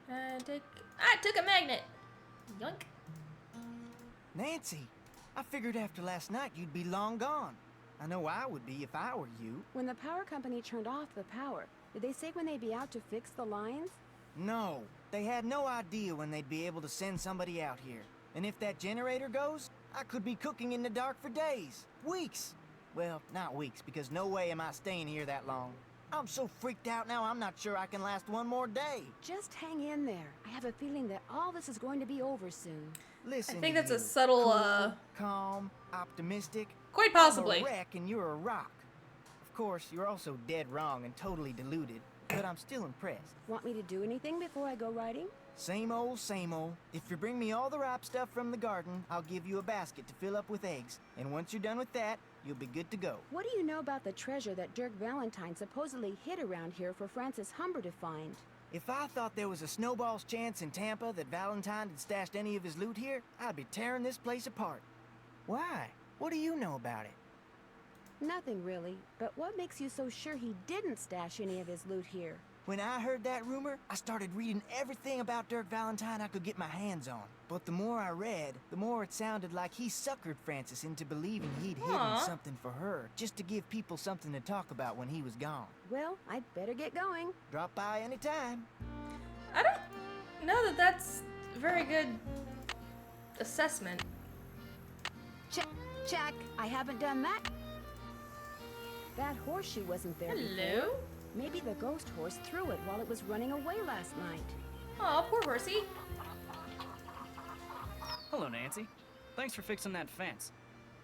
I took a magnet. Yoink. Nancy, I figured after last night you'd be long gone. I know I would be if I were you. When the power company turned off the power, did they say when they'd be out to fix the lines? No, they had no idea when they'd be able to send somebody out here. And if that generator goes, I could be cooking in the dark for days, weeks. Well, not weeks, because no way am I staying here that long. I'm so freaked out now, I'm not sure I can last one more day. Just hang in there. I have a feeling that all this is going to be over soon. Listen I think to that's a you. subtle, Cool, calm, optimistic. Quite possibly. I'm a wreck and you're a rock. Of course, you're also dead wrong and totally deluded, but I'm still impressed. Want me to do anything before I go riding? Same old, same old. If you bring me all the ripe stuff from the garden, I'll give you a basket to fill up with eggs. And once you're done with that, you'll be good to go. What do you know about the treasure that Dirk Valentine supposedly hid around here for Francis Humber to find? If I thought there was a snowball's chance in Tampa that Valentine had stashed any of his loot here, I'd be tearing this place apart. Why? What do you know about it? Nothing really, but what makes you so sure he didn't stash any of his loot here? When I heard that rumor, I started reading everything about Dirk Valentine I could get my hands on. But the more I read, the more it sounded like he suckered Francis into believing he'd hidden something for her, just to give people something to talk about when he was gone. Well, I'd better get going. Drop by anytime. I don't know that that's a very good assessment. Check. I haven't done that. That horseshoe wasn't there Hello? before. Maybe the ghost horse threw it while it was running away last night. Oh, poor horsey. Hello, Nancy. Thanks for fixing that fence.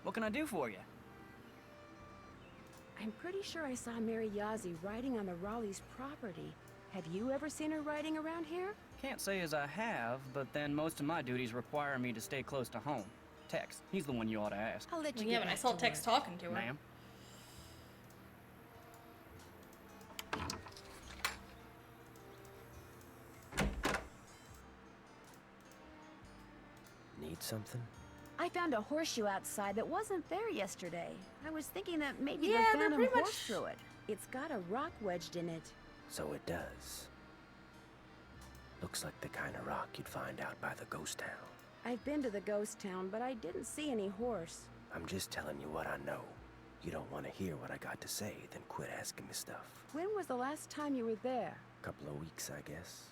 What can I do for you? I'm pretty sure I saw Mary Yazzie riding on the Raleigh's property. Have you ever seen her riding around here? Can't say as I have, but then most of my duties require me to stay close to home. Tex, he's the one you ought to ask. I'll let you Yeah, get but I back saw to Tex work. talking to her. Ma'am? Need something? I found a horseshoe outside that wasn't there yesterday. I was thinking that maybe Yeah, the they're phantom pretty horse much- threw it. It's got a rock wedged in it. So it does. Looks like the kind of rock you'd find out by the ghost town. I've been to the ghost town, but I didn't see any horse. I'm just telling you what I know. You don't want to hear what I got to say, then quit asking me stuff. When was the last time you were there? Couple of weeks, I guess.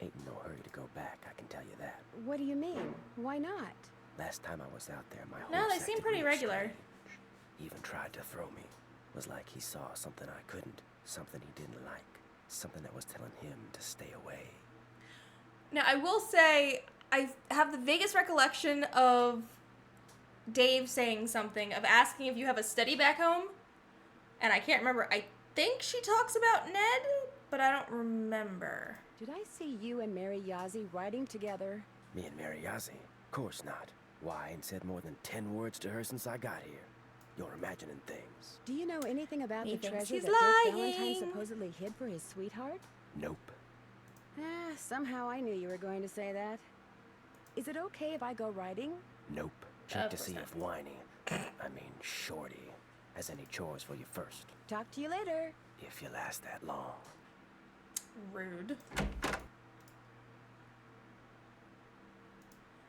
Ain't in no hurry to go back, I can tell you that. What do you mean? Why not? Last time I was out there, my No, horse they seem acted pretty real regular. strange. He even tried to throw me. Was like he saw something I couldn't, something he didn't like, something that was telling him to stay away. Now, I will say, I have the vaguest recollection of Dave saying something, of asking if you have a study back home. And I can't remember. I think she talks about Ned, but I don't remember. Did I see you and Mary Yazzie riding together? Me and Mary Yazzie? Course not. Why, I ain't said more than 10 words to her since I got here. You're imagining things. Do you know anything about He the thinks treasure he's that Dirk lying. Valentine supposedly hid for his sweetheart? Nope. Somehow I knew you were going to say that. Is it okay if I go riding? Nope. Check to course see not. if Whiny, Shorty, has any chores for you first. Talk to you later. If you last that long. Rude.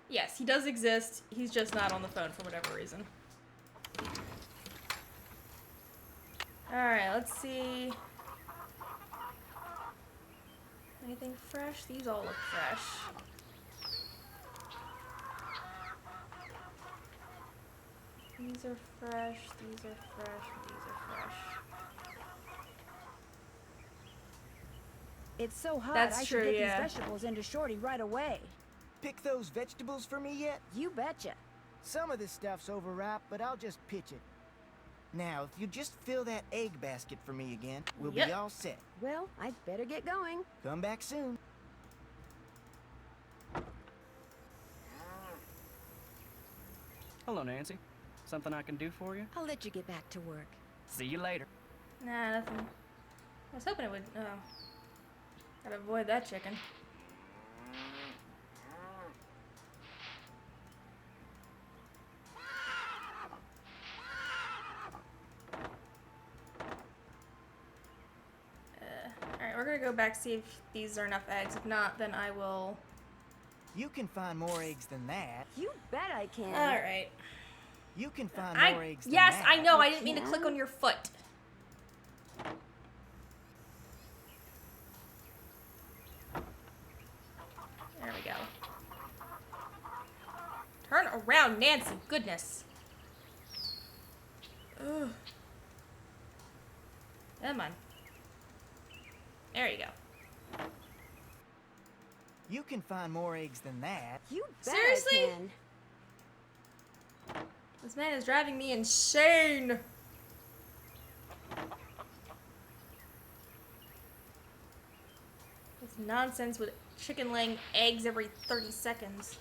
Yes, he does exist. He's just not on the phone for whatever reason. Alright, let's see. Anything fresh? These all look fresh. These are fresh, these are fresh, these are fresh. It's so hot, That's I true, should get yeah. these vegetables into Shorty right away. Pick those vegetables for me yet? You betcha. Some of this stuff's overripe, but I'll just pitch it. Now, if you just fill that egg basket for me again, we'll be all set. Well, I'd better get going. Come back soon. Hello, Nancy. Something I can do for you? I'll let you get back to work. See you later. Nah, nothing. I was hoping it would. Oh. Gotta avoid that chicken. Alright, we're gonna go back, see if these are enough eggs. If not, then I will. You can find more eggs than that. You bet I can. Alright. You can find more eggs than Yes, that. I know. I didn't mean to click on your foot. There we go. Turn around, Nancy. Goodness. Ugh. Come on. There you go. You can find more eggs than that. You bet Seriously? I can. This man is driving me insane. This nonsense with chicken laying eggs every 30 seconds.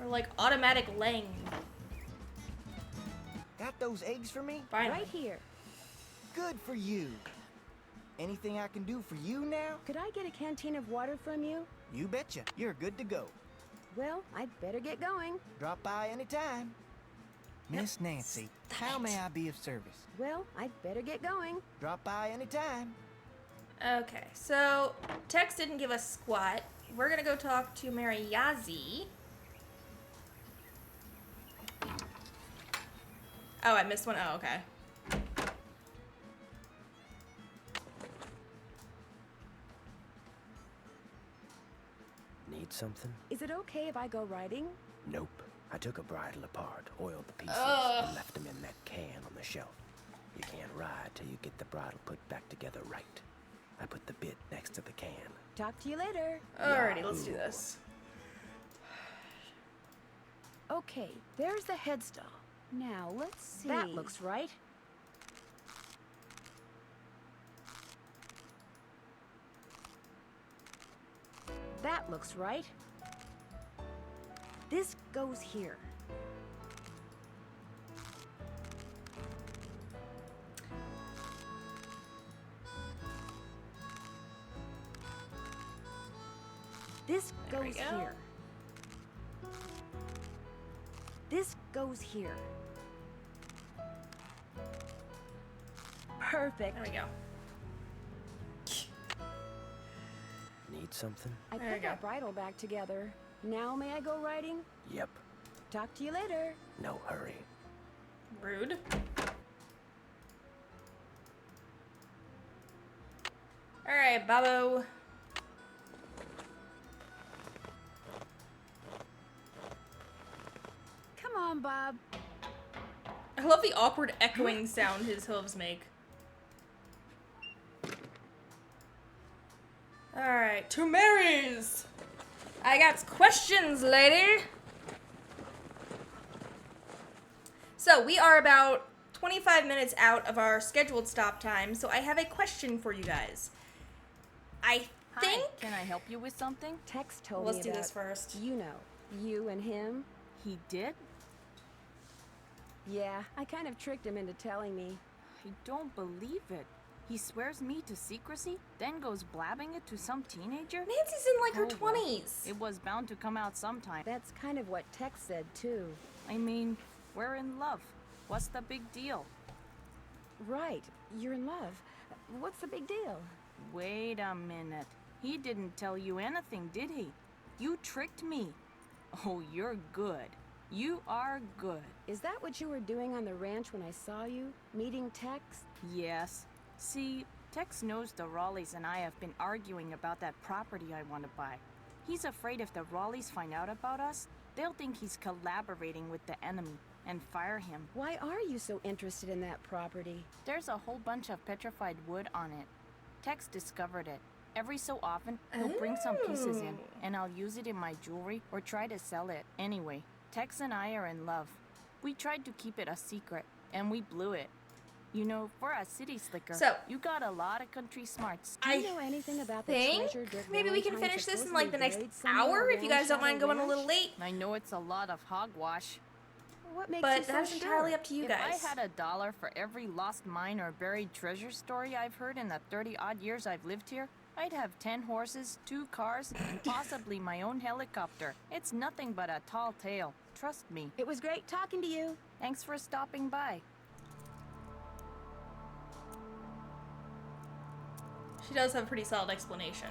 Or like automatic laying. Got those eggs for me? Finally. Right here. Good for you. Anything I can do for you now? Could I get a canteen of water from you? You betcha. You're good to go. Well, I'd better get going. Drop by anytime. Miss Nancy, how may I be of service? Well, I'd better get going. Drop by anytime. Okay, so Tex didn't give us squat. We're gonna go talk to Mariazi. Oh, I missed one. Oh, okay. Need something? Is it okay if I go riding? Nope. I took a bridle apart, oiled the pieces, Ugh. and left them in that can on the shelf. You can't ride till you get the bridle put back together right. I put the bit next to the can. Talk to you later. Alrighty, let's do this. Okay, there's the headstall. Now, let's see. That looks right. That looks right. This goes here. This There we goes go. here. This goes here. Perfect. There we go. Need something? I There we put go. that bridle back together. Now may I go riding? Yep. Talk to you later. No hurry. Rude. Alright, Babo. Come on, Bob. I love the awkward echoing sound his hooves make. Alright, to Mary's! I got questions, lady! So, we are about 25 minutes out of our scheduled stop time, so I have a question for you guys. I think... Hi, can I help you with something? Tex told Let's me do about, this first. you know, you and him. He did? Yeah, I kind of tricked him into telling me. I don't believe it. He swears me to secrecy, then goes blabbing it to some teenager? Nancy's in like her Well, 20s. it was bound to come out sometime. That's kind of what Tex said, too. I mean, we're in love. What's the big deal? Right, you're in love. What's the big deal? Wait a minute. He didn't tell you anything, did he? You tricked me. Oh, you're good. You are good. Is that what you were doing on the ranch when I saw you? Meeting Tex? Yes. See, Tex knows the Raleighs and I have been arguing about that property I want to buy. He's afraid if the Raleighs find out about us, they'll think he's collaborating with the enemy and fire him. Why are you so interested in that property? There's a whole bunch of petrified wood on it. Tex discovered it. Every so often, he'll bring some pieces in, and I'll use it in my jewelry or try to sell it. Anyway, Tex and I are in love. We tried to keep it a secret, and we blew it. You know, for a city slicker, So, you got a lot of country smarts. Do you know anything about the think treasure Dick maybe we can Valentine finish this in like the supposedly next buried somewhere hour if you around guys don't mind Shadow going a Ranch? little late. I know it's a lot of hogwash. What makes But you so that's sure? entirely up to you guys. If I had $1 for every lost mine or buried treasure story I've heard in the 30-odd years I've lived here, I'd have 10 horses, 2 cars, and possibly my own helicopter. It's nothing but a tall tale. Trust me. It was great talking to you. Thanks for stopping by. She does have a pretty solid explanation.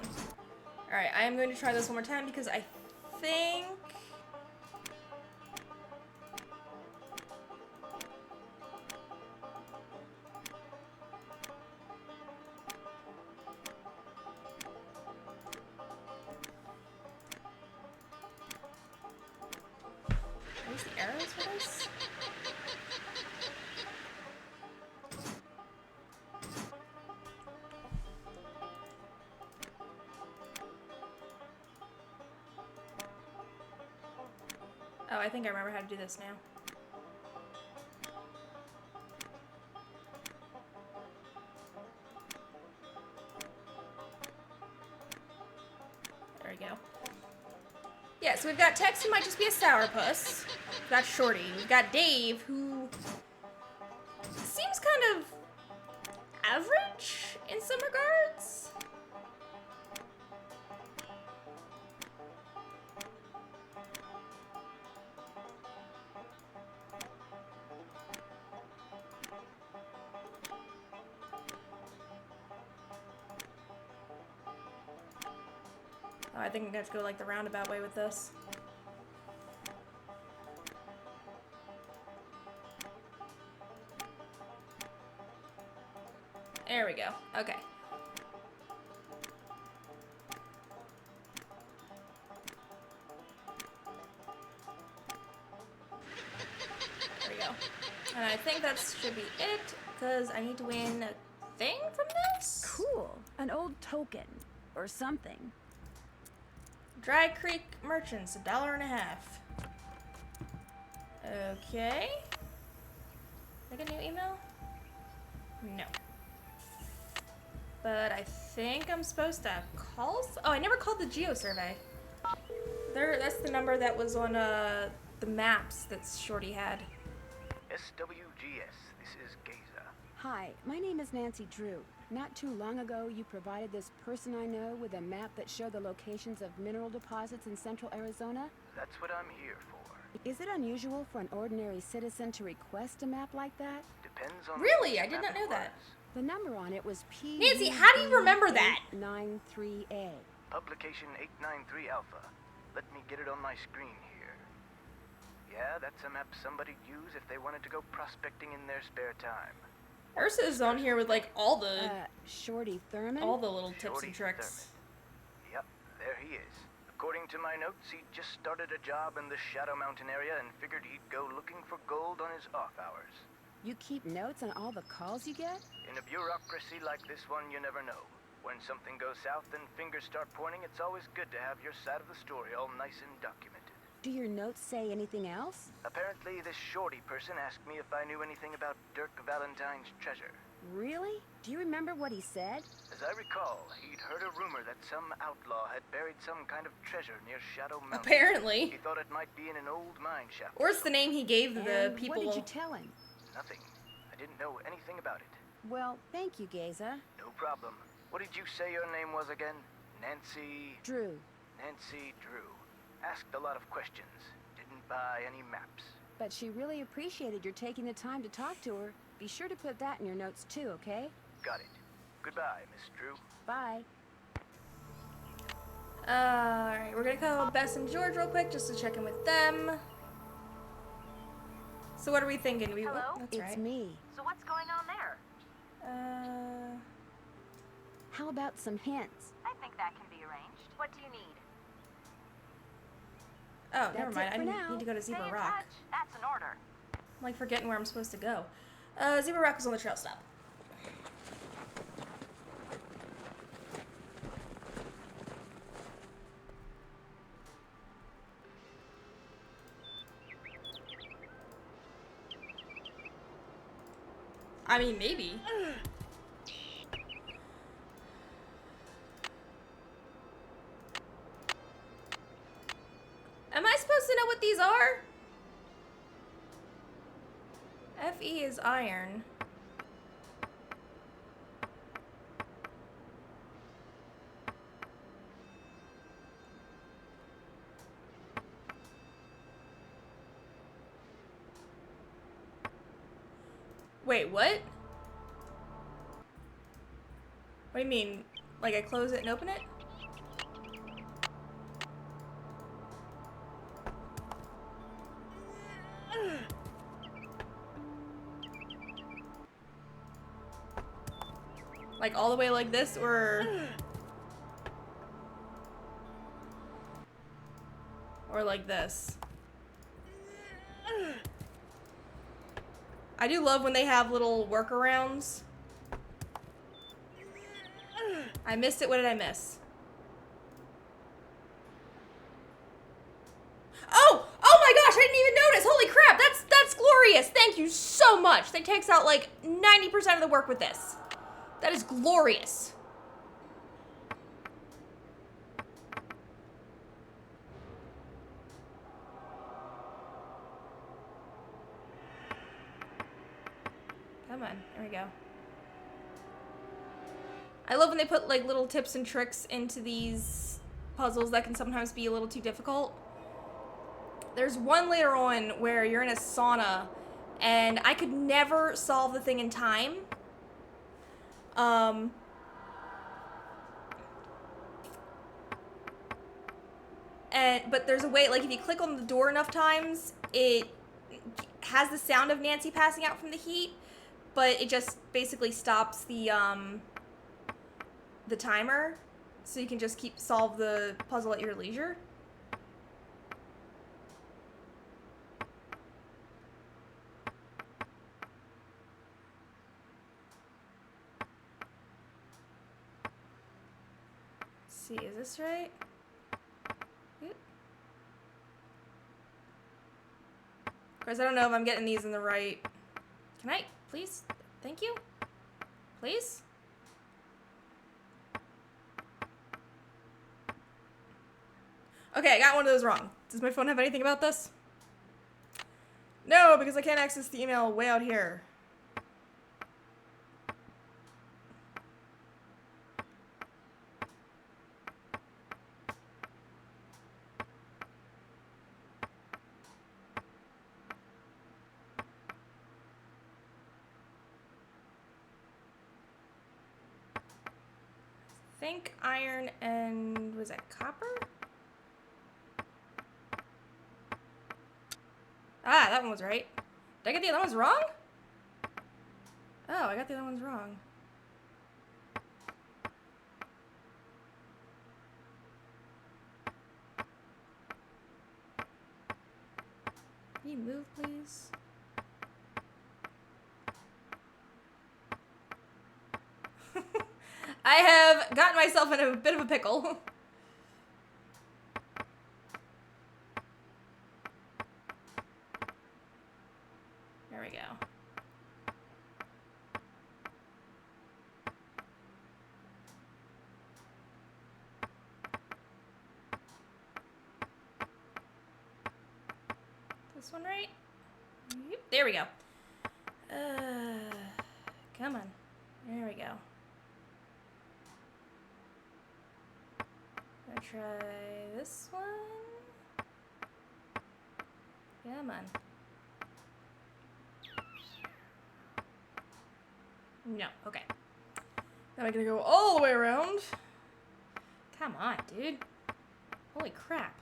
Alright, I am going to try this one more time because I think... Where's the arrows for this? Oh, I think I remember how to do this now. There we go. Yeah, so we've got Tex, who might just be a sourpuss. We've got Shorty. We've got Dave, who seems kind of average in some regards. Oh, I think I'm gonna have to go like the roundabout way with this. There we go. Okay. There we go. And I think that should be it, because I need to win a thing from this? Cool. An old token. Or something. Dry Creek Merchants, $1.50. Okay. Like a new email? No. But I think I'm supposed to call. Oh, I never called the Geo Survey. That's the number that was on the maps that Shorty had. SWGS, this is Geza. Hi, my name is Nancy Drew. Not too long ago, you provided this person I know with a map that showed the locations of mineral deposits in central Arizona. That's what I'm here for. Is it unusual for an ordinary citizen to request a map like that? Depends on Really? I did not know that. The number on it was P. Nancy, how do you remember that? 93A. Publication 893 Alpha. Let me get it on my screen here. Yeah, that's a map somebody'd use if they wanted to go prospecting in their spare time. Ursa is on here with like all the Shorty Thurman? all the little tips Shorty and tricks. Thurman. Yep, there he is. According to my notes, he just started a job in the Shadow Mountain area and figured he'd go looking for gold on his off hours. You keep notes on all the calls you get? In a bureaucracy like this one, you never know. When something goes south and fingers start pointing, it's always good to have your side of the story all nice and documented. Do your notes say anything else? Apparently, this Shorty person asked me if I knew anything about Dirk Valentine's treasure. Really? Do you remember what he said? As I recall, he'd heard a rumor that some outlaw had buried some kind of treasure near Shadow Mountain. Apparently. He thought it might be in an old mine shaft. Or it's the name he gave the And people. what did you tell him? Nothing. I didn't know anything about it. Well, thank you, Geza. No problem. What did you say your name was again? Nancy... Drew. Nancy Drew. Asked a lot of questions. Didn't buy any maps. But she really appreciated your taking the time to talk to her. Be sure to put that in your notes too, okay? Got it. Goodbye, Miss Drew. Bye. Alright, we're gonna call Bess and George real quick just to check in with them. So what are we thinking? Hello? That's It's right. me. So what's going on there? How about some hints? I think that can be arranged. What do you need? Oh, never That's mind. it I for need now. to go to Stay Zebra in Rock. touch. That's an order. I'm like forgetting where I'm supposed to go. Zebra Rock is on the trail stop. I mean, maybe. Am I supposed to know what these are? Fe is iron. Wait, what? What do you mean? Like I close it and open it? Like all the way like this, or like this? I do love when they have little workarounds. I missed it. What did I miss? Oh! Oh my gosh, I didn't even notice! Holy crap, that's glorious! Thank you so much! That takes out like 90% of the work with this. That is glorious. Come on, there we go. I love when they put like little tips and tricks into these puzzles that can sometimes be a little too difficult. There's one later on where you're in a sauna and I could never solve the thing in time. But there's a way, like if you click on the door enough times, it has the sound of Nancy passing out from the heat, but it just basically stops the timer, so you can just solve the puzzle at your leisure. Let's see, is this right? Yep. Of course, I don't know if I'm getting these in the right. Can I, please? Thank you. Please? Okay, I got one of those wrong. Does my phone have anything about this? No, because I can't access the email way out here. Think iron and was that copper? Ah, that one was right. Did I get the other ones wrong? Oh, I got the other ones wrong. Can you move, please? I have gotten myself in a bit of a pickle. There we go. This one right? Yep, there we go. Come on. There we go. Gonna try this one. Come on. No, okay. Now I'm gonna go all the way around. Come on, dude. Holy crap.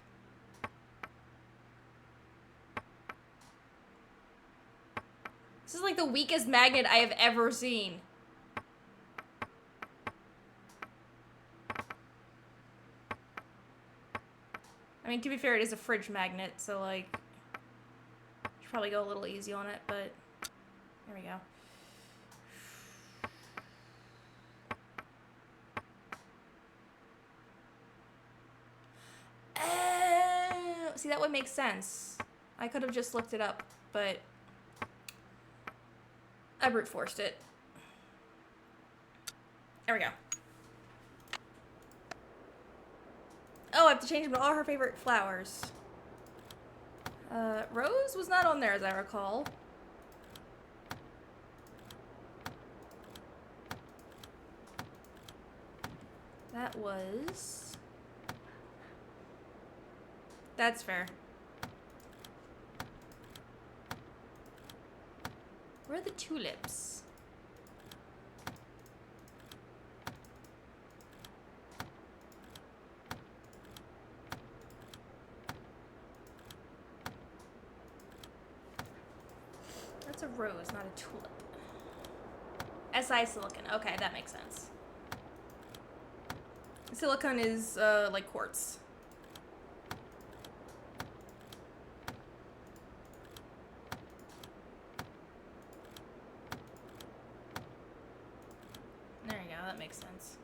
This is like the weakest magnet I have ever seen. I mean, to be fair, it is a fridge magnet, so like, should probably go a little easy on it, but there we go. See, that would make sense. I could have just looked it up, but I brute forced it. There we go. Oh, I have to change them to all her favorite flowers. Rose was not on there, as I recall. That was... That's fair. Where are the tulips? That's a rose, not a tulip. SI silicon. Okay, that makes sense. Silicon is, like quartz. There you go, that makes sense.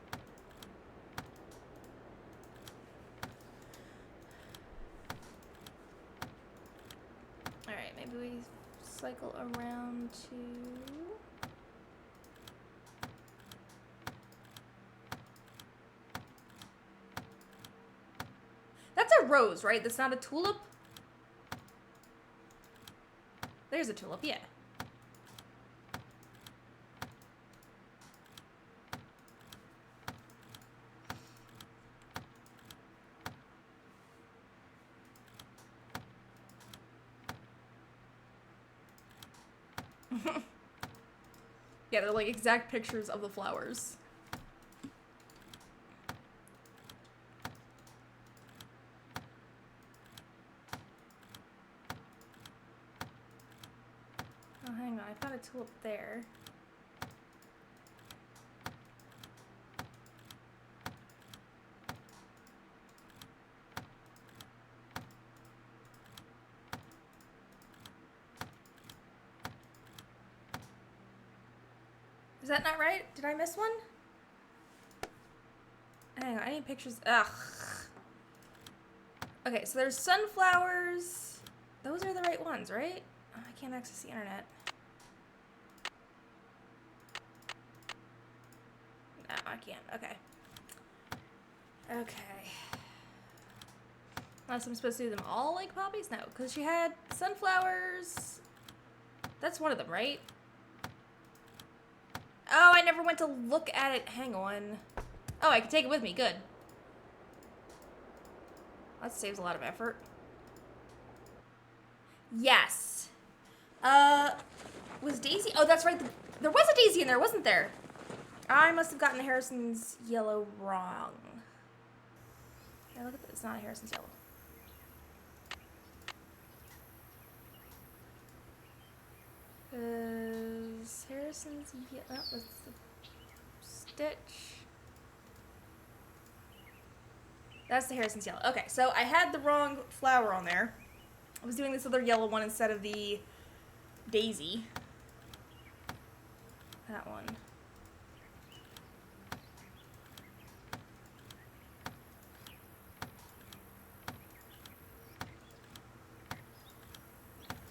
Alright, maybe we cycle around to... That's a rose, right? That's not a tulip? There's a tulip, yeah. Yeah, they're like exact pictures of the flowers. Oh, hang on. I found a tulip there. Is that not right? Did I miss one? Hang on, I need pictures. Ugh. Okay, so there's sunflowers. Those are the right ones, right? Oh, I can't access the internet. No, I can't. Okay. Okay. Unless I'm supposed to do them all like poppies? No, because she had sunflowers. That's one of them, right? Oh, I never went to look at it. Hang on. Oh, I can take it with me. Good. That saves a lot of effort. Yes. Was Daisy? Oh, that's right. There was a Daisy in there, wasn't there? I must have gotten Harrison's yellow wrong. Yeah, look at this. It's not Harrison's yellow. Harrison's yellow. That was the Stitch. That's the Harrison's yellow. Okay, so I had the wrong flower on there. I was doing this other yellow one instead of the Daisy. That one.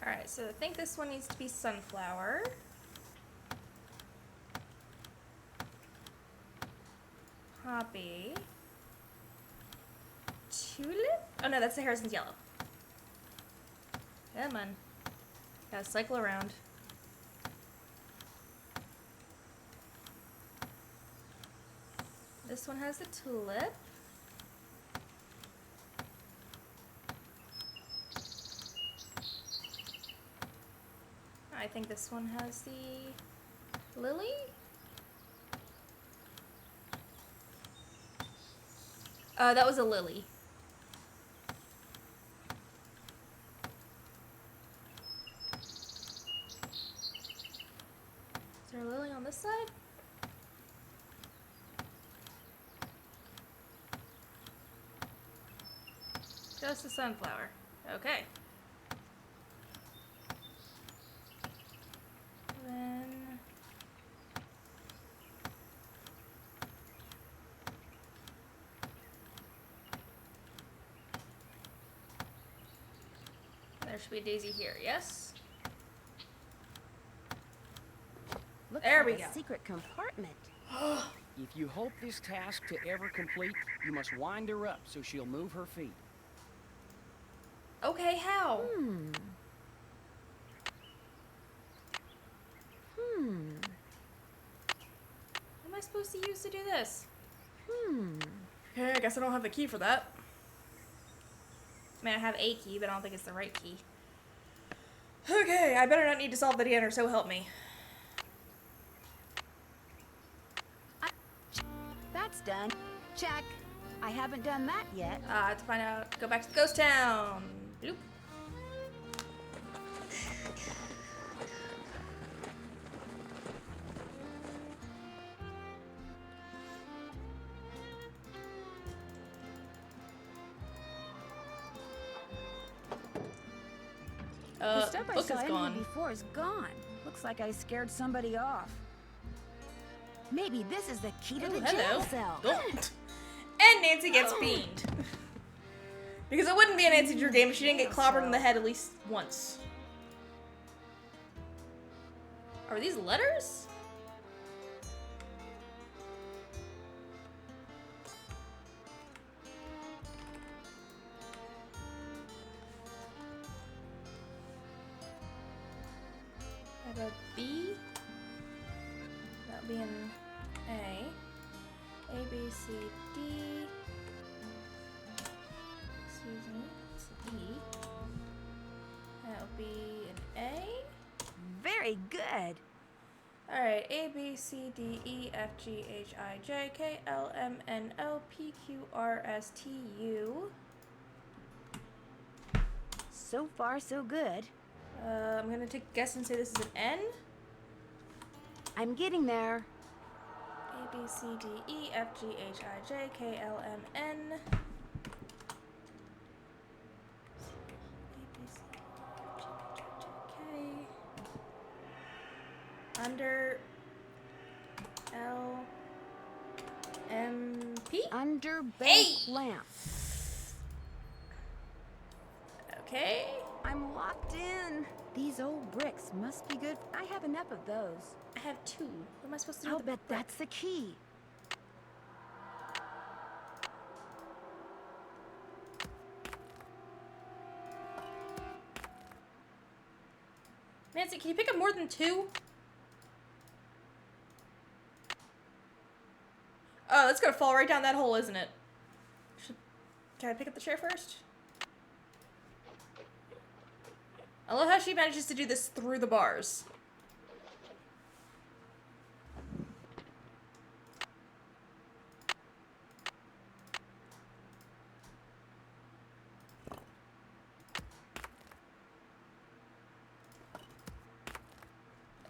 Alright, so I think this one needs to be sunflower. Poppy. Tulip? Oh no, that's the Harrison's yellow. Come on. Gotta cycle around. This one has the tulip. I think this one has the lily. That was a lily. Is there a lily on this side? Just a sunflower. Okay. Then there should be a daisy here, yes? Looks There like we a go. secret compartment. If you hope this task to ever complete, you must wind her up so she'll move her feet. Okay, how? What am I supposed to use to do this? Okay, I guess I don't have the key for that. I mean, I have a key, but I don't think it's the right key. Okay, I better not need to solve the dinner, so help me. That's done. Check. I haven't done that yet. I have to find out. Go back to the ghost town. Bloop. The stuff I book saw is in gone. here before is gone. Looks like I scared somebody off. Maybe this is the key to Oh, the hello. jail cell. Don't. And Nancy gets beamed. Because it wouldn't be a Nancy Drew game if she didn't get clobbered in the head at least once. Are these letters? I have a B. That'll be an A. A, B, C, D. Excuse me. It's a D. That'll be an A. Very good. Alright, A, B, C, D, E, F, G, H, I, J, K, L, M, N, O, P, Q, R, S, T, U. So far, so good. I'm gonna take a guess and say this is an N. I'm getting there. A, B, C, D, E, F, G, H, I, J, K, L, M, N. Under L M P? Under bank Hey! lamp. Okay. I'm locked in. These old bricks must be good. I have enough of those. I have two. What am I supposed to do I'll with the bet brick? that's the key. Nancy, can you pick up more than two? Oh, that's gonna fall right down that hole, isn't it? Can I pick up the chair first? I love how she manages to do this through the bars.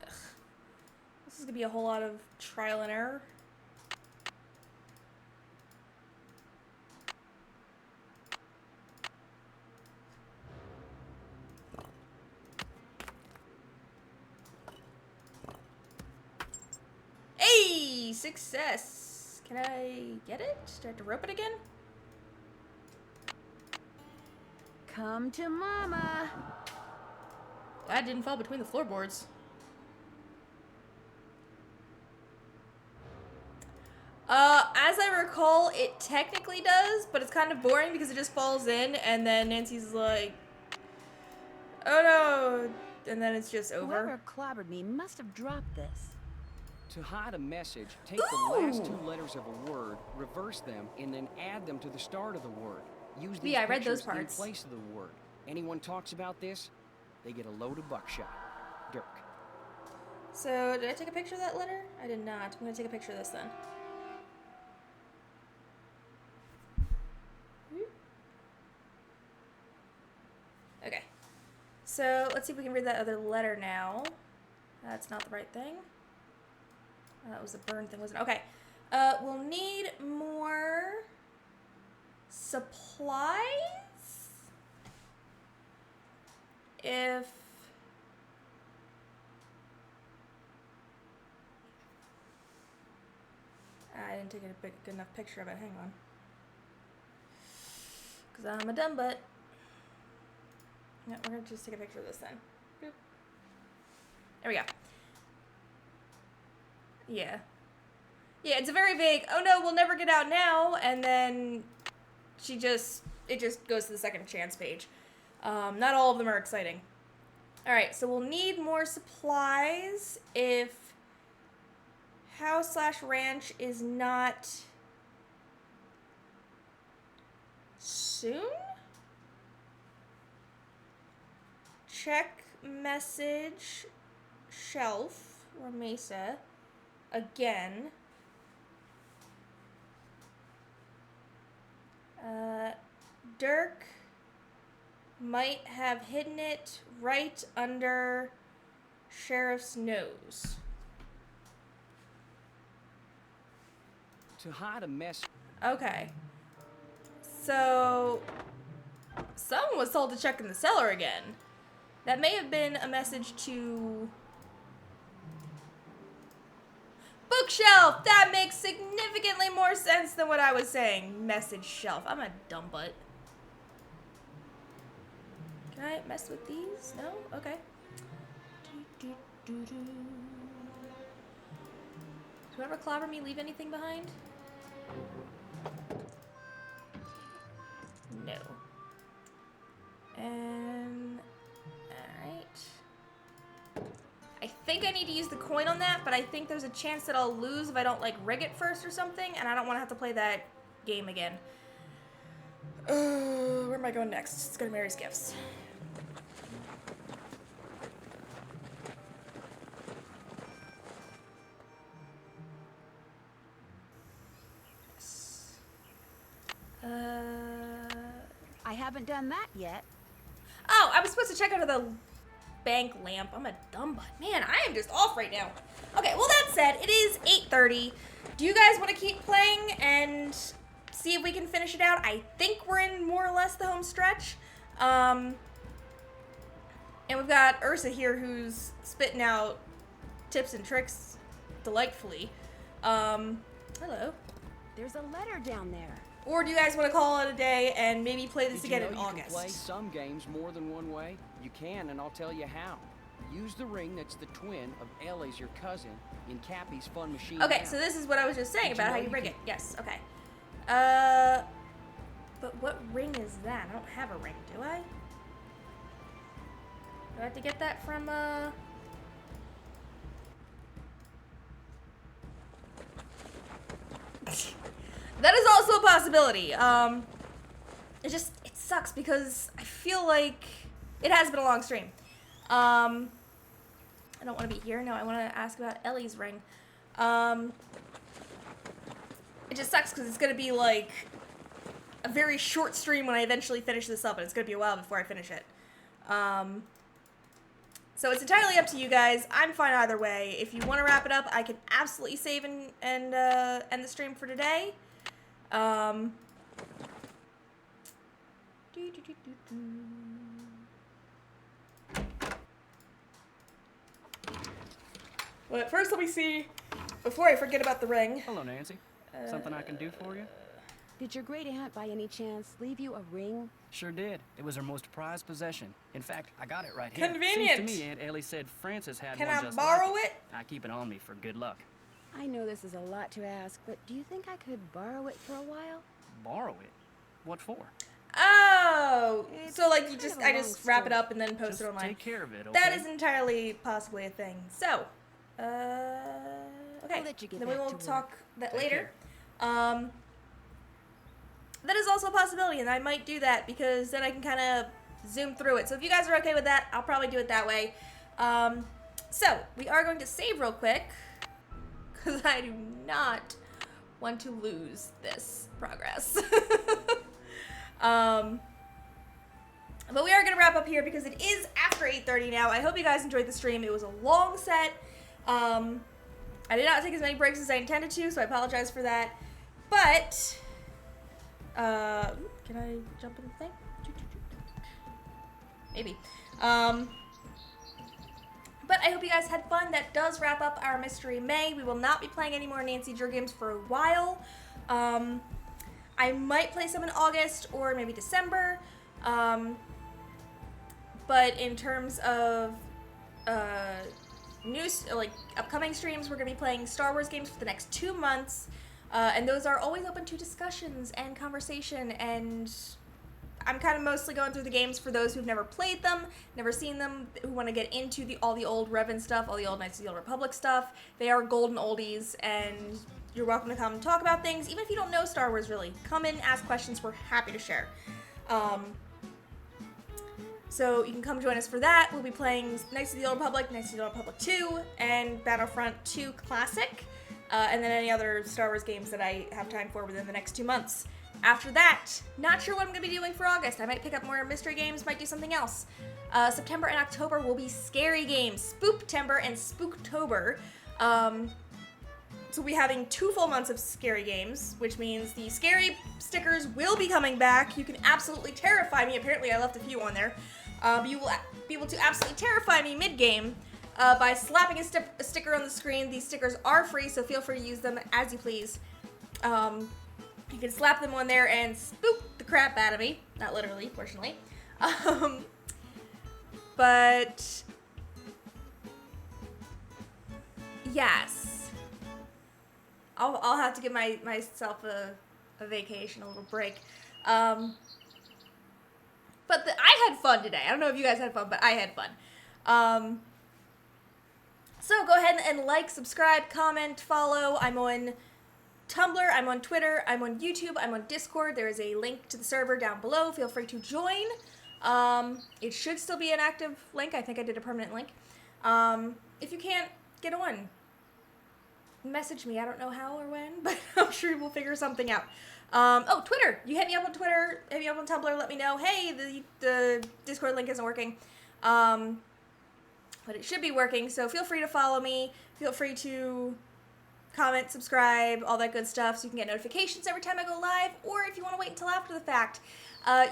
Ugh. This is gonna be a whole lot of trial and error. Hey, success. Can I get it? Do I have to rope it again? Come to mama. Glad it didn't fall between the floorboards. As I recall, it technically does, but it's kind of boring because it just falls in, and then Nancy's like, Oh no! And then it's just over. Whoever clobbered me must have dropped this. To hide a message, take the last 2 letters of a word, reverse them, and then add them to the start of the word. Use these Yeah, I read those pictures in parts. place of the word. Anyone talks about this, they get a load of buckshot. Dirk. So, did I take a picture of that letter? I did not. I'm gonna take a picture of this then. Okay. So, let's see if we can read that other letter now. That's not the right thing. That was a burn thing, wasn't it? Okay. We'll need more supplies if I didn't take a good enough picture of it. Hang on. Because I'm a dumb butt. No, we're going to just take a picture of this then. Boop. There we go. Yeah. Yeah, it's a very vague, oh no, we'll never get out now, and then it just goes to the second chance page. Not all of them are exciting. Alright, so we'll need more supplies if house/ranch is not soon? Check message shelf or mesa again. Dirk might have hidden it right under Sheriff's nose. To hide a message. Okay. So, someone was told to check in the cellar again. That may have been a message to... Bookshelf! That makes significantly more sense than what I was saying. Message shelf. I'm a dumb butt. Can I mess with these? No? Okay. Does whoever clobber me leave anything behind? No. And... Alright. I think I need to use the coin on that, but I think there's a chance that I'll lose if I don't, like, rig it first or something, and I don't want to have to play that game again. Where am I going next? Let's go to Mary's Gifts. I haven't done that yet. Oh, I was supposed to check under the bank lamp. I'm a dumb butt. Man, I am just off right now. Okay, well that said, it is 8:30. Do you guys want to keep playing and see if we can finish it out? I think we're in more or less the home stretch. And we've got Ursa here who's spitting out tips and tricks delightfully. Hello. There's a letter down there. Or do you guys want to call it a day and maybe play this again in August? You can play some games more than one way? You can, and I'll tell you how. Use the ring that's the twin of Ellie's, your cousin, in Cappy's fun machine. Okay, now. so this is what I was just saying about how you rig it. Yes, okay. But what ring is that? I don't have a ring, do I? Do I have to get that from, That is also a possibility. It sucks because I feel like it has been a long stream. I don't want to be here. No, I want to ask about Ellie's ring. It just sucks because it's going to be like a very short stream when I eventually finish this up, and it's going to be a while before I finish it. So it's entirely up to you guys. I'm fine either way. If you want to wrap it up, I can absolutely save and end the stream for today. But first, let me see, before I forget about the ring. Hello, Nancy. Something I can do for you? Did your great aunt, by any chance, leave you a ring? Sure did. It was her most prized possession. In fact, I got it right here. Convenient. Seems to me Aunt Ellie said Francis had Can one I just borrow like it? I keep it on me for good luck. I know this is a lot to ask, but do you think I could borrow it for a while? Borrow it? What for? Oh, so like you kind just of a I long just wrap it story. up and then post Just it online. take care of it, That okay? is entirely possibly a thing. So, okay. I'll let you get Then we back will to work. talk that Take later. care. That is also a possibility, and I might do that because then I can kind of zoom through it. So if you guys are okay with that, I'll probably do it that way. So we are going to save real quick because I do not want to lose this progress. But we are going to wrap up here because it is after 8:30 now. I hope you guys enjoyed the stream. It was a long set. I did not take as many breaks as I intended to, so I apologize for that. But, can I jump in the thing? Maybe. But I hope you guys had fun. That does wrap up our Mystery May. We will not be playing any more Nancy Drew games for a while. I might play some in August or maybe December. But in terms of upcoming streams, we're going to be playing Star Wars games for the next 2 months. And those are always open to discussions and conversation, and I'm kind of mostly going through the games for those who've never played them, never seen them, who want to get into all the old Revan stuff, all the old Knights of the Old Republic stuff. They are golden oldies, and you're welcome to come and talk about things, even if you don't know Star Wars really. Come in, ask questions, we're happy to share. So you can come join us for that. We'll be playing Knights of the Old Republic, Knights of the Old Republic 2, and Battlefront 2 Classic, and then any other Star Wars games that I have time for within the next 2 months. After that, not sure what I'm going to be doing for August. I might pick up more mystery games, might do something else. September and October will be scary games, Spooktember and Spooktober. So we'll be having 2 full months of scary games, which means the scary stickers will be coming back. You can absolutely terrify me. Apparently I left a few on there. You will be able to absolutely terrify me mid-game by slapping a sticker on the screen. These stickers are free, so feel free to use them as you please. You can slap them on there and spook the crap out of me. Not literally, fortunately. But yes. I'll have to give myself a vacation, a little break. But I had fun today. I don't know if you guys had fun, but I had fun. So go ahead and like, subscribe, comment, follow. I'm on Tumblr, I'm on Twitter, I'm on YouTube, I'm on Discord. There is a link to the server down below. Feel free to join. It should still be an active link. I think I did a permanent link. If you can't get on, message me. I don't know how or when, but I'm sure we'll figure something out. Oh, Twitter. You hit me up on Twitter, hit me up on Tumblr, let me know, hey, the Discord link isn't working. But it should be working, so feel free to follow me. Feel free to comment, subscribe, all that good stuff, so you can get notifications every time I go live, or if you want to wait until after the fact,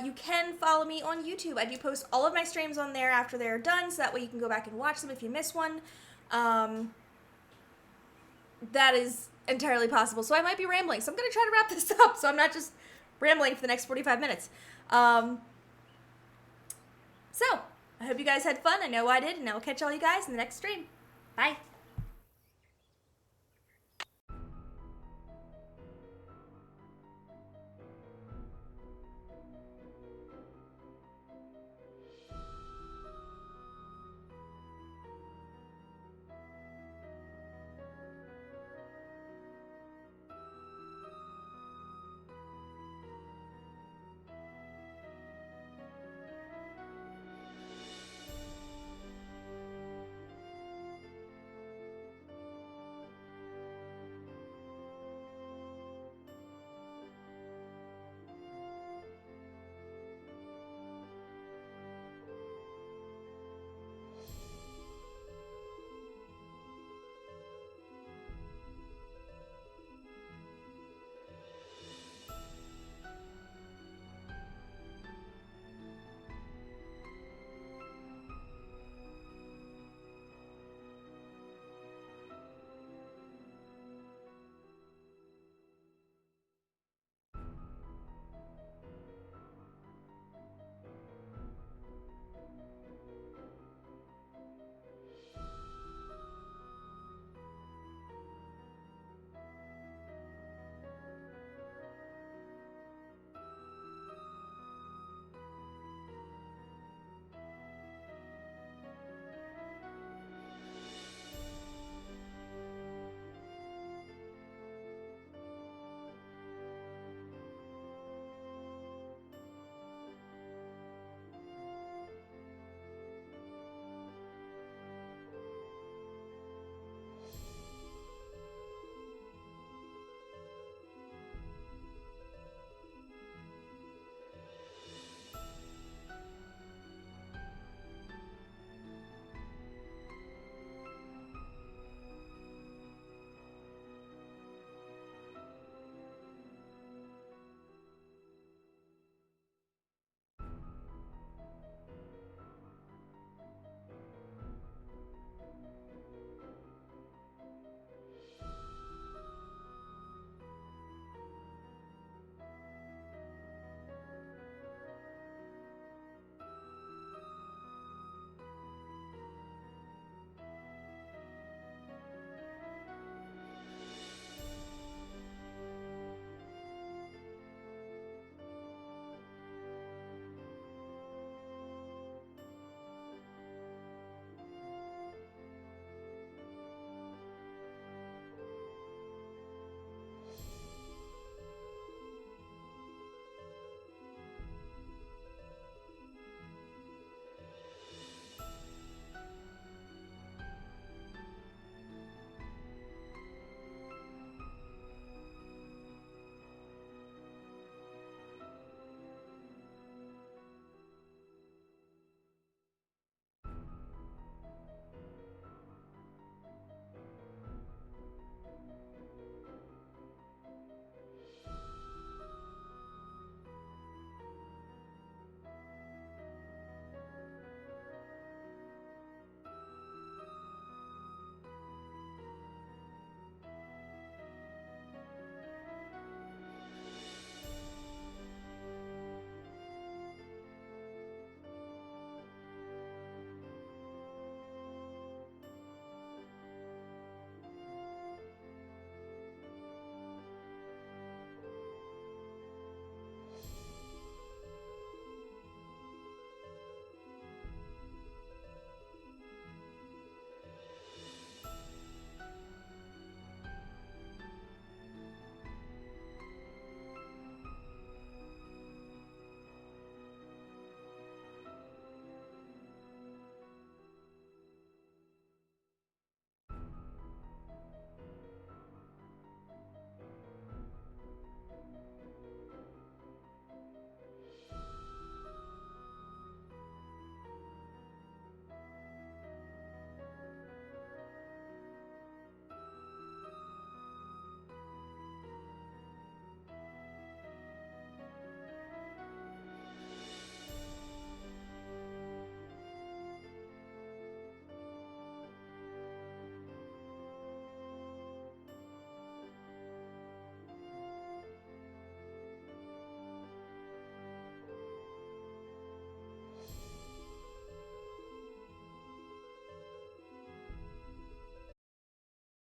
you can follow me on YouTube. I do post all of my streams on there after they're done, so that way you can go back and watch them if you miss one. That is entirely possible. So I might be rambling. So I'm going to try to wrap this up so I'm not just rambling for the next 45 minutes. So I hope you guys had fun. I know I did, and I will catch all you guys in the next stream. Bye.